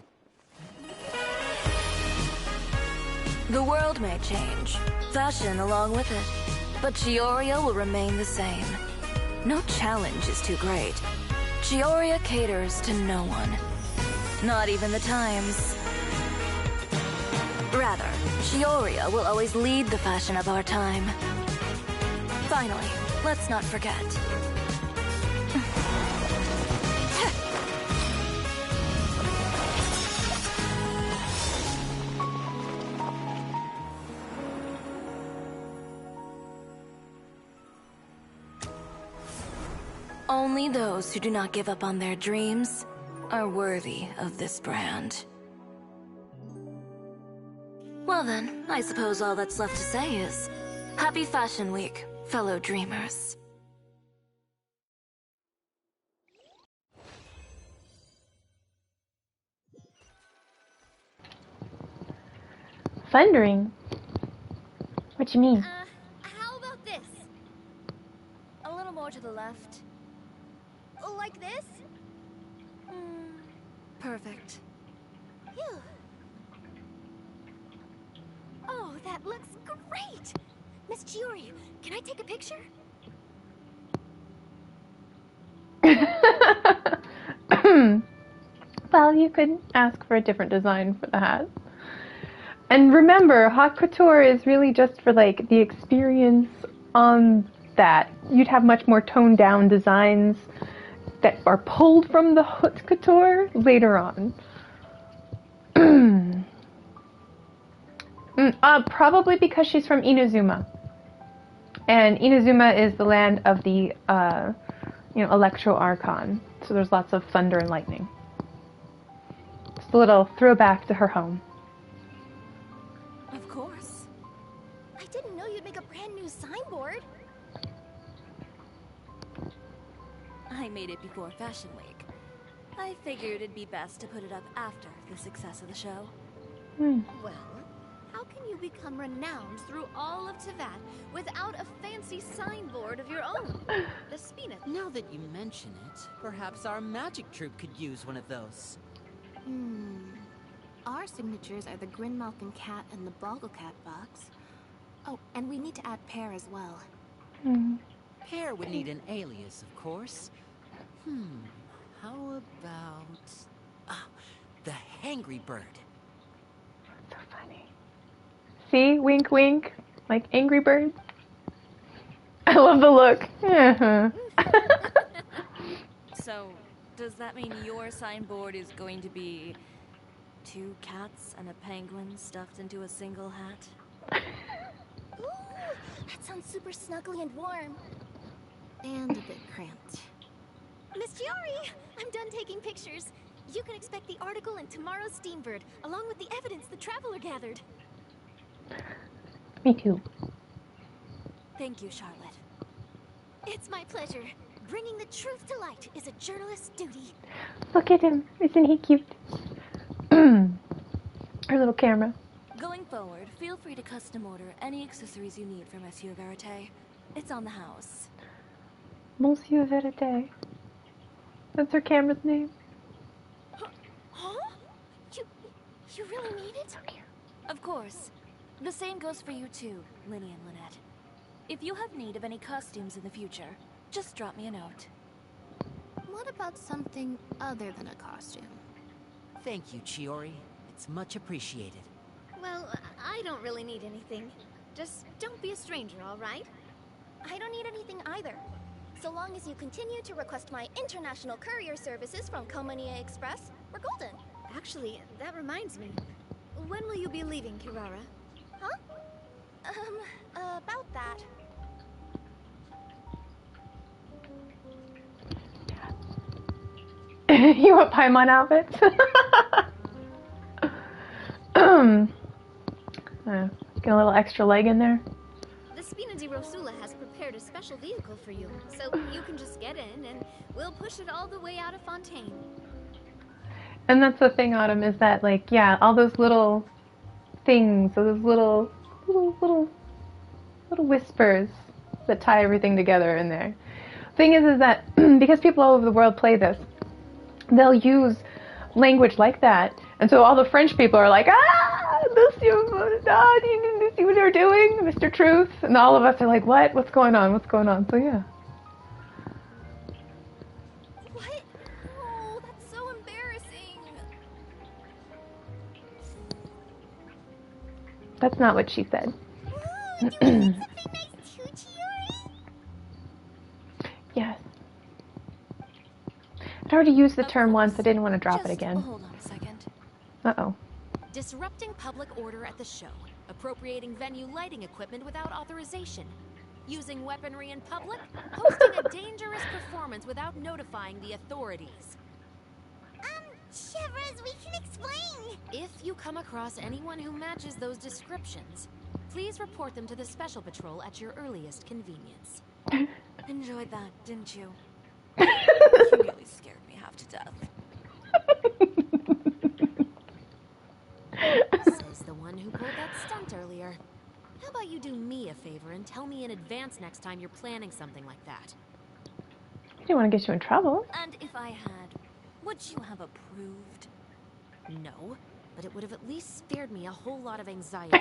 the world may change, fashion along with it, but Chioria will remain the same. No challenge is too great. Chioria caters to no one. Not even the times. Rather, Chioria will always lead the fashion of our time. Finally, let's not forget. Only those who do not give up on their dreams are worthy of this brand. Well then, I suppose all that's left to say is, Happy Fashion Week, fellow dreamers. Thundering? What you mean? How about this? A little more to the left. Like this? Perfect. Phew. Oh, that looks great! Miss Chiori, can I take a picture? Well, you could ask for a different design for the hat. And remember, haute couture is really just for like the experience on that. You'd have much more toned down designs that are pulled from the haute couture later on. Probably because she's from Inazuma. And Inazuma is the land of the Electro Archon. So there's lots of thunder and lightning. Just a little throwback to her home. Of course. I didn't know you'd make a brand new signboard. I made it before Fashion Week. I figured it'd be best to put it up after the success of the show. Well, how can you become renowned through all of Teyvat without a fancy signboard of your own? The Spina. Now that you mention it, perhaps our magic troupe could use one of those. Our signatures are the Grinmalkin cat and the Bogglecat box. Oh, and we need to add Pear as well. Pear would need an alias, of course. How about... the Hangry Bird. So funny. See? Wink, wink. Like Angry Birds. I love the look. So, does that mean your signboard is going to be 2 cats and a penguin stuffed into a single hat? Ooh, that sounds super snuggly and warm. And a bit cramped. Miss Chiori, I'm done taking pictures. You can expect the article in tomorrow's Steambird, along with the evidence the Traveler gathered. Me too. Thank you, Charlotte. It's my pleasure. Bringing the truth to light is a journalist's duty. Look at him. Isn't he cute? Our little camera. Going forward, feel free to custom order any accessories you need for Monsieur Verite. It's on the house. Monsieur Verite. That's her camera's name. Huh? You really need it? So cute. Of course. The same goes for you too, Linny and Lynette. If you have need of any costumes in the future, just drop me a note. What about something other than a costume? Thank you, Chiori. It's much appreciated. Well, I don't really need anything. Just don't be a stranger, all right? I don't need anything either. So long as you continue to request my international courier services from Komania Express, we're golden. Actually, that reminds me. When will you be leaving, Kirara? Huh? About that. You want Paimon outfits? Get a little extra leg in there. The Spina di Rosula has prepared a special vehicle for you, so you can just get in and we'll push it all the way out of Fontaine. And that's the thing, Autumn, is that, like, yeah, all those little things, those little whispers that tie everything together in there. Thing is that because people all over the world play this, they'll use language like that, and so all the French people are like, do you see what they're doing, Mr. Truth? And all of us are like, what? What's going on? What's going on? So yeah. What? Oh, that's so embarrassing. That's not what she said. Ooh, do you want something nice too, Chiori? Yes. I already used the term once. I didn't want to drop it again. Hold on a second. Uh-oh. Disrupting public order at the show. Appropriating venue lighting equipment without authorization. Using weaponry in public. Hosting a dangerous performance without notifying the authorities. Chevres, we can explain. If you come across anyone who matches those descriptions, please report them to the Special Patrol at your earliest convenience. Enjoyed that, didn't you? You really scared me half to death. Says the one who pulled that stunt. went earlier. How about you do me a favor and tell me in advance next time you're planning something like that? I didn't want to get you in trouble. And if I had, would you have approved? No, but it would have at least spared me a whole lot of anxiety.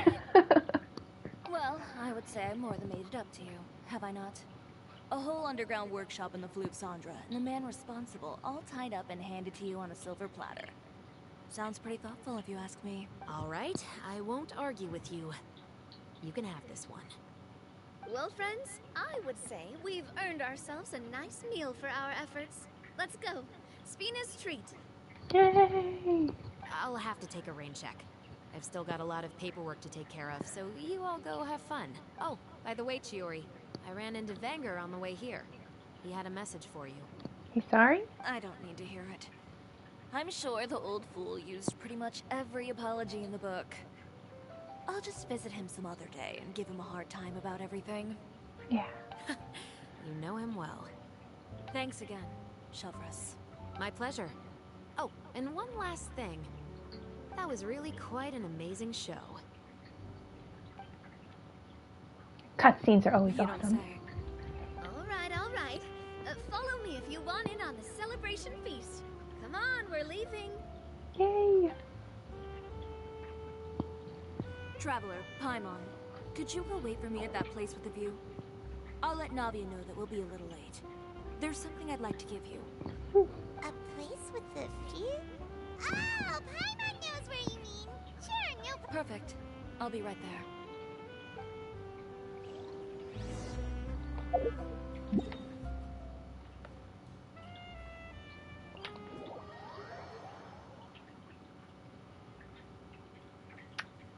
Well, I would say I more than made it up to you, have I not? A whole underground workshop in the Flute Sandra, and the man responsible all tied up and handed to you on a silver platter. Sounds pretty thoughtful if you ask me. All right, I won't argue with you. You can have this one. Well, friends, I would say we've earned ourselves a nice meal for our efforts. Let's go. Spina's treat. Yay! I'll have to take a rain check. I've still got a lot of paperwork to take care of, so you all go have fun. Oh, by the way, Chiori, I ran into Vanger on the way here. He had a message for you. You sorry? I don't need to hear it. I'm sure the old fool used pretty much every apology in the book. I'll just visit him some other day and give him a hard time about everything. Yeah. You know him well. Thanks again, Shelvress. My pleasure. Oh, and one last thing. That was really quite an amazing show. Cutscenes are always You awesome. don't say. All right. Follow me if you want in on the celebration feast. Come on, we're leaving. Yay! Traveler, Paimon, could you go wait for me at that place with the view? I'll let Navia know that we'll be a little late. There's something I'd like to give you. A place with a view? Oh, Paimon knows where you mean. Sure, no problem. Perfect. I'll be right there.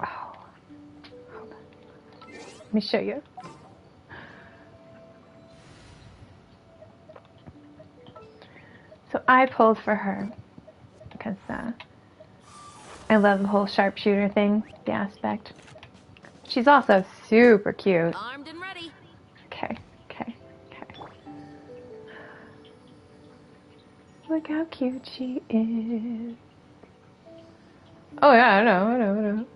Oh. Hold on. Let me show you. So I pulled for her because I love the whole sharpshooter thing, the aspect. She's also super cute. Armed and ready. Okay. Look how cute she is. Oh yeah, I know.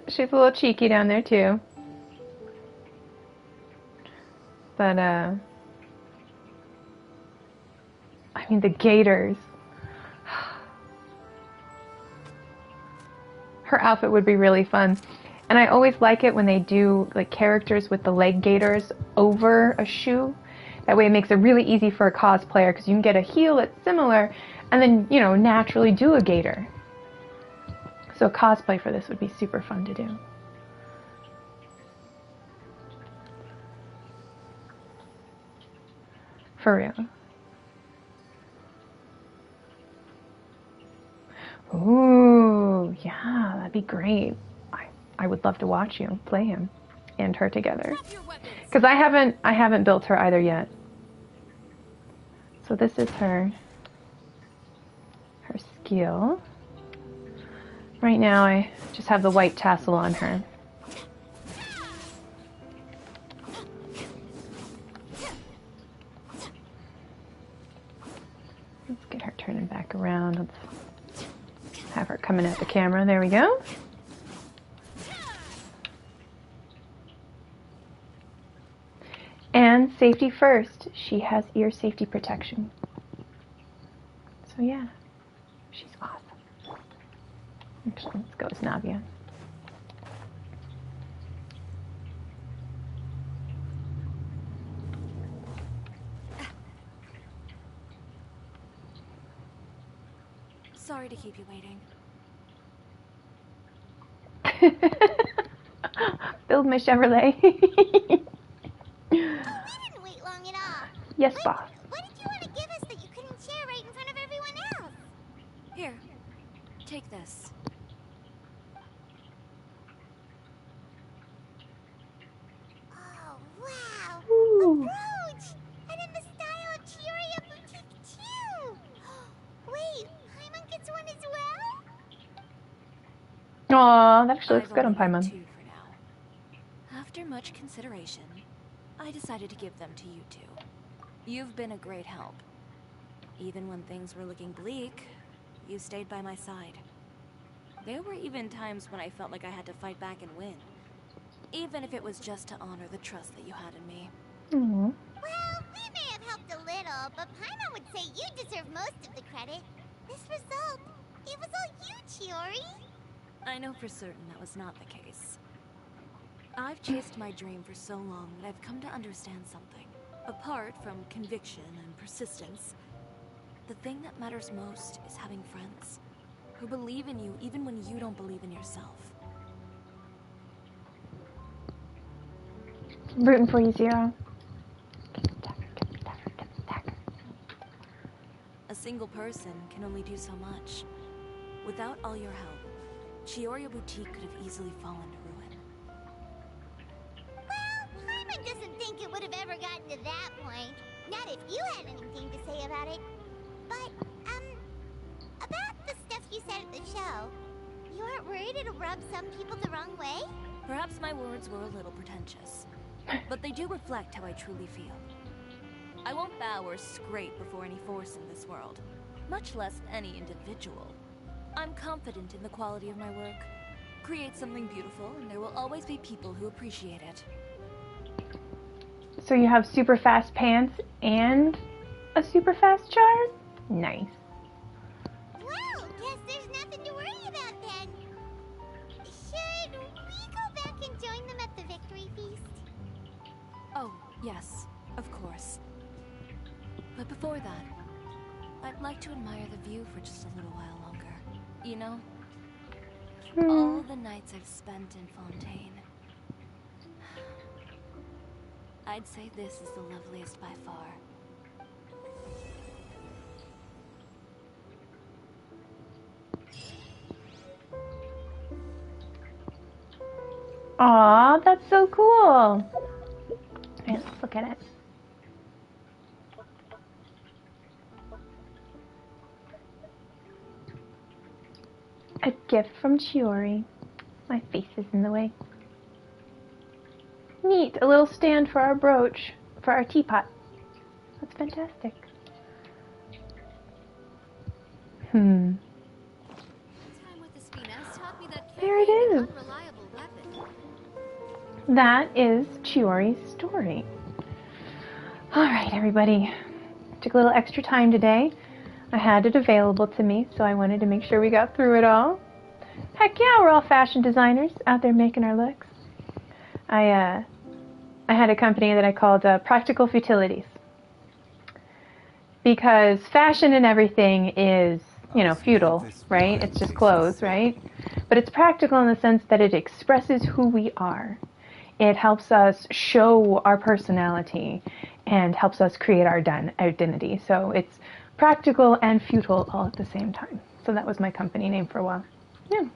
She's a little cheeky down there too. But I mean the gaiters. Her outfit would be really fun. And I always like it when they do like characters with the leg gaiters over a shoe. That way it makes it really easy for a cosplayer because you can get a heel that's similar and then, you know, naturally do a gaiter. So cosplay for this would be super fun to do. For real. Ooh, yeah, that'd be great. I would love to watch you play him and her together. Because I haven't built her either yet. So this is her skill. Right now I just have the white tassel on her. Let's get her turning back around. Let's have her coming at the camera. There we go. And safety first. She has ear safety protection. So yeah, she's awesome. Actually, let's go with Navia. Sorry to keep you waiting. Build my Chevrolet. We didn't wait long at all. Yes, boss. What did you want to give us that you couldn't share right in front of everyone else? Here, take this. Oh, wow. Ooh. A brooch! And in the style of Chiori boutique, too. Wait, Paimon gets one as well? Aw, that actually looks I've good on only got Paimon. 2 for now. After much consideration, I decided to give them to you two. You've been a great help. Even when things were looking bleak, you stayed by my side. There were even times when I felt like I had to fight back and win. Even if it was just to honor the trust that you had in me. Aww. Well, we may have helped a little, but Paimon would say you deserve most of the credit. This result, it was all you, Chiori. I know for certain that was not the case. I've chased my dream for so long that I've come to understand something. Apart from conviction and persistence, the thing that matters most is having friends who believe in you even when you don't believe in yourself. I'm rooting for you, Zero. A single person can only do so much. Without all your help, Chiori Boutique could have easily fallen to ruin. Well, Paimon doesn't think it would have ever gotten to that point. Not if you had anything to say about it. But, about the stuff you said at the show, you aren't worried it'll rub some people the wrong way? Perhaps my words were a little pretentious, but they do reflect how I truly feel. I won't bow or scrape before any force in this world, much less any individual. I'm confident in the quality of my work. Create something beautiful, and there will always be people who appreciate it. So you have super fast pants and a super fast chart? Nice. Well, guess there's nothing to worry about then. Should we go back and join them at the victory feast? Oh, yes, of course. But before that, I'd like to admire the view for just a little while longer. You know, all the nights I've spent in Fontaine, I'd say this is the loveliest by far. Aw, that's so cool. Right, let's look at it. A gift from Chiori. My face is in the way. Neat, a little stand for our brooch, for our teapot. That's fantastic. There it is. That is Chiori's story. Alright, everybody. Took a little extra time today. I had it available to me, so I wanted to make sure we got through it all. Heck yeah, we're all fashion designers out there making our looks. I had a company that I called Practical Futilities. Because fashion and everything is, you know, futile, right? It's just clothes, right? But it's practical in the sense that it expresses who we are. It helps us show our personality and helps us create our identity. So it's practical and futile all at the same time. So that was my company name for a while. Yeah.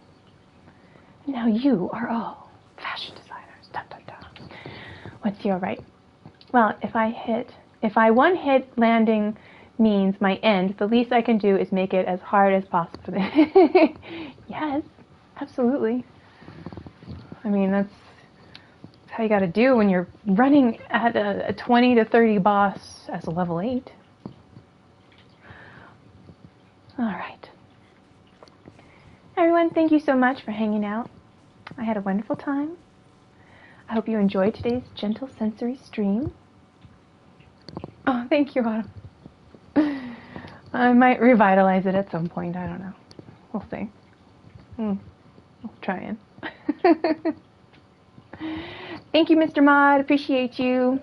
Now you are all fashion designers. Dun, dun, dun. What's your right? Well, if I one hit landing means my end, the least I can do is make it as hard as possible. Yes, absolutely. I mean, that's how you got to do when you're running at a 20 to 30 boss as a level 8. All right. Everyone, thank you so much for hanging out. I had a wonderful time. I hope you enjoyed today's gentle sensory stream. Oh, thank you, Autumn. I might revitalize it at some point. I don't know. We'll see. I'll try in. Thank you, Mr. Mod. Appreciate you.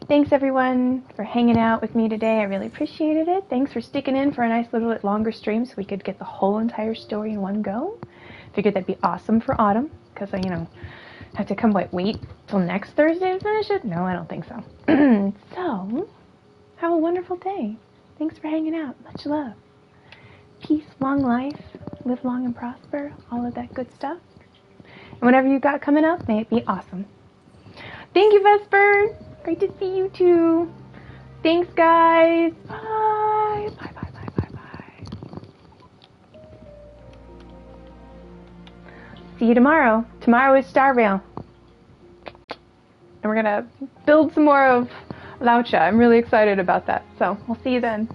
Thanks, everyone, for hanging out with me today. I really appreciated it. Thanks for sticking in for a nice little bit longer stream so we could get the whole entire story in one go. Figured that'd be awesome for Autumn because I, have to wait till next Thursday to finish it? No, I don't think so. So, have a wonderful day. Thanks for hanging out. Much love. Peace, long life, live long and prosper, all of that good stuff. And whatever you got coming up, may it be awesome. Thank you, Vesper. Great to see you too. Thanks, guys. Bye. Bye, bye, bye, bye, bye. See you tomorrow. Tomorrow is Star Rail. And we're going to build some more of Laucha. I'm really excited about that. So we'll see you then.